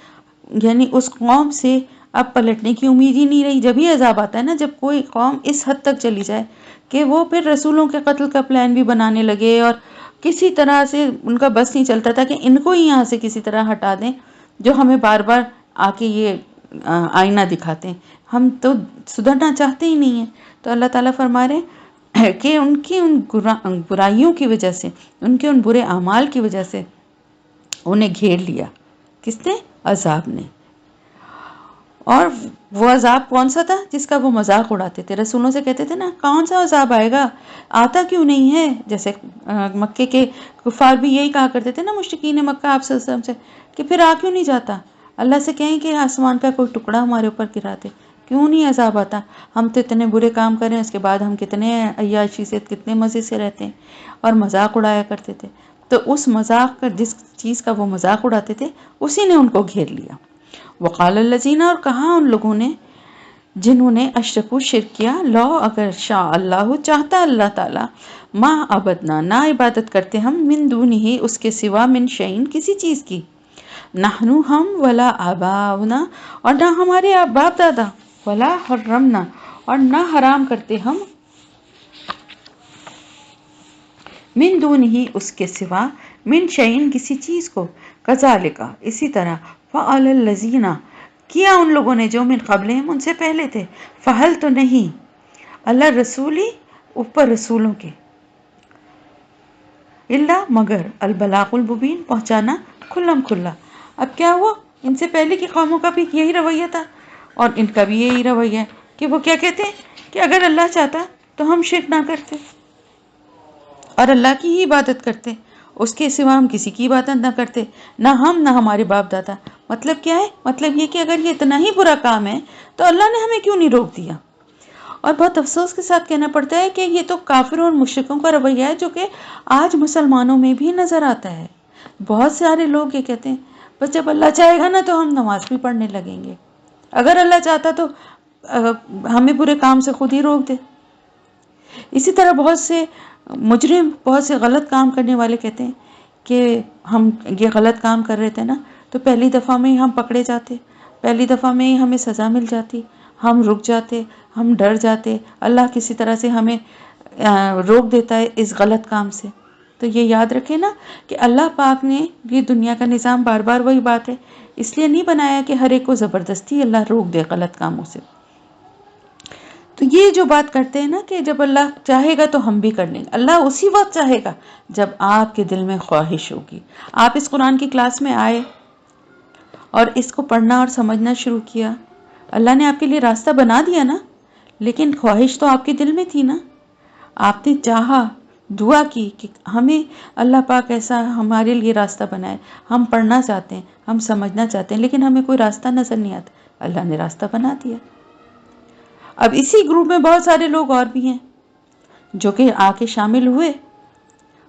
یعنی اس قوم سے اب پلٹنے کی امید ہی نہیں رہی. جب ہی عذاب آتا ہے نا، جب کوئی قوم اس حد تک چلی جائے کہ وہ پھر رسولوں کے قتل کا پلان بھی بنانے لگے اور کسی طرح سے ان کا بس نہیں چلتا تھا کہ ان کو ہی یہاں سے کسی طرح ہٹا دیں جو ہمیں بار بار آ کے یہ آئینہ دکھاتے ہیں، ہم تو سدھرنا چاہتے ہی نہیں ہیں. تو اللہ تعالیٰ فرما رہے ہیں کہ ان کی ان برائیوں کی وجہ سے، ان کے ان برے اعمال کی وجہ سے انہیں گھیر لیا. کس نے؟ عذاب نے. اور وہ عذاب کون سا تھا؟ جس کا وہ مذاق اڑاتے تھے. رسولوں سے کہتے تھے نا کون سا عذاب آئے گا، آتا کیوں نہیں ہے؟ جیسے مکے کے کفار بھی یہی کہا کرتے تھے نا مشرکین مکہ آپ صلی اللہ علیہ وسلم سے کہ پھر آ کیوں نہیں جاتا؟ اللہ سے کہیں کہ آسمان کا کوئی ٹکڑا ہمارے اوپر گراتے، کیوں نہیں عذاب آتا؟ ہم تو اتنے برے کام کریں اس کے بعد ہم کتنے عیاشی سے کتنے مزے سے رہتے ہیں. اور مذاق اڑایا کرتے تھے. تو اس مذاق کا جس چیز کا وہ مذاق اڑاتے تھے اسی نے ان کو گھیر لیا. وقال الذین اور کہا ان لوگوں نے جنہوں نے اشرکو شرک کیا، لو اگر شاء اللہ چاہتا اللہ تعالی، ما عبدنا نہ عبادت کرتے ہم، من دونہ اس کے سوا، من شیء کسی چیز کی، نحنو ہم، ولا آباؤنا اور نہ ہمارے باپ دادا، ولا حرمنا اور نہ حرام کرتے ہم، من دونہ اس کے سوا، من شیء کسی چیز کو، کذالک اسی طرح، فعل الذین کیا ان لوگوں نے جو من قبلہم ان سے پہلے تھے. فہل تو نہیں اللہ رسولی اوپر رسولوں کے، اللہ مگر البلاغ المبین پہنچانا کھلم کھلا. اب کیا ہوا؟ ان سے پہلے کی قوموں کا بھی یہی رویہ تھا اور ان کا بھی یہی رویہ ہے کہ وہ کیا کہتے ہیں کہ اگر اللہ چاہتا تو ہم شرک نہ کرتے. اور اللہ کی ہی عبادت کرتے، اس کے سوا ہم کسی کی عبادت نہ کرتے، نہ ہم نہ ہمارے باپ دادا۔ مطلب کیا ہے؟ مطلب یہ کہ اگر یہ اتنا ہی برا کام ہے تو اللہ نے ہمیں کیوں نہیں روک دیا؟ اور بہت افسوس کے ساتھ کہنا پڑتا ہے کہ یہ تو کافروں اور مشرکوں کا رویہ ہے جو کہ آج مسلمانوں میں بھی نظر آتا ہے۔ بہت سارے لوگ یہ کہتے ہیں بس جب اللہ چاہے گا نا تو ہم نماز بھی پڑھنے لگیں گے، اگر اللہ چاہتا تو ہمیں برے کام سے خود ہی روک دے۔ اسی طرح بہت سے مجرم، بہت سے غلط کام کرنے والے کہتے ہیں کہ ہم یہ غلط کام کر رہے تھے نا تو پہلی دفعہ میں ہی ہم پکڑے جاتے، پہلی دفعہ میں ہی ہمیں سزا مل جاتی، ہم رک جاتے، ہم ڈر جاتے، اللہ کسی طرح سے ہمیں روک دیتا ہے اس غلط کام سے۔ تو یہ یاد رکھیں نا کہ اللہ پاک نے یہ دنیا کا نظام، بار بار وہی بات ہے، اس لیے نہیں بنایا کہ ہر ایک کو زبردستی اللہ روک دے غلط کاموں سے۔ تو یہ جو بات کرتے ہیں نا کہ جب اللہ چاہے گا تو ہم بھی کر لیں گے، اللہ اسی وقت چاہے گا جب آپ کے دل میں خواہش ہوگی۔ آپ اس قرآن کی کلاس میں آئے اور اس کو پڑھنا اور سمجھنا شروع کیا، اللہ نے آپ کے لیے راستہ بنا دیا نا، لیکن خواہش تو آپ کے دل میں تھی نا، آپ نے چاہا، دعا کی کہ ہمیں اللہ پاک ایسا ہمارے لیے راستہ بنائے، ہم پڑھنا چاہتے ہیں، ہم سمجھنا چاہتے ہیں، لیکن ہمیں کوئی راستہ نظر نہیں آتا، اللہ نے راستہ بنا دیا۔ اب اسی گروپ میں بہت سارے لوگ اور بھی ہیں جو کہ آ کے شامل ہوئے،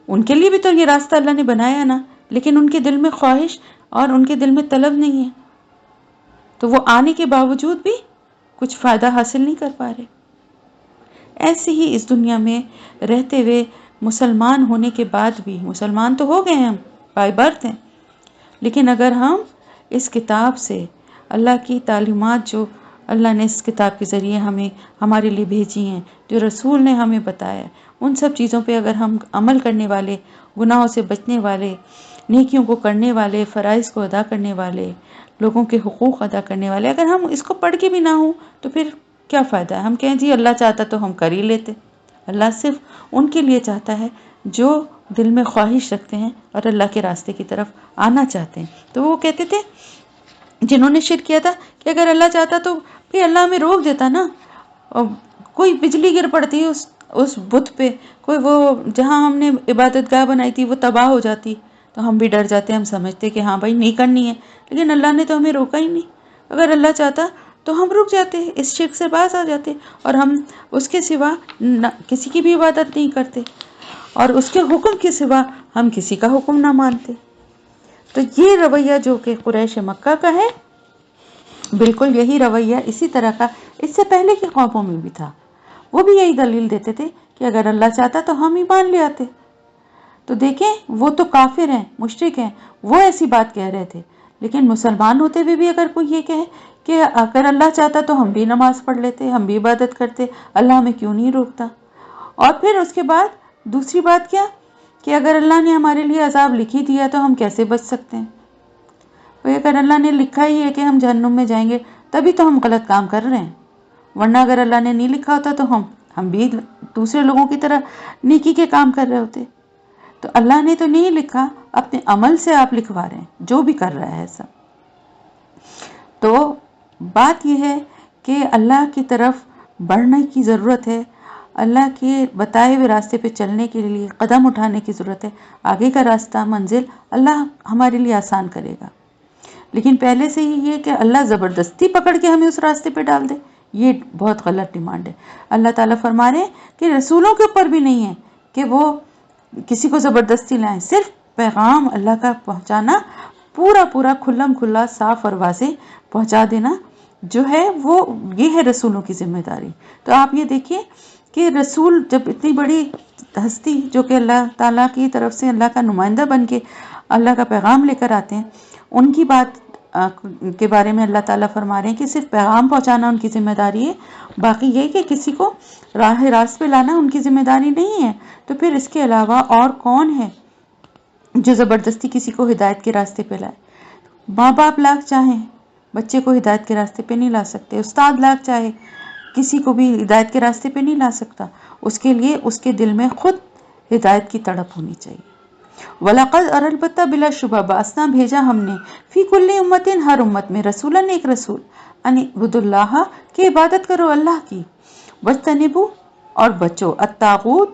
ان کے لیے بھی تو یہ راستہ اللہ نے بنایا نا، لیکن ان کے دل میں خواہش اور ان کے دل میں طلب نہیں ہے، تو وہ آنے کے باوجود بھی کچھ فائدہ حاصل نہیں کر پا رہے۔ ایسے ہی اس دنیا میں رہتے ہوئے مسلمان ہونے کے بعد بھی، مسلمان تو ہو گئے ہیں ہم، بائی برتھ ہیں، لیکن اگر ہم اس کتاب سے اللہ کی تعلیمات جو اللہ نے اس کتاب کے ذریعے ہمیں ہمارے لیے بھیجی ہیں، جو رسول نے ہمیں بتایا ہے، ان سب چیزوں پہ اگر ہم عمل کرنے والے، گناہوں سے بچنے والے، نیکیوں کو کرنے والے، فرائض کو ادا کرنے والے، لوگوں کے حقوق ادا کرنے والے، اگر ہم اس کو پڑھ کے بھی نہ ہوں تو پھر کیا فائدہ ہے؟ ہم کہیں جی اللہ چاہتا تو ہم کر ہی لیتے۔ اللہ صرف ان کے لیے چاہتا ہے جو دل میں خواہش رکھتے ہیں اور اللہ کے راستے کی طرف آنا چاہتے ہیں۔ تو وہ کہتے تھے جنہوں نے شرک کیا تھا کہ اگر اللہ چاہتا تو پھر اللہ ہمیں روک دیتا نا، اور کوئی بجلی گر پڑتی اس بت پہ، کوئی وہ جہاں ہم نے عبادت گاہ بنائی تھی وہ تباہ ہو جاتی، تو ہم بھی ڈر جاتے، ہم سمجھتے کہ ہاں بھائی نہیں کرنی ہے، لیکن اللہ نے تو ہمیں روکا ہی نہیں۔ اگر اللہ چاہتا تو ہم رک جاتے، اس شرک سے باز آ جاتے، اور ہم اس کے سوا کسی کی بھی عبادت نہیں کرتے، اور اس کے حکم کے سوا ہم کسی کا حکم نہ مانتے۔ تو یہ رویہ جو کہ قریش مکہ کا ہے، بالکل یہی رویہ اسی طرح کا اس سے پہلے کے قوموں میں بھی تھا۔ وہ بھی یہی دلیل دیتے تھے کہ اگر اللہ چاہتا تو ہم ایمان لے آتے۔ تو دیکھیں وہ تو کافر ہیں، مشرک ہیں، وہ ایسی بات کہہ رہے تھے، لیکن مسلمان ہوتے ہوئے بھی اگر کوئی یہ کہے کہ اگر اللہ چاہتا تو ہم بھی نماز پڑھ لیتے، ہم بھی عبادت کرتے، اللہ ہمیں کیوں نہیں روکتا؟ اور پھر اس کے بعد دوسری بات کیا کہ اگر اللہ نے ہمارے لیے عذاب لکھ ہی دیا تو ہم کیسے بچ سکتے ہیں؟ اگر اللہ نے لکھا ہی ہے کہ ہم جہنم میں جائیں گے تبھی تو ہم غلط کام کر رہے ہیں، ورنہ اگر اللہ نے نہیں لکھا ہوتا تو ہم بھی دوسرے لوگوں کی طرح نیکی کے کام کر رہے ہوتے۔ تو اللہ نے تو نہیں لکھا، اپنے عمل سے آپ لکھوا رہے ہیں جو بھی کر رہا ہے سب۔ تو بات یہ ہے کہ اللہ کی طرف بڑھنے کی ضرورت ہے، اللہ کے بتائے ہوئے راستے پہ چلنے کے لیے قدم اٹھانے کی ضرورت ہے، آگے کا راستہ منزل اللہ ہمارے لیے آسان کرے گا، لیکن پہلے سے ہی یہ کہ اللہ زبردستی پکڑ کے ہمیں اس راستے پہ ڈال دے، یہ بہت غلط ڈیمانڈ ہے۔ اللہ تعالیٰ فرما رہے ہیں کہ رسولوں کے اوپر بھی نہیں ہے کہ وہ کسی کو زبردستی لائیں، صرف پیغام اللہ کا پہنچانا، پورا پورا کھلم کھلا صاف اور واضح پہنچا دینا جو ہے وہ یہ ہے رسولوں کی ذمہ داری۔ تو آپ یہ دیکھیے کہ رسول جب اتنی بڑی ہستی جو کہ اللہ تعالیٰ کی طرف سے اللہ کا نمائندہ بن کے اللہ کا پیغام لے کر آتے ہیں، ان کی بات کے بارے میں اللہ تعالیٰ فرما رہے ہیں کہ صرف پیغام پہنچانا ان کی ذمہ داری ہے، باقی یہ کہ کسی کو راہ راست پہ لانا ان کی ذمہ داری نہیں ہے۔ تو پھر اس کے علاوہ اور کون ہے جو زبردستی کسی کو ہدایت کے راستے پہ لائے؟ ماں باپ لاکھ چاہیں بچے کو ہدایت کے راستے پہ نہیں لا سکتے، استاد لاکھ چاہے کسی کو بھی ہدایت کے راستے پہ نہیں لا سکتا، اس کے لیے اس کے دل میں خود ہدایت کی تڑپ ہونی چاہیے۔ وَلَقَدْ اور البتہ بلا شبہ بَعَثْنَا بھیجا ہم نے فی کل امت ہر امت میں رسولاً ایک رسول ان اعبدوا اللہ کہ عبادت کرو اللہ کی، وَاجْتَنِبُوا اور بچو الطاغوت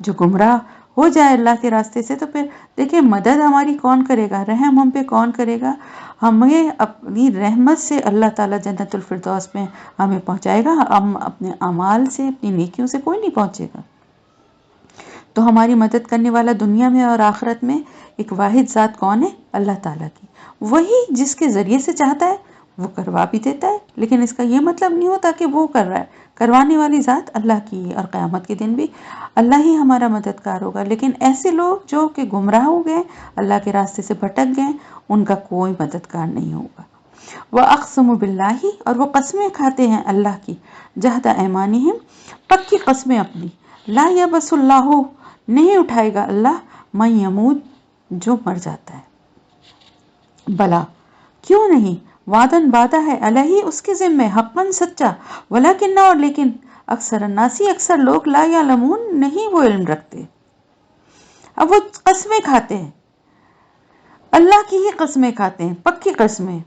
جو گمراہ ہو جائے اللہ کے راستے سے تو پھر دیکھیں مدد ہماری کون کرے گا، رحم ہم پہ کون کرے گا؟ ہمیں اپنی رحمت سے اللہ تعالیٰ جنت الفردوس میں ہمیں پہنچائے گا، ہم اپنے اعمال سے اپنی نیکیوں سے کوئی نہیں پہنچے گا۔ تو ہماری مدد کرنے والا دنیا میں اور آخرت میں ایک واحد ذات کون ہے؟ اللہ تعالیٰ کی۔ وہی جس کے ذریعے سے چاہتا ہے وہ کروا بھی دیتا ہے، لیکن اس کا یہ مطلب نہیں ہوتا کہ وہ کر رہا ہے، کروانے والی ذات اللہ کی ہے، اور قیامت کے دن بھی اللہ ہی ہمارا مددگار ہوگا۔ لیکن ایسے لوگ جو کہ گمراہ ہو گئے، اللہ کے راستے سے بھٹک گئے، ان کا کوئی مددگار نہیں ہوگا۔ وَأَقْسَمُ بِاللَّهِ، اور وہ قسمیں کھاتے ہیں اللہ کی، جہد ایمانہم، پکی قسمیں اپنی، لا یبس اللہ، نہیں اٹھائے گا اللہ، من یموت، جو مر جاتا ہے، بلا، کیوں نہیں، وعدن وعدہ ہے، علیہ، اس کے ذمہ، حقاً سچا، ولیکن، اور لیکن، اکثر الناسی، اکثر لوگ، لا یعلمون، نہیں وہ علم رکھتے۔ اب وہ قسمیں کھاتے ہیں، اللہ کی ہی قسمیں کھاتے ہیں، پکی قسمیں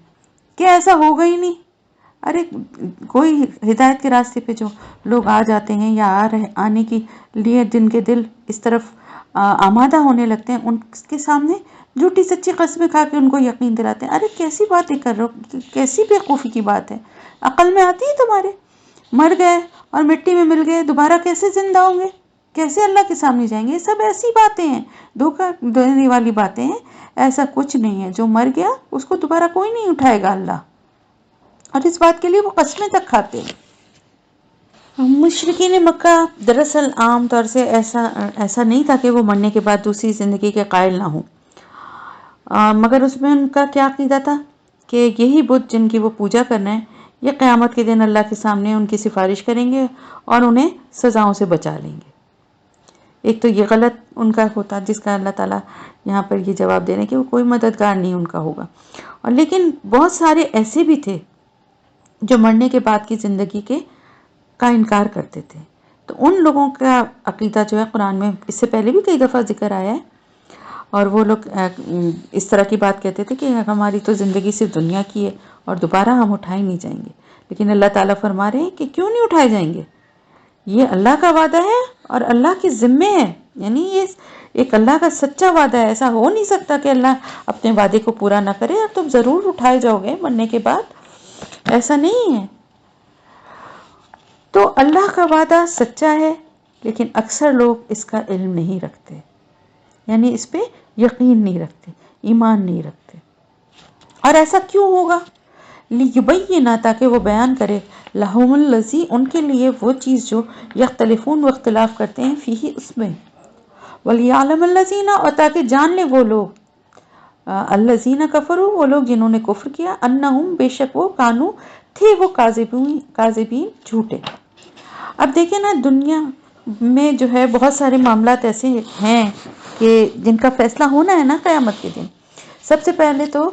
کہ ایسا ہوگا ہی نہیں۔ ارے کوئی ہدایت کے راستے پہ جو لوگ آ جاتے ہیں یا آنے کے لیے جن کے دل اس طرف آمادہ ہونے لگتے ہیں، ان کے سامنے جھوٹی سچی قسمیں کھا کے ان کو یقین دلاتے ہیں۔ ارے کیسی باتیں کر رہے ہو، کیسی بیوقوفی کی بات ہے، عقل میں آتی ہے تمہارے؟ مر گئے اور مٹی میں مل گئے، دوبارہ کیسے زندہ ہوں گے، کیسے اللہ کے سامنے جائیں گے؟ یہ سب ایسی باتیں ہیں، دھوکہ دینے والی باتیں ہیں۔ ایسا کچھ نہیں ہے، جو مر گیا اس کو دوبارہ کوئی نہیں اٹھائے گا اللہ، اور اس بات کے لیے وہ قسمیں تک کھاتے ہیں۔ مشرکین مکہ دراصل عام طور سے ایسا نہیں تھا کہ وہ مرنے کے بعد دوسری زندگی کے قائل نہ ہوں، مگر اس میں ان کا کیا عقیدہ تھا کہ یہی بت جن کی وہ پوجا کر رہے ہیں، یہ قیامت کے دن اللہ کے سامنے ان کی سفارش کریں گے اور انہیں سزاؤں سے بچا لیں گے۔ ایک تو یہ غلط ان کا ہوتا، جس کا اللہ تعالیٰ یہاں پر یہ جواب دے رہے ہیں کہ وہ کوئی مددگار نہیں ان کا ہوگا۔ اور لیکن بہت سارے ایسے بھی تھے جو مرنے کے بعد کی زندگی کا انکار کرتے تھے۔ تو ان لوگوں کا عقیدہ جو ہے قرآن میں اس سے پہلے بھی کئی دفعہ ذکر آیا ہے، اور وہ لوگ اس طرح کی بات کہتے تھے کہ ہماری تو زندگی صرف دنیا کی ہے اور دوبارہ ہم اٹھائے نہیں جائیں گے۔ لیکن اللہ تعالیٰ فرما رہے ہیں کہ کیوں نہیں اٹھائے جائیں گے، یہ اللہ کا وعدہ ہے اور اللہ کے ذمے ہے، یعنی یہ ایک اللہ کا سچا وعدہ ہے۔ ایسا ہو نہیں سکتا کہ اللہ اپنے وعدے کو پورا نہ کرے اور تم ضرور اٹھائے جاؤ گے مرنے کے بعد، ایسا نہیں ہے۔ تو اللہ کا وعدہ سچا ہے، لیکن اکثر لوگ اس کا علم نہیں رکھتے، یعنی اس پہ یقین نہیں رکھتے، ایمان نہیں رکھتے۔ اور ایسا کیوں ہوگا؟ لیبینا، تاکہ وہ بیان کرے، لہم الذی، ان کے لیے وہ چیز جو یختلفون، وہ اختلاف کرتے ہیں، فیہ، اس میں، ولیعلم الذین، اور تاکہ جان لے وہ لوگ، الذین کفروا، وہ لوگ جنہوں نے کفر کیا، انہم، بے شک وہ، کانو، تھے وہ، کاذبین، جھوٹے۔ اب دیکھیں نا، دنیا میں جو ہے بہت سارے معاملات ایسے ہیں کہ جن کا فیصلہ ہونا ہے نا قیامت کے دن۔ سب سے پہلے تو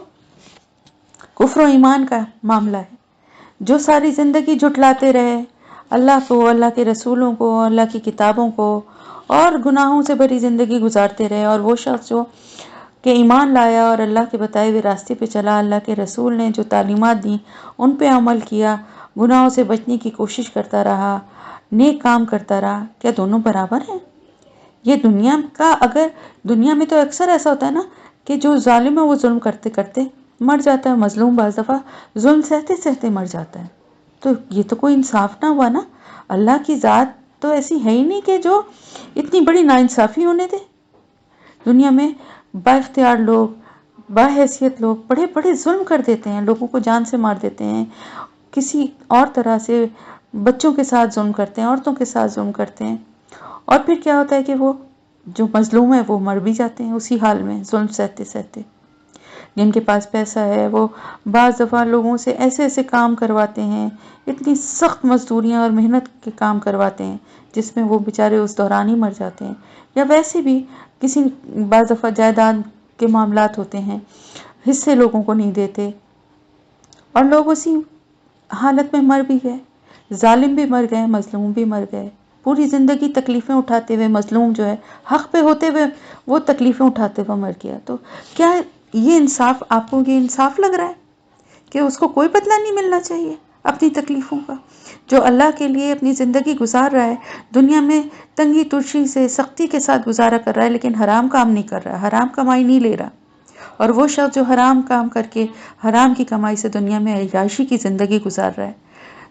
کفر و ایمان کا معاملہ ہے۔ جو ساری زندگی جھٹلاتے رہے اللہ کو، اللہ کے رسولوں کو، اللہ کی کتابوں کو، اور گناہوں سے بھری زندگی گزارتے رہے، اور وہ شخص جو کہ ایمان لایا اور اللہ کے بتائے ہوئے راستے پہ چلا، اللہ کے رسول نے جو تعلیمات دیں ان پہ عمل کیا، گناہوں سے بچنے کی کوشش کرتا رہا، نیک کام کرتا رہا، کیا دونوں برابر ہیں؟ یہ دنیا کا، اگر دنیا میں تو اکثر ایسا ہوتا ہے نا کہ جو ظالم ہے وہ ظلم کرتے کرتے مر جاتا ہے، مظلوم بعض دفعہ ظلم سہتے سہتے مر جاتا ہے، تو یہ تو کوئی انصاف نہ ہوا نا۔ اللہ کی ذات تو ایسی ہے ہی نہیں کہ جو اتنی بڑی ناانصافی ہونے دے۔ دنیا میں با اختیار لوگ، با حیثیت لوگ بڑے بڑے ظلم کر دیتے ہیں، لوگوں کو جان سے مار دیتے ہیں، کسی اور طرح سے بچوں کے ساتھ ظلم کرتے ہیں، عورتوں کے ساتھ ظلم کرتے ہیں، اور پھر کیا ہوتا ہے کہ وہ جو مظلوم ہے وہ مر بھی جاتے ہیں اسی حال میں، ظلم سہتے سہتے۔ جن کے پاس پیسہ ہے وہ بعض دفعہ لوگوں سے ایسے ایسے کام کرواتے ہیں، اتنی سخت مزدوریاں اور محنت کے کام کرواتے ہیں جس میں وہ بیچارے اس دوران ہی مر جاتے ہیں، یا ویسے بھی کسی بعض دفعہ جائیداد کے معاملات ہوتے ہیں، حصے لوگوں کو نہیں دیتے، اور لوگ اسی حالت میں مر بھی گئے، ظالم بھی مر گئے، مظلوم بھی مر گئے، پوری زندگی تکلیفیں اٹھاتے ہوئے، مظلوم جو ہے حق پہ ہوتے ہوئے وہ تکلیفیں اٹھاتے ہوئے مر گیا۔ تو کیا یہ انصاف، آپ کو یہ انصاف لگ رہا ہے کہ اس کو کوئی بدلہ نہیں ملنا چاہیے اپنی تکلیفوں کا؟ جو اللہ کے لیے اپنی زندگی گزار رہا ہے، دنیا میں تنگی ترشی سے سختی کے ساتھ گزارا کر رہا ہے، لیکن حرام کام نہیں کر رہا، حرام کمائی نہیں لے رہا، اور وہ شخص جو حرام کام کر کے حرام کی کمائی سے دنیا میں عیاشی کی زندگی گزار رہا ہے،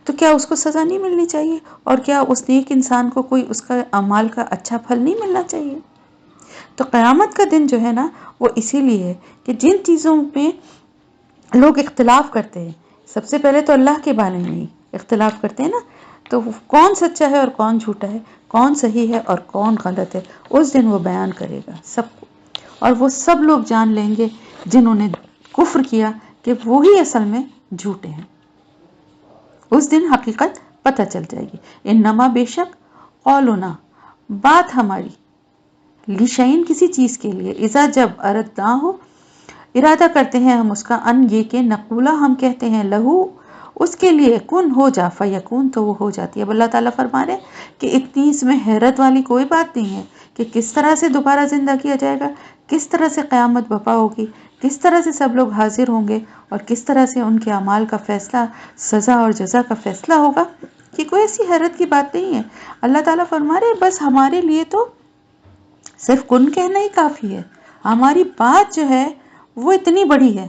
تو کیا اس کو سزا نہیں ملنی چاہیے؟ اور کیا اس نیک انسان کو کوئی اس کا اعمال کا اچھا پھل نہیں ملنا چاہیے؟ تو قیامت کا دن جو ہے نا، وہ اسی لیے ہے کہ جن چیزوں میں لوگ اختلاف کرتے ہیں، سب سے پہلے تو اللہ کے بارے میں ہی اختلاف کرتے ہیں نا، تو کون سچا ہے اور کون جھوٹا ہے، کون صحیح ہے اور کون غلط ہے، اس دن وہ بیان کرے گا سب کو، اور وہ سب لوگ جان لیں گے جنہوں نے کفر کیا کہ وہی اصل میں جھوٹے ہیں۔ اس دن حقیقت پتہ چل جائے گی۔ انما بے شک قولنا بات ہماری، لشین کسی چیز کے لیے، اذا جب اردنا ہو ارادہ کرتے ہیں ہم اس کا، ان یہ کہ نقولا ہم کہتے ہیں، لہو اس کے لیے، کن ہو جا، فیکون تو وہ ہو جاتی ہے۔ اب اللہ تعالیٰ فرما رہے کہ اتنی اس میں حیرت والی کوئی بات نہیں ہے کہ کس طرح سے دوبارہ زندہ کیا جائے گا، کس طرح سے قیامت برپا ہوگی، کس طرح سے سب لوگ حاضر ہوں گے، اور کس طرح سے ان کے اعمال کا فیصلہ، سزا اور جزا کا فیصلہ ہوگا، کہ کوئی ایسی حیرت کی بات نہیں ہے۔ اللہ تعالیٰ فرما رہے بس ہمارے لیے تو صرف کن کہنا ہی کافی ہے، ہماری بات جو ہے وہ اتنی بڑی ہے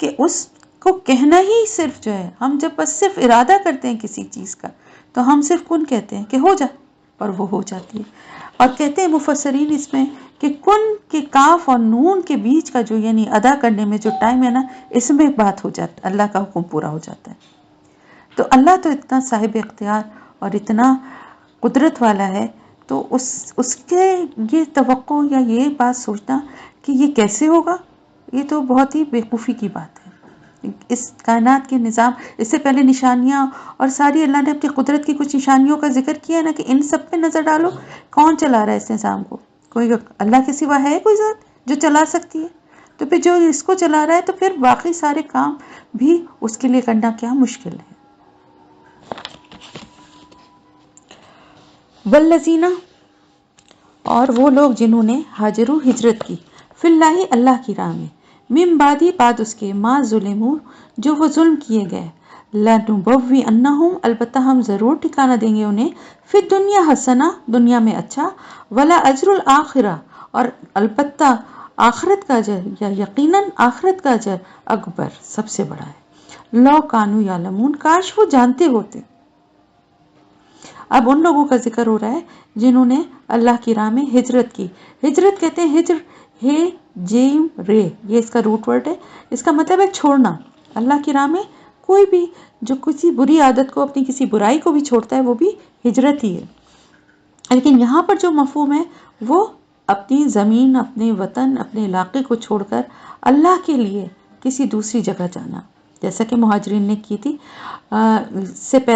کہ اس کو کہنا ہی صرف جو ہے، ہم جب بس صرف ارادہ کرتے ہیں کسی چیز کا، تو ہم صرف کن کہتے ہیں کہ ہو جا، اور وہ ہو جاتی ہے۔ اور کہتے ہیں مفسرین اس میں کہ کن کے کاف اور نون کے بیچ کا جو یعنی ادا کرنے میں جو ٹائم ہے نا، اس میں بات ہو جاتا ہے، اللہ کا حکم پورا ہو جاتا ہے۔ تو اللہ تو اتنا صاحب اختیار اور اتنا قدرت والا ہے، تو اس کے یہ توقع یا یہ بات سوچنا کہ یہ کیسے ہوگا، یہ تو بہت ہی بیوقوفی کی بات ہے۔ اس کائنات کے نظام، اس سے پہلے نشانیاں اور ساری اللہ نے اپنی قدرت کی کچھ نشانیوں کا ذکر کیا ہے نا، کہ ان سب پہ نظر ڈالو، کون چلا رہا ہے اس نظام کو؟ کوئی اللہ کے سوا ہے کوئی ذات جو چلا سکتی ہے؟ تو پھر جو اس کو چلا رہا ہے، تو پھر باقی سارے کام بھی اس کے لیے کرنا کیا مشکل ہے۔ والذین، اور وہ لوگ جنہوں نے ہاجرو ہجرت کی، فی اللہ اللہ کی راہ میں، من بعدی بعد اس کے، ما ظلموا جو وہ ظلم کیے گئے، لنبوئنہم البتہ ہم ضرور ٹھکانہ دیں گے انہیں، فی الدنیا حسنہ دنیا میں اچھا، ولا اجر الآخرہ اور البتہ آخرت کا اجر، یا یقیناً آخرت کا اجر، اکبر سب سے بڑا ہے، لو کانوا یعلمون کاش وہ جانتے ہوتے۔ اب ان لوگوں کا ذکر ہو رہا ہے جنہوں نے اللہ کی راہ میں ہجرت کی۔ ہجرت کہتے ہیں ہجر، ہے جیم رے، یہ اس کا روٹ ورڈ ہے، اس کا مطلب ہے چھوڑنا۔ اللہ کی راہ میں کوئی بھی جو کسی بری عادت کو، اپنی کسی برائی کو بھی چھوڑتا ہے، وہ بھی ہجرت ہی ہے۔ لیکن یہاں پر جو مفہوم ہے وہ اپنی زمین، اپنے وطن، اپنے علاقے کو چھوڑ کر اللہ کے لیے کسی دوسری جگہ جانا، جیسا کہ مہاجرین نے کی تھی۔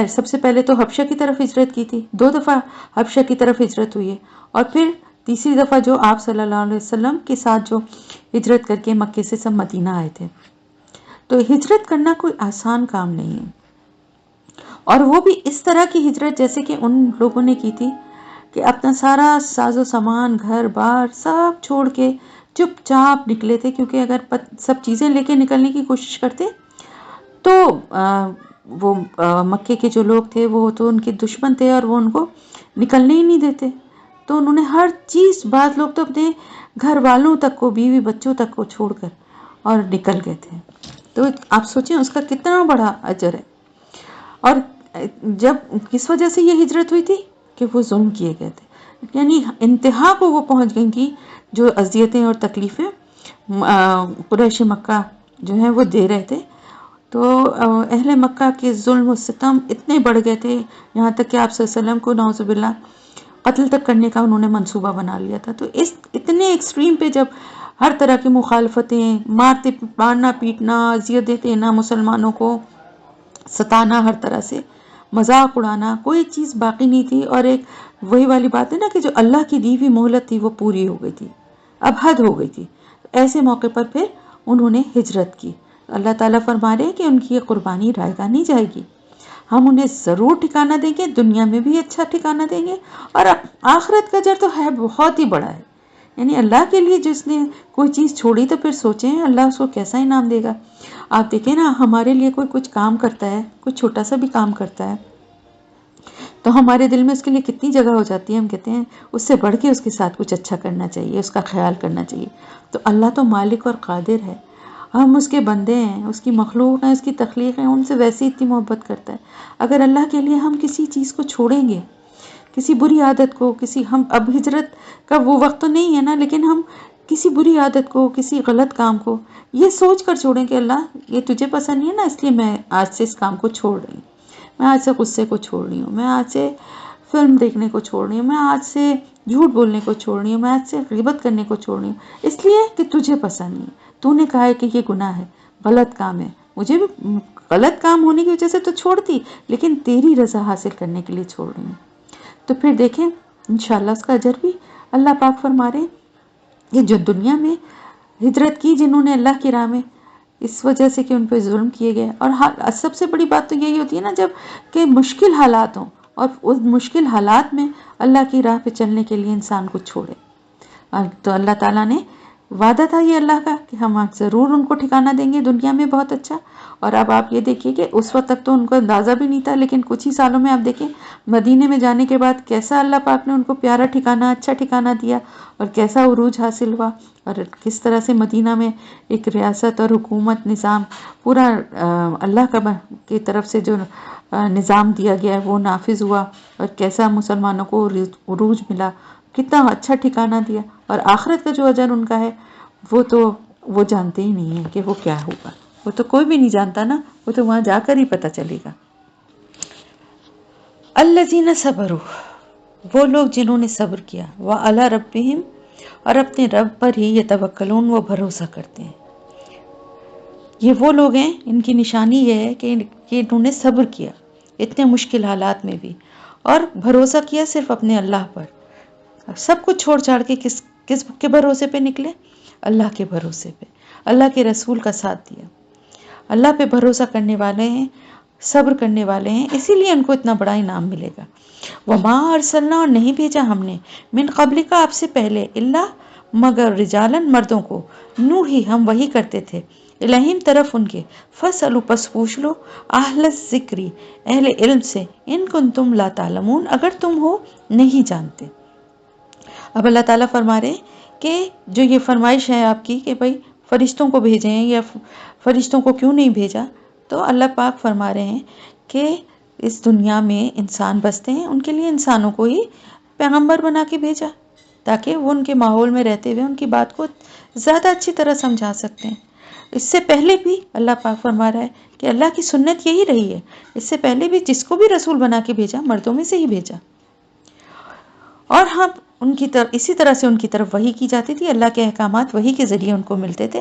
سب سے پہلے تو حبشہ کی طرف ہجرت کی تھی، 2 دفعہ حبشہ کی طرف ہجرت ہوئی ہے، اور پھر تیسری دفعہ جو آپ صلی اللہ علیہ وسلم کے ساتھ جو ہجرت کر کے مکے سے سب مدینہ آئے تھے۔ تو ہجرت کرنا کوئی آسان کام نہیں ہے، اور وہ بھی اس طرح کی ہجرت جیسے کہ ان لوگوں نے کی تھی کہ اپنا سارا ساز و سامان، گھر بار سب چھوڑ کے چپ چاپ نکلے تھے، کیونکہ اگر سب چیزیں لے کے نکلنے کی کوشش کرتے تو وہ مکے کے جو لوگ تھے وہ تو ان کے دشمن تھے، اور وہ ان کو نکلنے ہی نہیں دیتے، تو انہوں نے ہر چیز، بعض لوگ تو اپنے گھر والوں تک کو، بیوی بچوں تک کو چھوڑ کر اور نکل گئے تھے۔ تو آپ سوچیں اس کا کتنا بڑا اجر ہے۔ اور جب کس وجہ سے یہ ہجرت ہوئی تھی کہ وہ ظلم کیے گئے تھے، یعنی انتہا کو وہ پہنچ گئی تھی جو اذیتیں اور تکلیفیں قریش مکہ جو ہیں وہ دے رہے تھے۔ تو اہل مکہ کے ظلم و ستم اتنے بڑھ گئے تھے، یہاں تک کہ آپ صلی اللہ علیہ وسلم کو نعوذ باللہ قتل تک کرنے کا انہوں نے منصوبہ بنا لیا تھا۔ تو اس اتنے ایکسٹریم پہ جب ہر طرح کی مخالفتیں، مارنا پیٹنا، اذیتیں دینا، مسلمانوں کو ستانا، ہر طرح سے مذاق اڑانا، کوئی چیز باقی نہیں تھی، اور ایک وہی والی بات ہے نا کہ جو اللہ کی دی ہوئی مہلت تھی وہ پوری ہو گئی تھی، اب حد ہو گئی تھی۔ ایسے موقع پر پھر انہوں نے ہجرت کی۔ اللہ تعالیٰ فرما رہے ہیں کہ ان کی یہ قربانی رائے گاہ نہیں جائے گی، ہم انہیں ضرور ٹھکانہ دیں گے، دنیا میں بھی اچھا ٹھکانہ دیں گے، اور آخرت کا اجر تو ہے بہت ہی بڑا ہے۔ یعنی اللہ کے لیے جس نے کوئی چیز چھوڑی تو پھر سوچیں اللہ اس کو کیسا انعام دے گا۔ آپ دیکھیں نا، ہمارے لیے کوئی کچھ کام کرتا ہے، کوئی چھوٹا سا بھی کام کرتا ہے، تو ہمارے دل میں اس کے لیے کتنی جگہ ہو جاتی ہے، ہم کہتے ہیں اس سے بڑھ کے اس کے ساتھ کچھ اچھا کرنا چاہیے، اس کا خیال کرنا چاہیے۔ تو اللہ تو مالک اور قادر ہے، ہم اس کے بندے ہیں، اس کی مخلوق ہیں، اس کی تخلیق ہیں، ان سے ویسے اتنی محبت کرتا ہے۔ اگر اللہ کے لیے ہم کسی چیز کو چھوڑیں گے، کسی بری عادت کو، ہم اب ہجرت کا وہ وقت تو نہیں ہے نا، لیکن ہم کسی بری عادت کو، کسی غلط کام کو یہ سوچ کر چھوڑیں کہ اللہ یہ تجھے پسند نہیں ہے نا، اس لیے میں آج سے اس کام کو چھوڑ رہی ہوں، میں آج سے غصے کو چھوڑ رہی ہوں، میں آج سے فلم دیکھنے کو چھوڑ رہی ہوں، میں آج سے جھوٹ بولنے کو چھوڑ رہی ہوں، میں آج سے غیبت کرنے کو چھوڑ رہی ہوں، اس لیے کہ تجھے پسند نہیں ہے، تو نے کہا ہے کہ یہ گناہ ہے، غلط کام ہے، مجھے بھی غلط کام ہونے کی وجہ سے تو چھوڑتی، لیکن تیری رضا حاصل کرنے کے لیے چھوڑ رہی ہوں۔ تو پھر دیکھیں انشاءاللہ اس کا اجر بھی اللہ پاک فرما رہے ہیں کہ جو دنیا میں ہجرت کی جنہوں نے اللہ کی راہ میں، اس وجہ سے کہ ان پہ ظلم کیے گئے، اور سب سے بڑی بات تو یہی ہوتی ہے نا جب کہ مشکل حالات ہوں، اور اس مشکل حالات میں اللہ کی راہ پہ چلنے کے لیے انسان کو چھوڑے، تو اللہ تعالیٰ نے وعدہ تھا یہ اللہ کا کہ ہم ضرور ان کو ٹھکانہ دیں گے دنیا میں بہت اچھا۔ اور اب آپ یہ دیکھیے کہ اس وقت تک تو ان کو اندازہ بھی نہیں تھا، لیکن کچھ ہی سالوں میں آپ دیکھیں مدینے میں جانے کے بعد کیسا اللہ پاک نے ان کو پیارا ٹھکانہ، اچھا ٹھکانہ دیا، اور کیسا عروج حاصل ہوا، اور کس طرح سے مدینہ میں ایک ریاست اور حکومت نظام پورا اللہ کی طرف سے جو نظام دیا گیا ہے وہ نافذ ہوا، اور کیسا مسلمانوں کو عروج ملا، کتنا اچھا ٹھکانہ دیا۔ اور آخرت کا جو اجر ان کا ہے وہ تو وہ جانتے ہی نہیں ہے کہ وہ کیا ہوگا، وہ تو کوئی بھی نہیں جانتا نا، وہ تو وہاں جا کر ہی پتہ چلے گا۔ الذین صبروا، وہ لوگ جنہوں نے صبر کیا، وعلی ربہم، اور اپنے رب پر ہی یتوکلون، وہ بھروسہ کرتے ہیں۔ یہ وہ لوگ ہیں، ان کی نشانی یہ ہے کہ انہوں نے صبر کیا اتنے مشکل حالات میں بھی، اور بھروسہ کیا صرف اپنے اللہ پر۔ سب کچھ چھوڑ چھاڑ کے کس کے بھروسے پہ نکلے؟ اللہ کے بھروسے پہ، اللہ کے رسول کا ساتھ دیا۔ اللہ پہ بھروسہ کرنے والے ہیں، صبر کرنے والے ہیں، اسی لیے ان کو اتنا بڑا انعام ملے گا۔ وما ارسلنا، اور نہیں بھیجا ہم نے، من قبل کا، آپ سے پہلے، اللہ مگر رجالن، مردوں کو، نوحی ہم وہی کرتے تھے، الہم طرف ان کے، فاسألوا پس پوچھ لو، اہل الذکری، اہل علم سے، ان کنتم لا تعلمون، اگر تم ہو نہیں جانتے۔ اب اللہ تعالیٰ فرما رہے ہیں کہ جو یہ فرمائش ہے آپ کی کہ بھائی فرشتوں کو بھیجیں یا فرشتوں کو کیوں نہیں بھیجا، تو اللہ پاک فرما رہے ہیں کہ اس دنیا میں انسان بستے ہیں، ان کے لیے انسانوں کو ہی پیغمبر بنا کے بھیجا تاکہ وہ ان کے ماحول میں رہتے ہوئے ان کی بات کو زیادہ اچھی طرح سمجھا سکتے ہیں۔ اس سے پہلے بھی اللہ پاک فرما رہا ہے کہ اللہ کی سنت یہی رہی ہے، اس سے پہلے بھی جس کو بھی رسول بنا کے بھیجا مردوں میں سے ہی بھیجا، اور ہم ان کی طرف اسی طرح سے ان کی طرف وحی کی جاتی تھی، اللہ کے احکامات وحی کے ذریعے ان کو ملتے تھے۔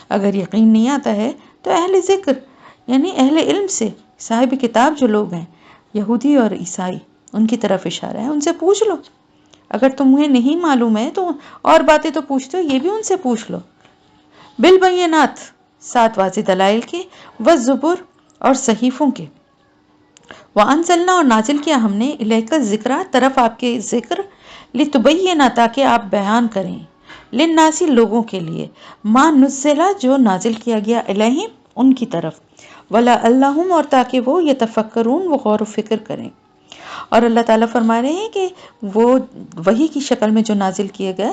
اگر یقین نہیں آتا ہے تو اہل ذکر یعنی اہل علم سے، صاحب کتاب جو لوگ ہیں یہودی اور عیسائی، ان کی طرف اشارہ ہے، ان سے پوچھ لو، اگر تمہیں نہیں معلوم ہے تو اور باتیں تو پوچھتے ہو، یہ بھی ان سے پوچھ لو۔ بالبینات، سات واضح دلائل کے، والزبر، اور صحیفوں کے، وانزلنا، اور نازل کیا ہم نے، الیک الذکر، طرف آپ کے ذکر، لتبینا، تاکہ آپ بیان کریں، للناس، لوگوں کے لیے، ما نزل، جو نازل کیا گیا، الیہم، ان کی طرف، ولعلہم، اور تاکہ وہ یتفکرون، وہ غور و فکر کریں۔ اور اللہ تعالیٰ فرما رہے ہیں کہ وہ وحی کی شکل میں جو نازل کیے گئے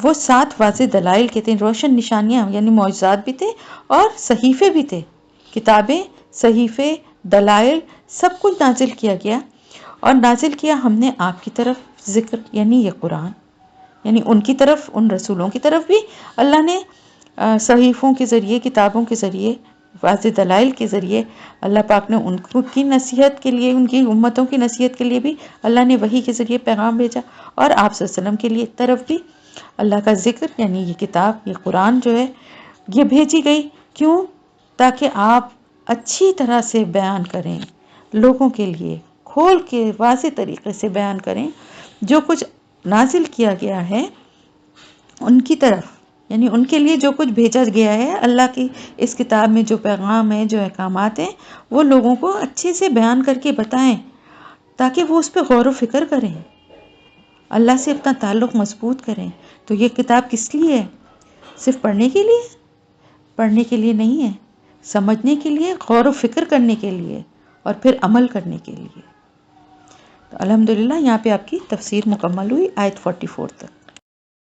وہ 7 واضح دلائل کے تھے، روشن نشانیاں یعنی معجزات بھی تھے، اور صحیفے بھی تھے، کتابیں، صحیفے، دلائل، سب کچھ نازل کیا گیا۔ اور نازل کیا ہم نے آپ کی طرف ذکر یعنی یہ قرآن، یعنی ان کی طرف، ان رسولوں کی طرف بھی اللہ نے صحیفوں کے ذریعے، کتابوں کے ذریعے، واضح دلائل کے ذریعے اللہ پاک نے ان کی نصیحت کے لیے، ان کی امتوں کی نصیحت کے لیے بھی اللہ نے وحی کے ذریعے پیغام بھیجا، اور آپ صلی اللہ علیہ وسلم کے لیے طرف بھی اللہ کا ذکر یعنی یہ کتاب، یہ قرآن جو ہے یہ بھیجی گئی۔ کیوں؟ تاکہ آپ اچھی طرح سے بیان کریں، لوگوں کے لیے کھول کے واضح طریقے سے بیان کریں جو کچھ نازل کیا گیا ہے ان کی طرف، یعنی ان کے لیے جو کچھ بھیجا گیا ہے اللہ کی اس کتاب میں، جو پیغام ہے، جو احکامات ہیں، وہ لوگوں کو اچھے سے بیان کر کے بتائیں تاکہ وہ اس پہ غور و فکر کریں، اللہ سے اپنا تعلق مضبوط کریں۔ تو یہ کتاب کس لیے ہے؟ صرف پڑھنے کے لیے؟ پڑھنے کے لیے نہیں ہے، سمجھنے کے لیے، غور و فکر کرنے کے لیے، اور پھر عمل کرنے کے لیے۔ تو الحمدللہ یہاں پہ آپ کی تفسیر مکمل ہوئی آیت 44 تک.